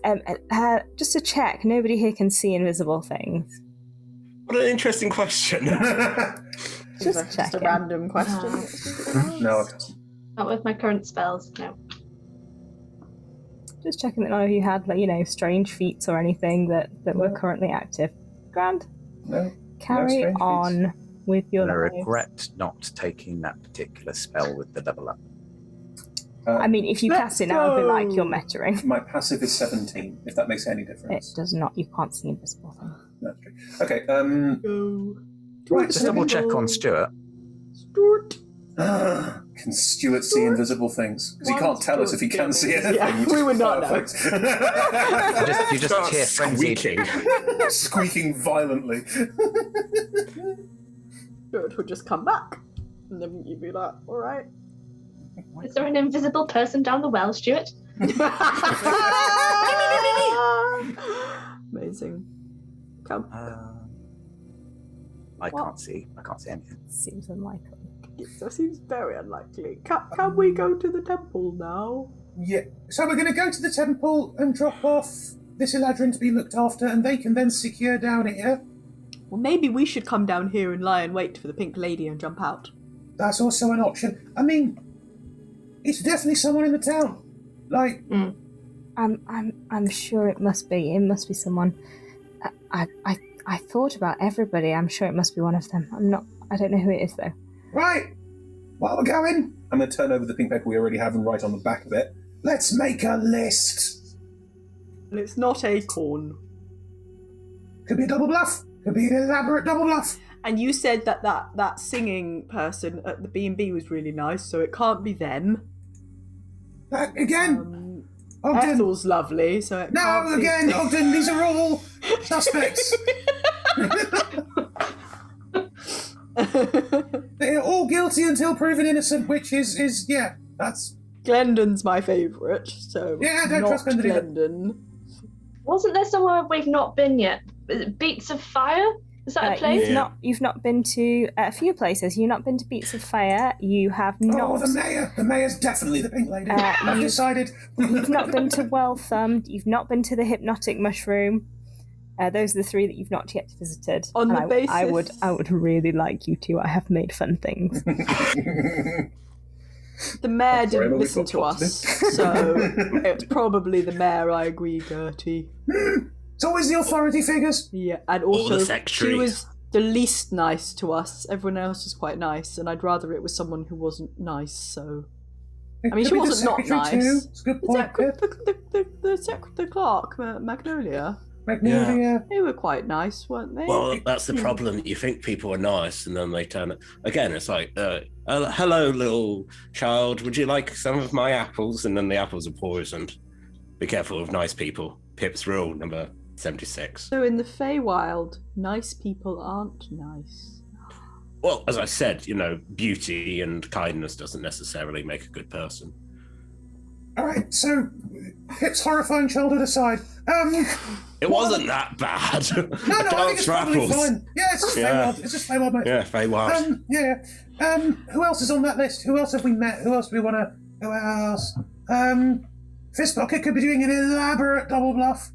Just to check, nobody here can see invisible things. What an interesting question. Just a random question. No, it doesn't. Not with my current spells, no. Just checking that none of you had, like, strange feats or anything that were currently active. Grand. No. Carry strange on with your I lives. regret not taking that particular spell with the level up. I mean, if you cast it now, it'll be like you're mettering. My passive is 17, if that makes any It difference. does not. You can't see invisible things. That's true. Okay, Go. right, Just double check on Stuart. Stuart. Can Stuart see invisible things? Because he can't tell us if he can see anything. Yeah, which we is would not know. perfect. You just hear frenzied. Squeaking violently. Stuart would just come back. And then you'd be like, alright. Is there an invisible person down the well, Stuart? Amazing. Come. I can't see anything. Seems unlikely. That seems very unlikely. Can we go to the temple now? Yeah. So we're going to go to the temple and drop off this Eladrin to be looked after, and they can then secure down here. Well, maybe we should come down here and lie in wait for the pink lady and jump out. That's also an option. I mean, it's definitely someone in the town. Like, I'm sure it must be. It must be someone. I thought about everybody. I'm sure it must be one of them. I don't know who it is though. right, while we're going, I'm going to turn over the pink paper we already have and write on the back of it. Let's make a list. And it's not acorn. Could be a double bluff. Could be an elaborate double bluff. And you said that singing person at the B&B was really nice, so it can't be them. Again, Ogden. Ethel's lovely, so it No, can't be... again, Ogden, these are all suspects. They're all guilty until proven innocent, which is yeah, that's... Glendon's my favourite, so Yeah, I don't not trust Glendon either. Glendon. Wasn't there somewhere we've not been yet? Is it Beats of Fire? Is that a place? You've not been to a few places. You've not been to Beats of Fire. You have not. Oh, the mayor. The mayor's definitely the pink lady. I've decided. You've not been to Well Thumbed. You've not been to the Hypnotic Mushroom. Those are the three that you've not yet visited. On the basis... I would really like you to. I have made fun things. The mayor Sorry, didn't we've listen got to us, so it's probably the mayor, I agree, Gertie. It's always the authority figures. Yeah, and Or also the secretary. she was the least nice to us. Everyone else was quite nice, and I'd rather it was someone who wasn't nice, so... I mean, Could she be the wasn't not secretary nice. too. It's a good point. The clerk, Magnolia, Magnolia. they were quite nice, weren't they? Well, that's the problem. You think people are nice, and then they turn it. Again, it's like, hello, little child. Would you like some of my apples? And then the apples are poisoned. Be careful of nice people. Pip's rule number 76. So in the Faewild, nice people aren't nice. Well, as I said, beauty and kindness doesn't necessarily make a good person. All right, so Pip's horrifying childhood aside, It wasn't that bad. no, I think it's probably fine. Yeah, it's just Faewild. It's just Faewild, mate. Yeah, Faewild. Who else is on that list? Who else have we met? Who else do we want to? Who else? Fistpocket could be doing an elaborate double bluff,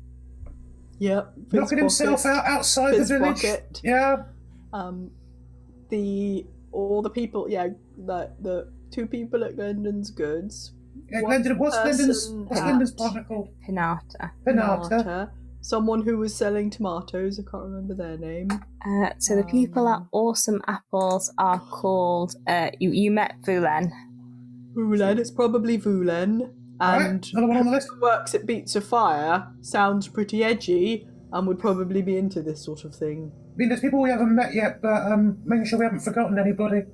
Yep. knocking himself out outside the village. Fistpocket. Yeah. All the people. Yeah, the 2 people at Glendon's Goods. Yeah, One Glendon, what's person Glendon's at partner called? Pinata. Penata. Someone who was selling tomatoes. I can't remember their name. So the people at Awesome Apples are called. You met Vulen. Vulen. It's probably Vulen. And Another one on the list. who works at Beats of Fire sounds pretty edgy and would probably be into this sort of thing. I mean, there's people we haven't met yet, but making sure we haven't forgotten anybody.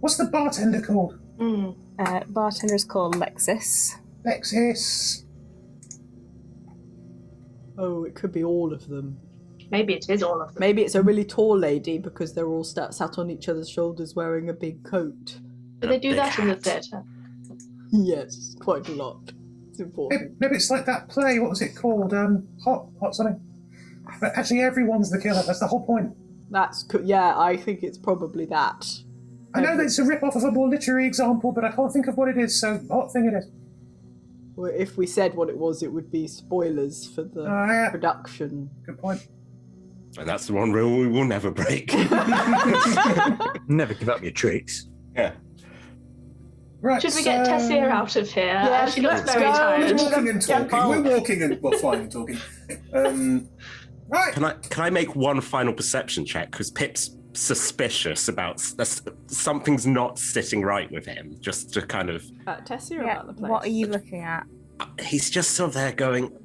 What's the bartender called? Bartender is called Lexis. Lexis. Oh, it could be all of them. Maybe it is all of them. Maybe it's a really tall lady because they're all sat on each other's shoulders wearing a big coat. Do they do that in the theatre? Yes, quite a lot. It's important. Maybe it's like that play. What was it called? Hot something. But actually, everyone's the killer. That's the whole point. Yeah, I think it's probably that. I know that it's a rip-off of a more literary example, but I can't think of what it is, so what thing it is. Well, if we said what it was, it would be spoilers for the production. Good point. And that's the one rule we will never break. Never give up your tricks. Yeah. Right, Should we get Tessia out of here? Yeah, She looks let's very go. tired. We're walking and talking. We're walking and flying and talking. Right. Can I make one final perception check? Because Pip's suspicious about something's not sitting right with him. Just to kind of. Tessie or Yeah, about the place? what are you looking at? He's just sort of there going.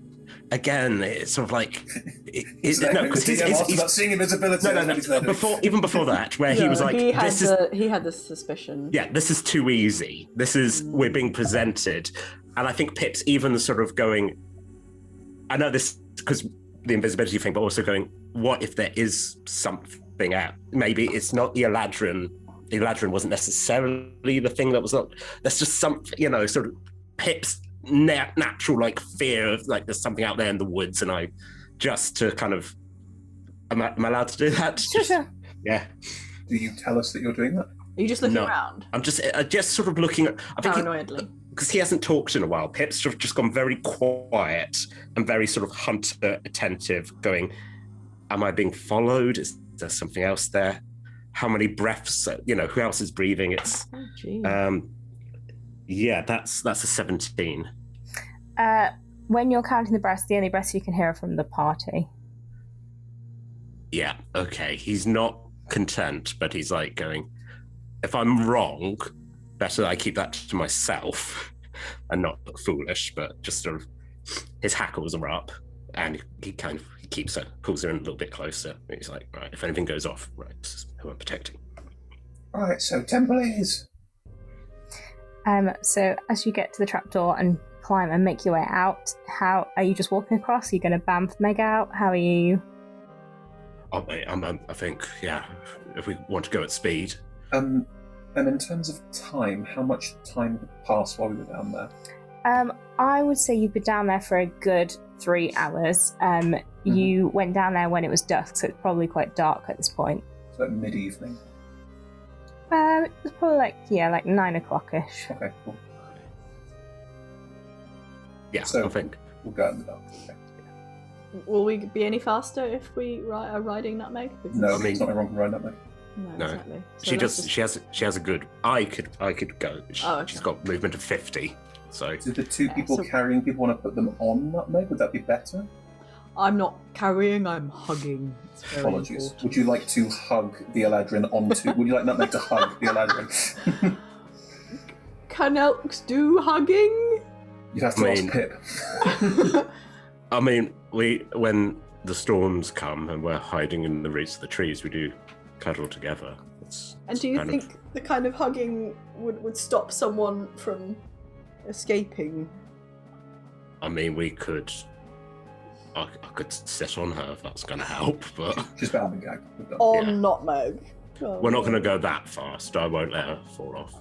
Again, it's sort of like. Because he's about seeing invisibility. No. Even before that, where he was like, he had the suspicion. Yeah, this is too easy. This is we're being presented, and I think Pip's even sort of going. I know this because the invisibility thing, but also going, what if there is something out? Maybe it's not the Eladrin. The Eladrin wasn't necessarily the thing that was not. That's just something, sort of Pip's natural fear of there's something out there in the woods, and I just to kind of. Am I allowed to do that? Sure. Yeah. Do you tell us that you're doing that? Are you just looking around? I'm just sort of looking at. I think paranoidly. Because he hasn't talked in a while. Pip's sort of just gone very quiet and very sort of hunter attentive, going, am I being followed? Is there something else there? How many breaths, who else is breathing? It's, that's a 17. When you're counting the breaths, the only breaths you can hear are from the party. Yeah, okay. He's not content, but he's going, if I'm wrong, better that I keep that to myself and not look foolish, but just sort of his hackles are up and he keeps her, pulls her in a little bit closer. And he's like, right, if anything goes off, right, this is who I'm protecting. All right, so Templars. So as you get to the trapdoor and climb and make your way out, how are you just walking across? Are you going to bamf Meg out? How are you? I think, yeah, if we want to go at speed. And in terms of time, how much time had passed while we were down there? I would say you've been down there for a good 3 hours. You went down there when it was dusk, so it's probably quite dark at this point. So mid-evening? It was probably like 9 o'clock-ish. Okay, cool. Yeah, so I think. We'll go in the dark. Okay. Will we be any faster if we are riding Nutmeg? No, there's nothing wrong with riding Nutmeg. No, exactly. So She has a good. I could go. Okay. She's got movement of 50. So Did the 2 people carrying people want to put them on Nutmeg? Would that be better? I'm not carrying, I'm hugging. It's very Apologies. important. Would you like to hug the Eladrin onto... Would you like Nutmeg to hug the Eladrin? Can elks do hugging? You'd have to ask Pip. I mean, when the storms come and we're hiding in the roots of the trees, we do cuddle together. And do you think the kind of hugging would stop someone from escaping? I mean, we could. I could sit on her if that's going to help, but Just bound and gagged. On Nutmeg. Oh, we're not going to go that fast. I won't let her fall off.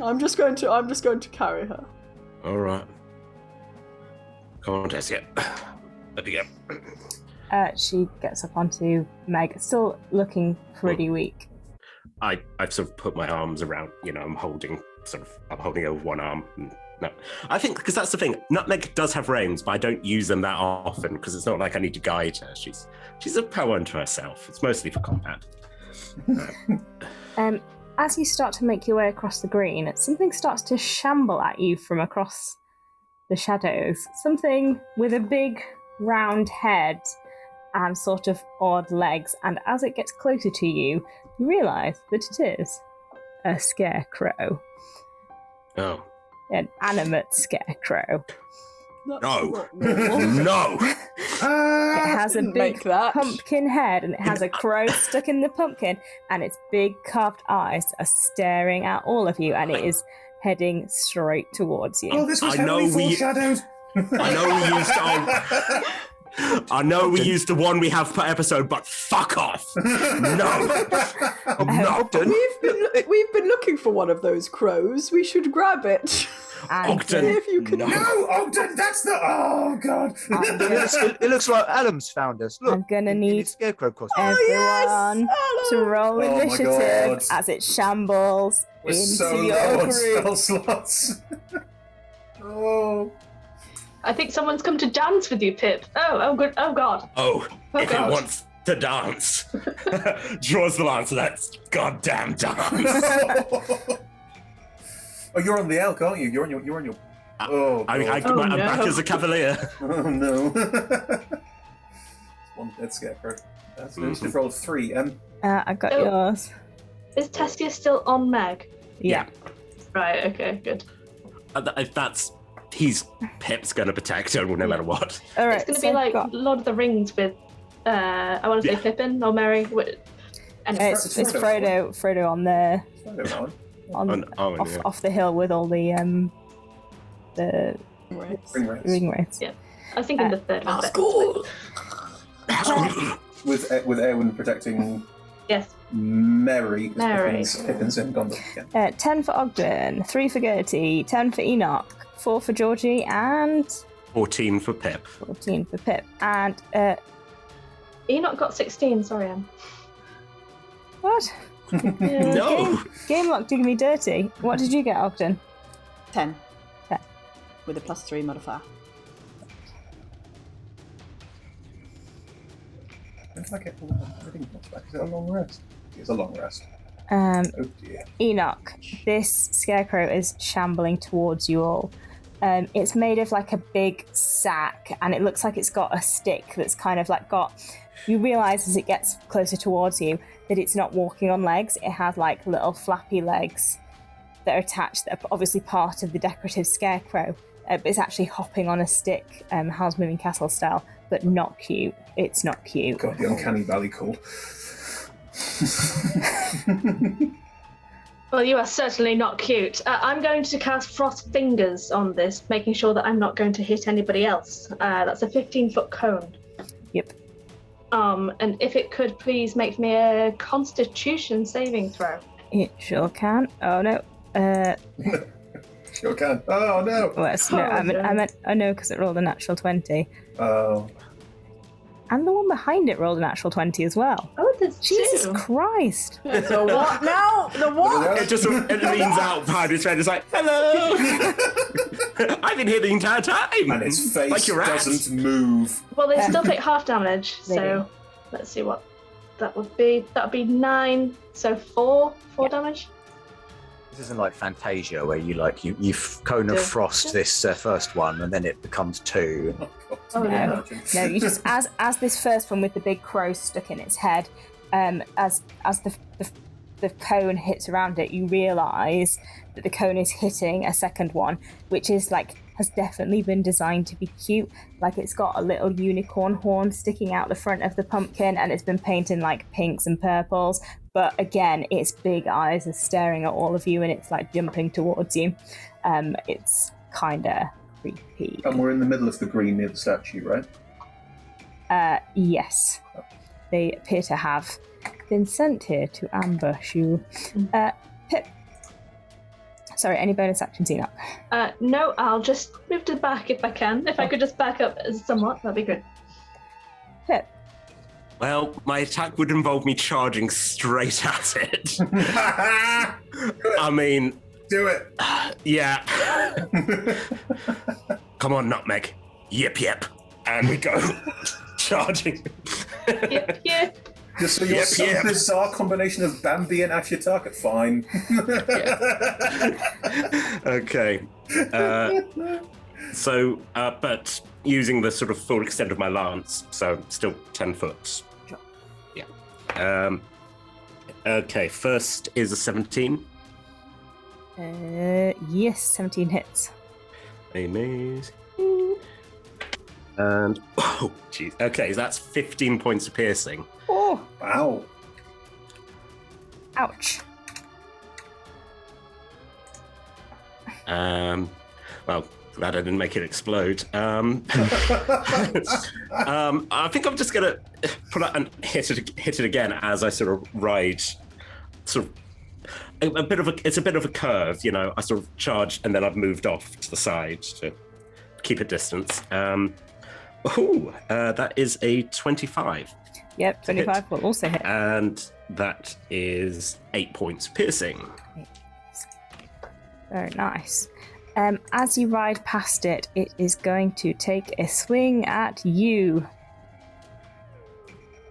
I'm just going to carry her. All right. Come on, Tessie. Let me go. She gets up onto Meg, still looking pretty weak. I've sort of put my arms around, I'm holding over one arm. No, I think because that's the thing. Nutmeg does have reins, but I don't use them that often because it's not like I need to guide her. She's a power unto herself. It's mostly for combat. As you start to make your way across the green, something starts to shamble at you from across the shadows. Something with a big round head and sort of odd legs. And as it gets closer to you, you realise that it is a scarecrow. Oh. An animate scarecrow. No. No. It has a big pumpkin head and it has a crow stuck in the pumpkin, and its big carved eyes are staring at all of you, and it is heading straight towards you. Oh, this was heavily foreshadowed. I know we used the one we have per episode, but fuck off! No. Ogden. We've been looking for one of those crows. We should grab it. Ogden, if you can. No, Ogden, that's the. Oh God! It looks like Adam's found us. Look, I'm gonna need scarecrow costume. everyone to roll Oh my initiative God. as it shambles We're into so your low on group. spell slots. Oh. I think someone's come to dance with you, Pip. Oh, good. Oh, God. Oh, if God. it wants to dance, draws the line to that goddamn dance. Oh, you're on the elk, aren't you? You're on your. Oh, God. I'm back as a cavalier. Oh no. One dead scarecrow. That's an initiative roll of 3. I got Oh. yours. Is Testia still on Meg? Yeah. Right, okay, good. If he's Pip's gonna protect her no matter what. All right. It's going to be like Lord of the Rings with, I want to say Pippin or Merry. Anyway. It's Frodo on there. On Arwen, off, yeah. off the hill with all the ring wraiths. Yeah. I was thinking the third one. That's cool. With Erwin protecting Yes. Mary. Mary. Pippin's in Gondor. Yeah. 10 for Ogden, 3 for Gertie, 10 for Enoch, 4 for Georgie, and 14 for Pip. 14 for Pip. And Enoch got 16, sorry, Em. what? No. Game lock did me dirty. What did you get, Ogden? 10. 10. With a +3 modifier. When did I get everything back? Is it a long rest? It's a long rest. Oh dear. Enoch, this scarecrow is shambling towards you all. It's made of like a big sack, and it looks like it's got a stick that's kind of like got. You realise as it gets closer towards you that it's not walking on legs. It has like little flappy legs that are attached, that are obviously part of the decorative scarecrow. But it's actually hopping on a stick, Howl's Moving Castle style, but not cute. It's not cute. God, the Uncanny Valley call. Well, you are certainly not cute. I'm going to cast Frost Fingers on this, making sure that I'm not going to hit anybody else. That's a 15-foot cone. Yep. And if it could please make me a Constitution saving throw. It sure can. Oh no. Sure can. Oh no. I know because it rolled a natural 20. Oh. And the one behind it rolled a natural 20 as well. Oh, there's Jesus two. Christ. So what now? The what? It leans out behind his friend. It's like, hello. I've been here the entire time. And its face like your ass. doesn't move. Well, they still take half damage, They do. so let's see what that would be. That would be 9, so 4 damage. This isn't like Fantasia where you cone of Do. frost this first one and then it becomes 2. Oh, God. Oh, no. No, you just as this first one with the big crow stuck in its head, as the cone hits around it, you realise that the cone is hitting a second one, which is has definitely been designed to be cute. Like it's got a little unicorn horn sticking out the front of the pumpkin, and it's been painted like pinks and purples. But again, its big eyes are staring at all of you, and it's like jumping towards you. It's kind of creepy. And we're in the middle of the green near the statue, right? Yes. They appear to have been sent here to ambush you. Pip, Sorry, any bonus actions, Enoch? No, I'll just move to the back if I can. If I could just back up somewhat, that'd be good. Pip. Well, my attack would involve me charging straight at it. I mean... Do it. Yeah. Come on, Nutmeg. Yip, yip. And we go. Charging. Yep, yeah. Just so you're some yep. bizarre combination of Bambi and Ashitaka. Fine. Okay. But using the sort of full extent of my lance, so still 10 foot. Sure. Yeah. Okay, first is a 17. Yes, 17 hits. Amazing. And, oh, jeez. Okay, so that's 15 points of piercing. Oh, Wow. ouch. Well, glad I didn't make it explode. I think I'm just gonna pull out and hit it again as I sort of ride, sort of it's a bit of a curve, you know. I sort of charge and then I've moved off to the side to keep a distance. That is a 25. Yep, 25 will also hit. And that is 8 points piercing. Very nice. As you ride past it, it is going to take a swing at you.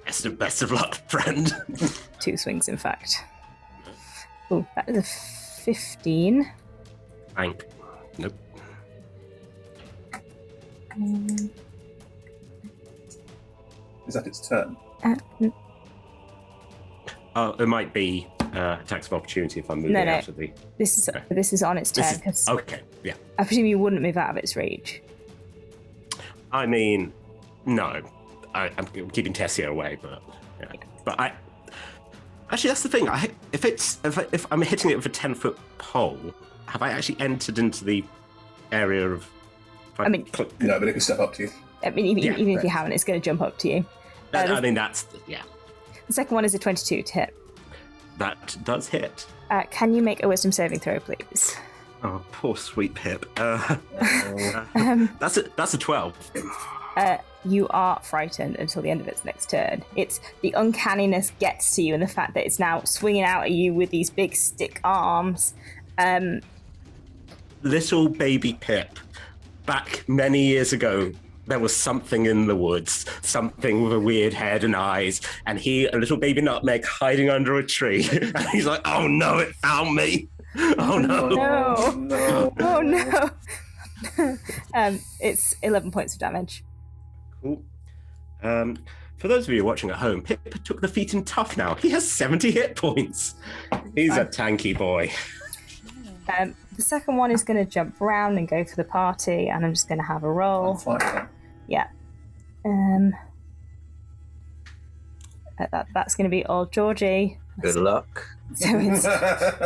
Best of luck, friend. 2 swings, in fact. Oh, that is a 15. Blank. Nope. Is that its turn? It might be attacks of opportunity if I'm moving out of the... This is on its turn. Okay, yeah. I presume you wouldn't move out of its reach. I mean, no. I'm keeping Tessia away, but... Yeah. But I... Actually, that's the thing. If I'm hitting it with a 10-foot pole, have I actually entered into the area of... I mean... No, but it can step up to you. I mean, even if you haven't, it's going to jump up to you. I mean, that's... Yeah. The second one is a 22 to hit. That does hit. Can you make a wisdom saving throw, please? Oh, poor sweet Pip. That's a 12. You are frightened until the end of its next turn. It's the uncanniness gets to you, and the fact that it's now swinging out at you with these big stick arms. Little baby Pip, back many years ago, there was something in the woods, something with a weird head and eyes, and a little baby Nutmeg, hiding under a tree. And he's like, "Oh no, it found me! Oh no! No! Oh no!" It's 11 points of damage. Cool. For those of you watching at home, Pip took the feat in tough now. He has 70 hit points. He's a tanky boy. The second one is going to jump around and go for the party, and I'm just going to have a roll. Yeah. That's going to be old Georgie. Good luck. So it's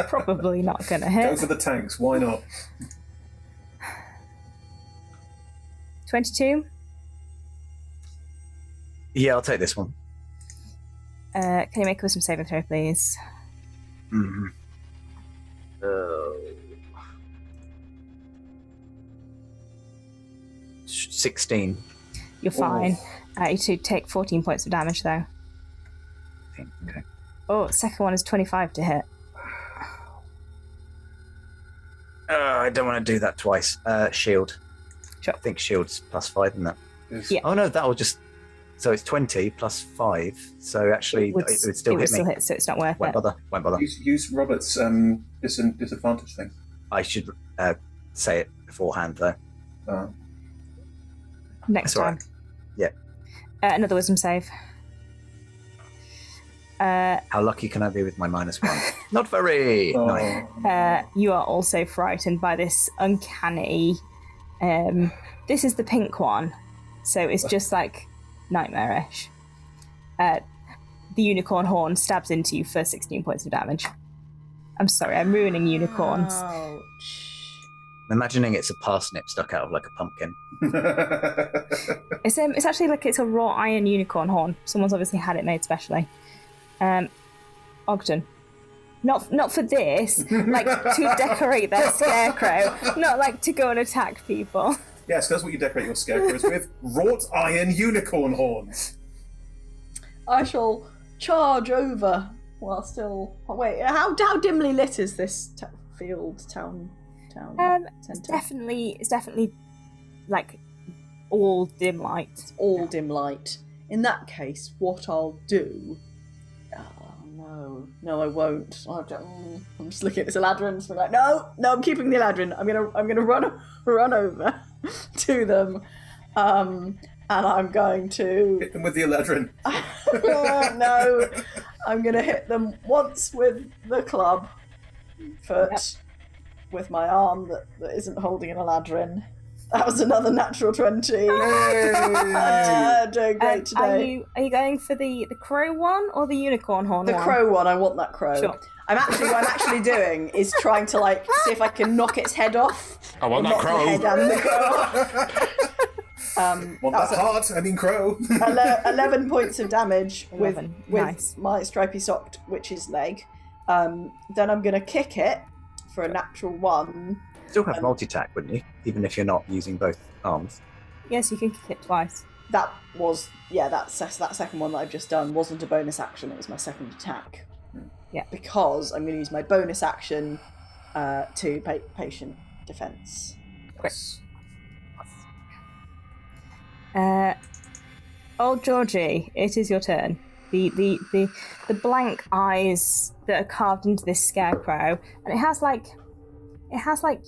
probably not going to hit. Go for the tanks. Why not? 22. Yeah, I'll take this one. Can you make a wisdom saving throw, please? Mm-hmm. 16. You're fine. You two take 14 points of damage, though. Okay. Oh, second one is 25 to hit. I don't want to do that twice. Shield. Sure. I think shield's +5, isn't that? Yes. Yeah. Oh no, that'll just... So it's 20 plus 5. So actually, it would still hit me. So it's not worth Won't it. bother. Use Robert's disadvantage thing. I should say it beforehand, though. Next That's all time. right. Yeah. Another wisdom save. How lucky can I be with my -1? Not very. No. You are also frightened by this uncanny... this is the pink one. So it's just like nightmarish. The unicorn horn stabs into you for 16 points of damage. I'm sorry, I'm ruining unicorns. Ouch. I'm imagining it's a parsnip stuck out of like a pumpkin. It's actually like it's a raw iron unicorn horn. Someone's obviously had it made specially. Ogden. Not for this, like to decorate their scarecrow, not like to go and attack people. Yes, that's what you decorate your scarecrows with. Wrought iron unicorn horns. I shall charge over while still... Oh, wait, how dimly lit is this field, town It's centre? definitely like all dim light. It's all dim light. In that case, what I'll do... Oh, no, I won't. I'm just looking at this Eladrin and just like, no, I'm keeping the Eladrin. I'm gonna run over to them, and I'm going to Hit them with the Eladrin. no, I'm gonna hit them once with the club foot with my arm that isn't holding an Eladrin. That was another natural 20. Doing great today. Are you going for the crow one or the unicorn horn The one? crow one, I want that crow. Sure. What I'm actually doing is trying to see if I can knock its head off. I want that Knock crow. The head and the crow off. Want that heart? I mean crow. 11 points of damage 11. with Nice. my stripy socked witch's leg. Then I'm going to kick it for a natural 1. Still have multi-attack, wouldn't you? Even if you're not using both arms. Yes, you can kick it twice. That was, that second one that I've just done wasn't a bonus action, it was my second attack. Yeah. Because I'm going to use my bonus action to patient defense. Old Georgie, it is your turn. The blank eyes that are carved into this scarecrow, and it has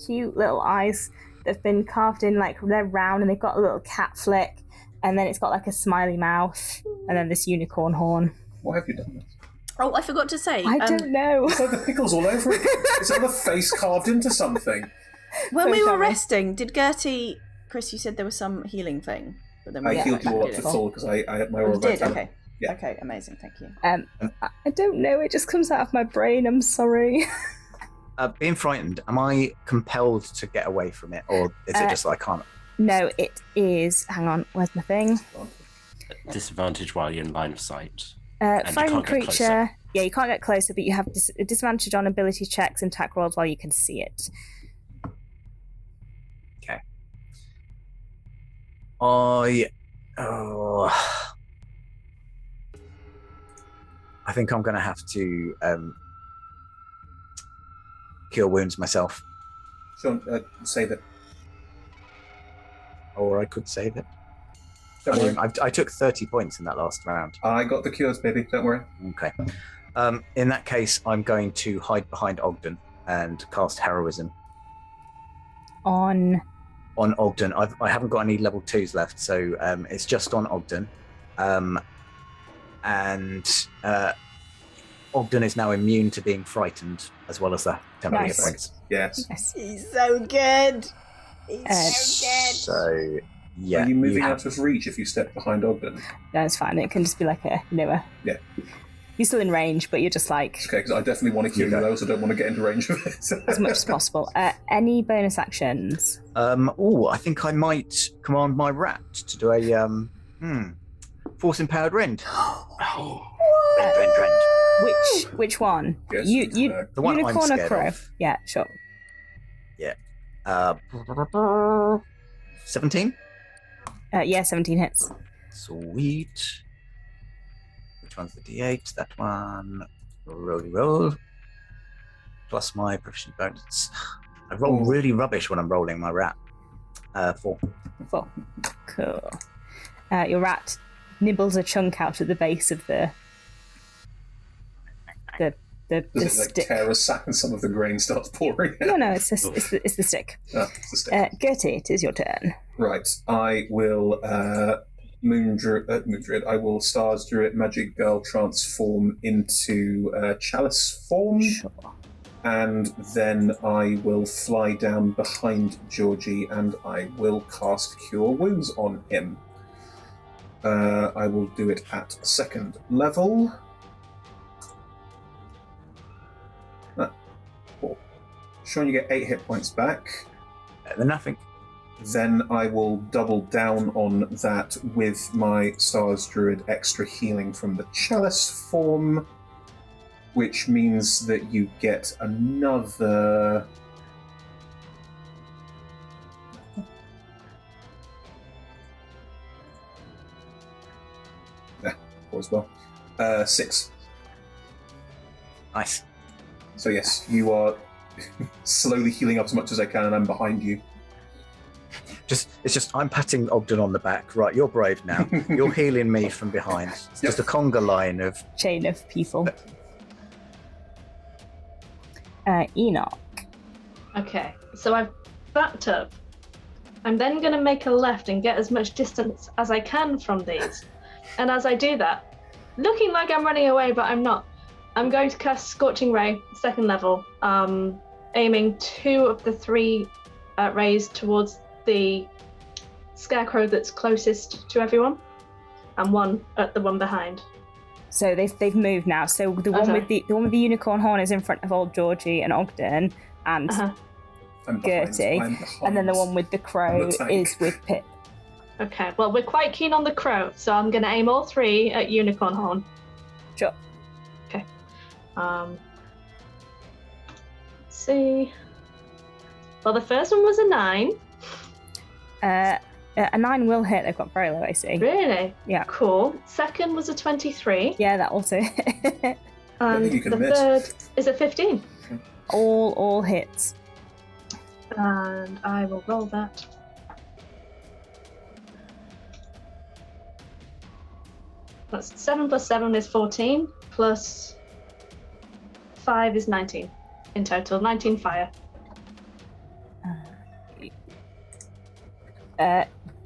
cute little eyes that have been carved in, like they're round and they've got a little cat flick, and then it's got like a smiley mouth, and then this unicorn horn. Why have you done this? Oh, I forgot to say. I don't know. It's like the pickles all over it. It's like the face carved into something. When So we were charming. resting, did Gertie... Chris, you said there was some healing thing. But then we I healed you all up did to it. full because I had my Oh, aura you did? vitality. Okay. Yeah. Okay, amazing, thank you. I don't know. It just comes out of my brain. I'm sorry. Being frightened, am I compelled to get away from it, or is it just I can't? No, it is. Hang on. Where's my thing? Disadvantage while you're in line of sight. you Frightened can't get closer. creature. Yeah, you can't get closer, but you have a disadvantage on ability checks and attack rolls while you can see it. Okay. I think I'm going to have to cure wounds myself, Sean, save it. or I could save it. Don't worry. I took 30 points in that last round. I got the cures, baby. Don't worry. Okay. In that case, I'm going to hide behind Ogden and cast Heroism On. on Ogden. I haven't got any level 2s left, so it's just on Ogden. And Ogden is now immune to being frightened, as well as the temporary Nice. points. Yes. Yes. He's so good. He's so good. So, yeah. Are you moving have- out of reach if you step behind Ogden? No, it's fine. It can just be like a. Yeah. You're still in range, but you're just like Okay, because I definitely want to kill you, I also don't want to get into range of it. as much as possible. Any bonus actions? I think I might command my rat to do a force empowered rend. Oh. Rend. Which one? Yes, You The one I'm unicorn or scared crow? of. Yeah, sure. 17. Yeah, 17 hits. Sweet. Which one's the D8? That one. Roll. Plus my proficiency bonus. I roll really rubbish when I'm rolling my rat. 4. 4. Cool. Your rat nibbles a chunk out at the base of the Does it like stick. tear a sack and some of the grain starts pouring out? No, it's the stick. Ah, it's the stick. Gertie, it is your turn. Right, I will Moon Druid. I will Stars Druid Magic Girl transform into Chalice form, Sure. and then I will fly down behind Georgie and I will cast Cure Wounds on him. I will do it at 2nd level. Sean, you get 8 hit points back. Better than nothing. Then I will double down on that with my Stars Druid extra healing from the Chalice form. which means that you get another... as well. 6. Nice. So yes, you are slowly healing up as much as I can, and I'm behind you. It's just I'm patting Ogden on the back. Right, you're brave now. You're healing me from behind. It's just a conga line of chain of people. Enoch. Okay, so I've backed up. I'm then going to make a left and get as much distance as I can from these. And as I do that, looking like I'm running away, but I'm not, I'm going to cast Scorching Ray, 2nd level, aiming 2 of the 3 rays towards the scarecrow that's closest to everyone, and 1 at the one behind. So they've moved now. So the one with the one with the unicorn horn is in front of old Georgie and Ogden and Gertie, and then the one with the crow is with Pip. Okay, well, we're quite keen on the crow, so I'm going to aim all 3 at Unicorn Horn. Sure. Okay. Let's see. Well, the first one was a 9. A 9 will hit. They've got very low AC. Really? Yeah. Cool. Second was a 23. Yeah, that also hit. And you can the miss. third is a 15. All hits. And I will roll that. That's 7 plus 7 is 14, plus 5 is 19 in total. 19 fire.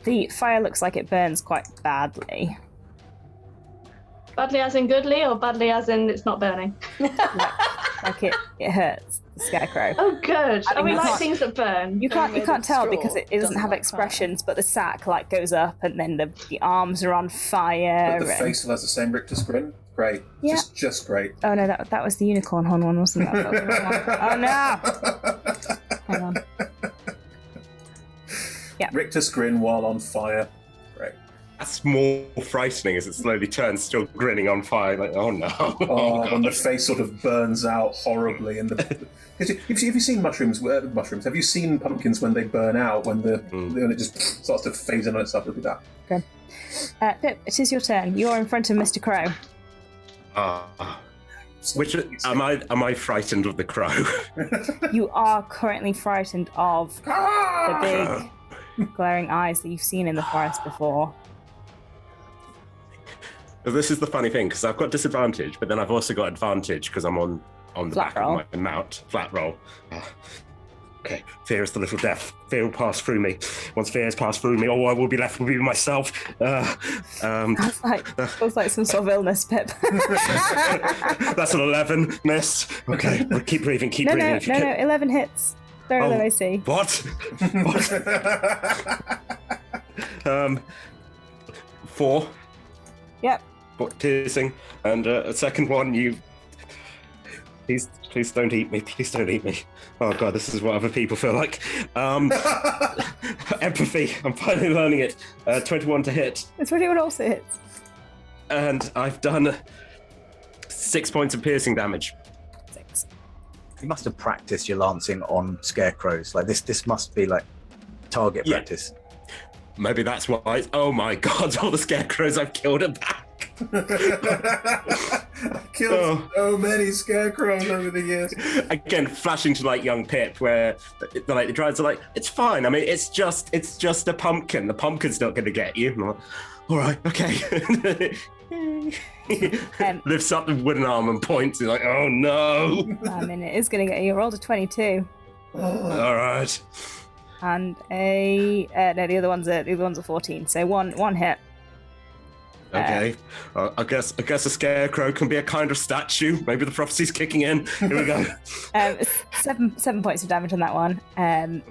The fire looks like it burns quite badly. Badly as in goodly, or badly as in it's not burning? Like it hurts the scarecrow. Oh, good. I mean, We you like can't- things that burn. You can't made of tell straw because it doesn't have like expressions, but the sack like goes up and then the arms are on fire. But the and- face still has the same Richter's grin. Great. Yeah. Just great. Oh no, that was the unicorn horn one, wasn't that? That was the wrong one. Oh no! Hang on. Yeah. Richter's grin while on fire. Great. That's more frightening as it slowly turns, still grinning on fire. Like, oh no. Oh, when the face sort of burns out horribly, and have you seen mushrooms? Have you seen pumpkins when they burn out? When when it just starts to phase in on itself? Look at that. Okay. Pip, it is your turn. You're in front of Mr. Crow. Which am I frightened of the crow? You are currently frightened of the big glaring eyes that you've seen in the forest before. This is the funny thing, because I've got disadvantage, but then I've also got advantage because I'm on the Flat back roll. of my mount. Flat roll. Okay, fear is the little death. Fear will pass through me. Once fear has passed through me, all I will be left will be myself. Feels like some sort of illness, Pip. That's an 11, miss. Okay, well, keep breathing, keep No, breathing. 11 hits. Very low AC. What? What? 4. Yep. Piercing, and a second one. You, please don't eat me. Please don't eat me. Oh god, this is what other people feel like. Empathy. I'm finally learning it. 21 to hit, It's 21 also hits. and I've done 6 points of piercing damage. 6. You must have practiced your lancing on scarecrows. Like this must be like target Yeah. practice. Maybe that's why. Oh my god, all the scarecrows I've killed are back. I've killed so many scarecrows over the years. Again, flashing to like young Pip, where the druids are like, "It's fine. I mean, it's just a pumpkin. The pumpkin's not going to get you." I'm like, all right, okay. Lifts up the wooden arm and points. He's like, "Oh no!" I mean, it is going to get you. Rolled a 22. All right. And the other one's a 14. So one hit. Okay. I guess a scarecrow can be a kind of statue. Maybe the prophecy's kicking in. Here we go. 7 points of damage on that one. Can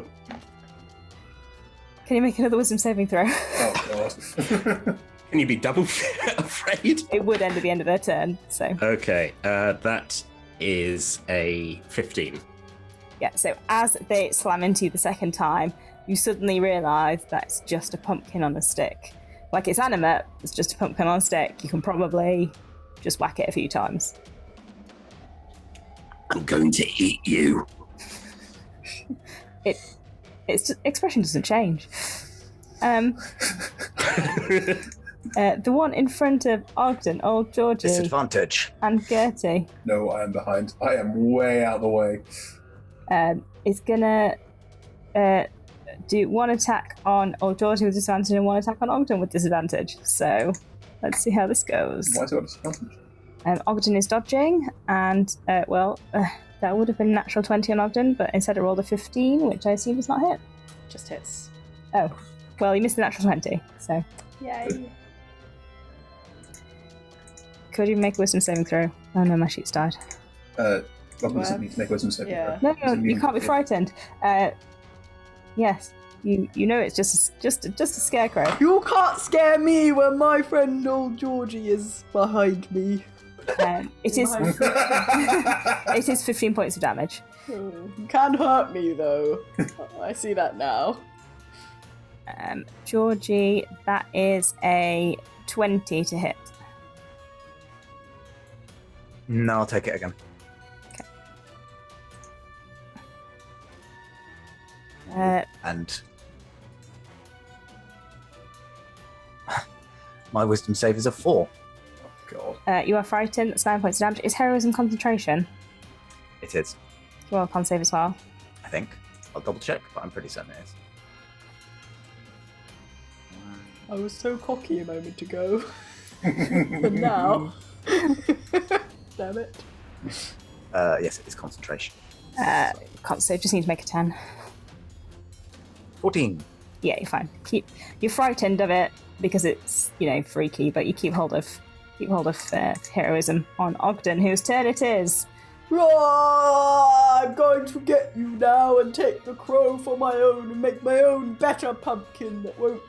you make another wisdom saving throw? Oh god. Can you be double afraid? It would end at the end of their turn. So Okay. That is a 15. yeah. So as they slam into you the second time, you suddenly realise that it's just a pumpkin on a stick. Like, it's animate, it's just a pumpkin on a stick. You can probably just whack it a few times. I'm going to eat you. Its expression doesn't change. The one in front of Ogden, old Georgie, Disadvantage. and Gertie, No, I am behind. I am way out of the way. is gonna do one attack on old Georgie with disadvantage and one attack on Ogden with disadvantage. So let's see how this goes. Why is it got disadvantage? Ogden is dodging, and that would have been a natural 20 on Ogden, but instead it rolled a 15, which I assume does not hit. Just hits. Oh, well, he missed the natural 20, so. Yay. Could you make a wisdom saving throw? Oh no, my sheet's died. What does it need to make a wisdom saving Yeah. throw? No, you can't be frightened. Yes, you know it's just a scarecrow. You can't scare me when my friend old Georgie is behind me. It is Behind me. it is 15 points of damage. You can hurt me though. I see that now. Georgie, that is a 20 to hit. No, I'll take it again. And my wisdom save is a 4. God. You are frightened. That's 9 points of damage. Is heroism concentration? It is, Roll a con save as well. I think. I'll double check, but I'm pretty certain it is. I was so cocky a moment ago. But now. Damn it. Yes, it is concentration. Con save, just need to make a 10. 14. Yeah, you're fine. You're frightened of it because it's, freaky, but you keep hold of heroism on Ogden, whose turn it is. I'm going to get you now and take the crow for my own and make my own better pumpkin that won't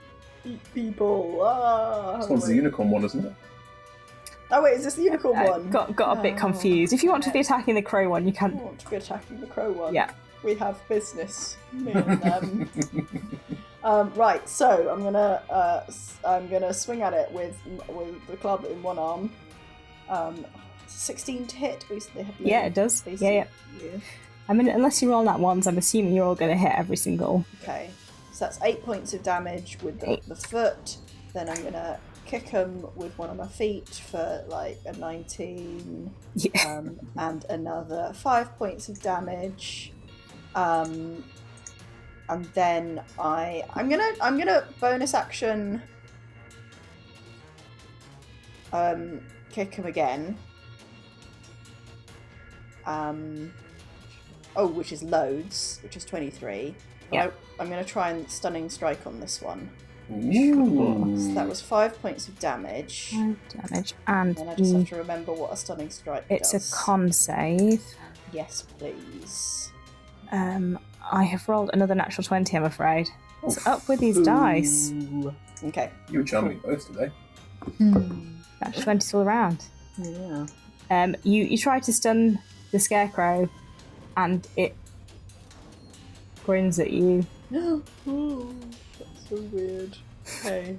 eat people. This one's the unicorn one, isn't it? Oh wait, is this the unicorn one? Got a bit confused. If you want to be attacking the crow one, you I can. want to be attacking the crow one. Yeah. We have business, me and them. Right, so I'm gonna swing at it with the club in one arm. 16 to hit. They have Yeah, it does. Yeah. I mean, unless you roll that ones, I'm assuming you're all going to hit every single. Okay, so that's 8 points of damage with the foot. Then I'm gonna kick him with one of my feet for like a 19. Yeah. And another 5 points of damage. And then I'm gonna bonus action kick him again. Which is loads, which is 23. Yeah. I'm gonna try and stunning strike on this one. Ooh. So that was 5 points of damage. Damage, and And I just have to remember what a stunning strike it's does. a con save. Yes, please. I have rolled another natural 20, I'm afraid. What's up with these dice? Okay. You were charming both today. Natural 20s all around. Yeah. You try to stun the scarecrow, and it grins at you Ooh, that's so weird. Okay.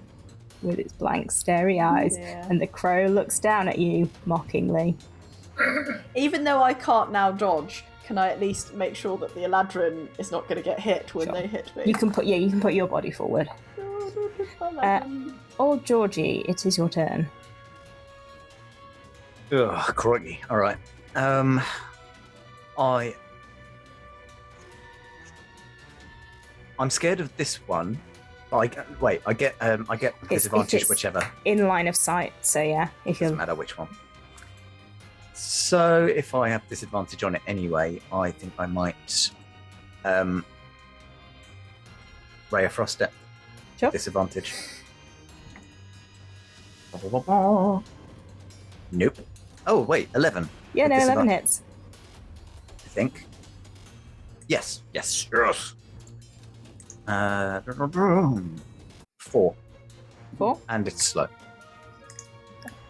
with its blank, starey eyes, Yeah. and the crow looks down at you mockingly. Even though I can't now dodge, can I at least make sure that the Eladrin is not going to get hit when Sure. they hit me? You can put your body forward. No, don't hit my Eladrin. Old Georgie, it is your turn. Ugh, crikey. All right. I'm scared of this one. I get disadvantage it's whichever. In line of sight, so yeah, if Doesn't you're matter which one. So if I have disadvantage on it anyway, I think I might Ray of Frost it. Sure. Disadvantage. Nope. Oh wait, 11. Yeah, no, With 11 disadvantage. hits. I think. Yes. 4. 4. And it's slow.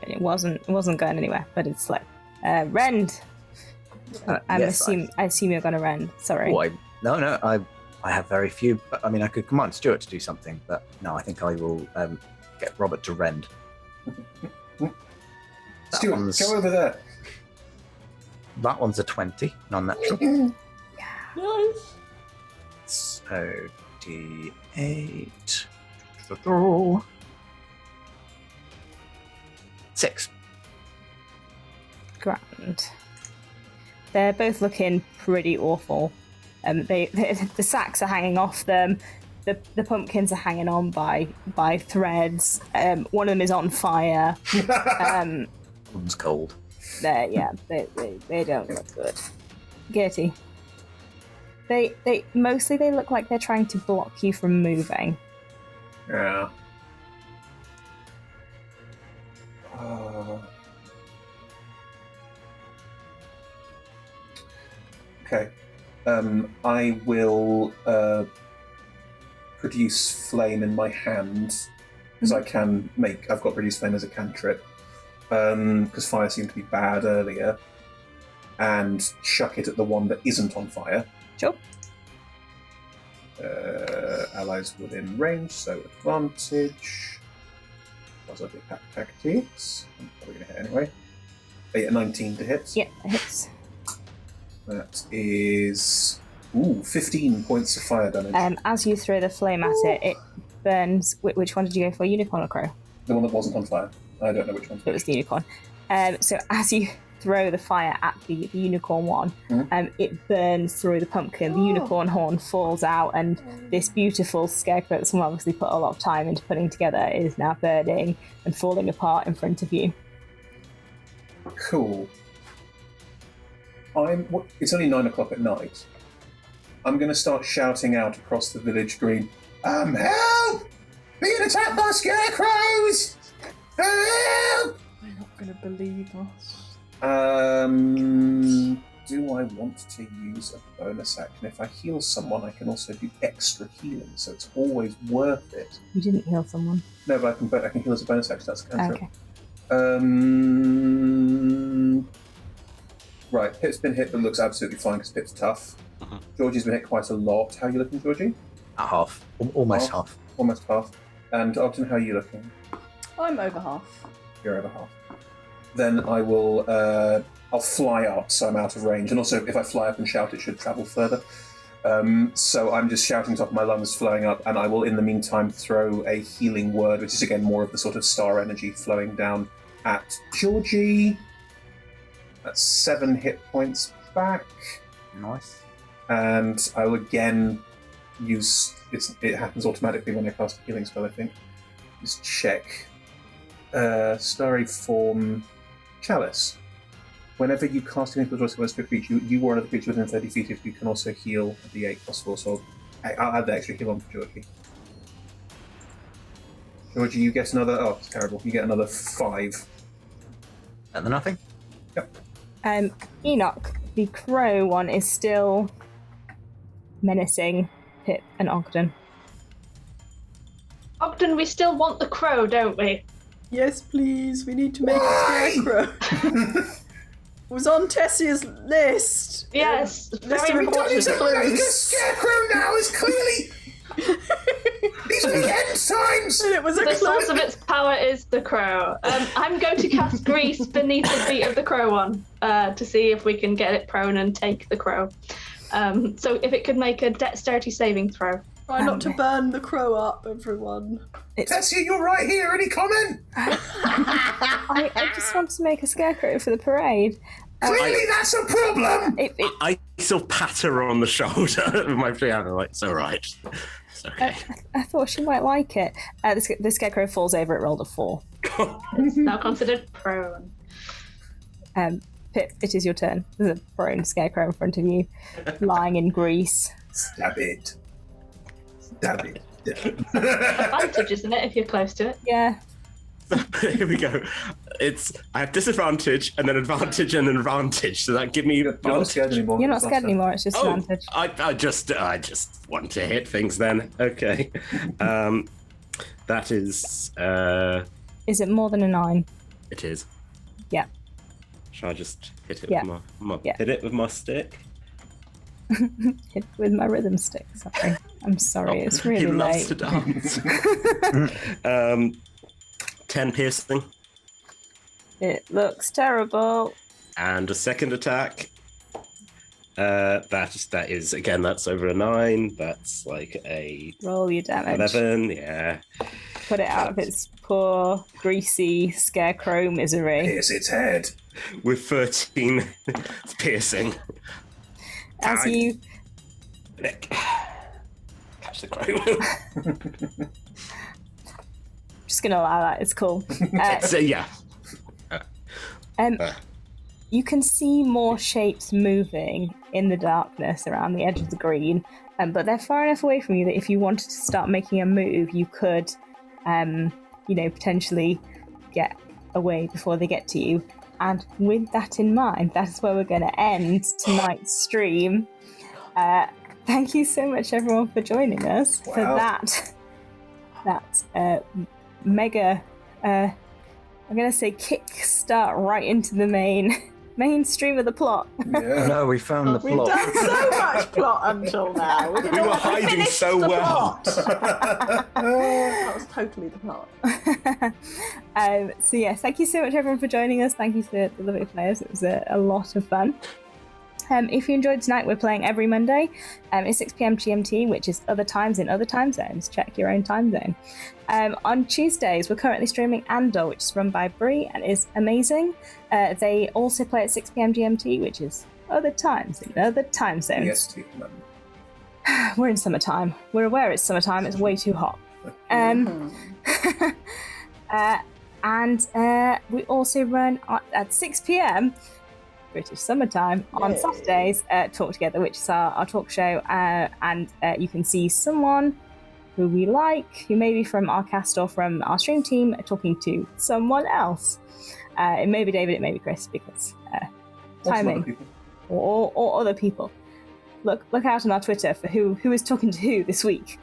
And it wasn't going anywhere, but it's slow. Rend. I assume you're going to rend. Sorry. Oh, I have very few. But, I mean, I could command Stuart to do something, but no, I think I will get Robert to rend. Stuart, go over there. That one's a 20, non-natural. Nice. So, D8. 6. Grand. They're both looking pretty awful. The sacks are hanging off them. The pumpkins are hanging on by threads. One of them is on fire. One's cold. They don't look good. Gertie. They mostly look like they're trying to block you from moving. Yeah. Okay. I will produce flame in my hand, because I've got produce flame as a cantrip, because fire seemed to be bad earlier, and chuck it at the one that isn't on fire. Sure. Allies within range, so advantage. Was I pack tactics? I'm probably going to hit anyway. 19 to hit. Yeah, it hits. That is 15 points of fire damage. As you throw the flame at it, it burns. Which one did you go for, unicorn or crow? The one that wasn't on fire. I don't know which one. It was the unicorn. So as you throw the fire at the unicorn one, it burns through the pumpkin. The unicorn horn falls out, and this beautiful scarecrow that someone obviously put a lot of time into putting together is now burning and falling apart in front of you. Cool. It's only 9 o'clock at night. I'm going to start shouting out across the village green, help! Being attacked by scarecrows! Help! They're not going to believe us. Do I want to use a bonus action? If I heal someone, I can also do extra healing, so it's always worth it. You didn't heal someone. No, but I can heal as a bonus action. That's a cantrip. Okay. Right, Pip's been hit, but looks absolutely fine because Pip's tough. Georgie's been hit quite a lot. How are you looking, Georgie? At half. Almost half. Almost half. And Ogden, how are you looking? I'm over half. You're over half. Then I will. I'll fly up, so I'm out of range. And also, if I fly up and shout, it should travel further. So I'm just shouting top of my lungs, flying up, and I will, in the meantime, throw a healing word, which is again more of the sort of star energy flowing down at Georgie. That's 7 hit points back. Nice. And I will again use. It happens automatically when I cast a healing spell, I think. Just check. Starry Form Chalice. Whenever you cast healing spells against a creature, you or another creature within 30 feet of you can also heal at the 8 plus 4, so I'll add the extra heal on for Georgie. Georgie, you get another. Oh, it's terrible. You get another 5. And then nothing? Yep. Enoch, the crow one is still menacing Pip and Ogden. Ogden, we still want the crow, don't we? Yes, please. We need to make a scarecrow. It was on Tessia's list. Yes, List very of important. Make a scarecrow now is clearly. These are the end times. And it was a The clue. source of its power is the crow. I'm going to cast grease beneath the feet of the crow one to see if we can get it prone and take the crow. So if it could make a dexterity saving throw. Try not to burn the crow up, everyone. Tessia, you're right here. Any comment? I just want to make a scarecrow for the parade. Clearly, that's a problem. I sort of pat her on the shoulder with my piano, like, it's all right. It's okay. I thought she might like it. The scarecrow falls over. It rolled a 4. It's now considered prone. Pip, it is your turn. There's a prone scarecrow in front of you, lying in grease. Stab it. Stab it. Advantage, isn't it, if you're close to it? Yeah. Here we go. I have disadvantage and then advantage and an advantage. So that give me. You're not scared anymore. You're not scared anymore. It's just advantage. I just want to hit things then. Okay. That is. Is it more than a 9? It is. Yeah. Shall I just hit it Yeah. hit it with my stick? Hit with my rhythm stick. Sorry. I'm sorry. It's really he late. loves to dance. 10 piercing. It looks terrible. And a second attack. That is again. That's over a 9. That's like a Roll your damage. 11. Yeah. Put it out of its poor, greasy scarecrow misery. Pierce its head. With 13 piercing. As you Nick. Catch the crow. just gonna allow that. It's cool. So yeah. You can see more shapes moving in the darkness around the edge of the green, but they're far enough away from you that if you wanted to start making a move, you could, potentially get away before they get to you. And with that in mind, that's where we're going to end tonight's stream. Thank you so much, everyone, for joining us for that mega. I'm going to say kickstart right into the main stream of the plot. Yeah. No, we found the We've plot. done so much plot until now. We We were hiding so well. That was totally the plot. So yes, thank you so much everyone for joining us. Thank you to the lovely players. It was a lot of fun. If you enjoyed tonight, we're playing every Monday. It's 6 p.m. GMT, which is other times in other time zones. Check your own time zone. On Tuesdays, we're currently streaming Andor, which is run by Bree and is amazing. They also play at 6 p.m. GMT, which is other times in other time zones. Yes, We're in summertime. We're aware it's summertime. It's way too hot. And we also run at 6 p.m. British summertime on Saturdays, Talk Together, which is our talk show, and you can see someone who we like, who may be from our cast or from our stream team, talking to someone else. It may be David, it may be Chris, because timing, or other people. Look out on our Twitter for who is talking to who this week.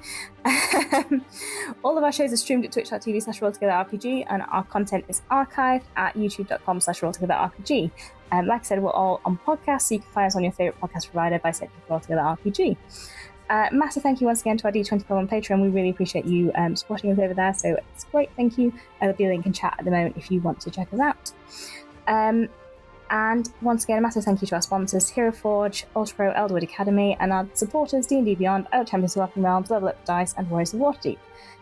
All of our shows are streamed at twitch.tv/rolltogetherrpg, and our content is archived at youtube.com/rolltogetherrpg. Like I said, we're all on podcasts, so you can find us on your favourite podcast provider by searching for rolltogetherrpg. Massive thank you once again to our D20 Club on Patreon. We really appreciate you supporting us over there, so it's great. Thank you. There'll be a link in chat at the moment if you want to check us out. And once again, a massive thank you to our sponsors, Hero Forge, Ultra Pro, Elderwood Academy, and our supporters, D&D Beyond, Elder Champions of Walking Realms, Level Up Dice, and Warriors of Waterdeep.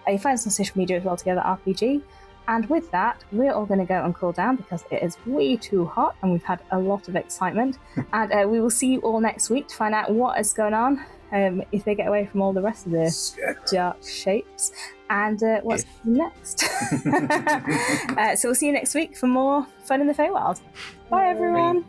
You find us on social media as well, Together RPG. And with that, we're all going to go and cool down because it is way too hot and we've had a lot of excitement. And we will see you all next week to find out what is going on, if they get away from all the rest of the dark shapes, and what's next. So we'll see you next week for more fun in the Faewild. Bye, everyone.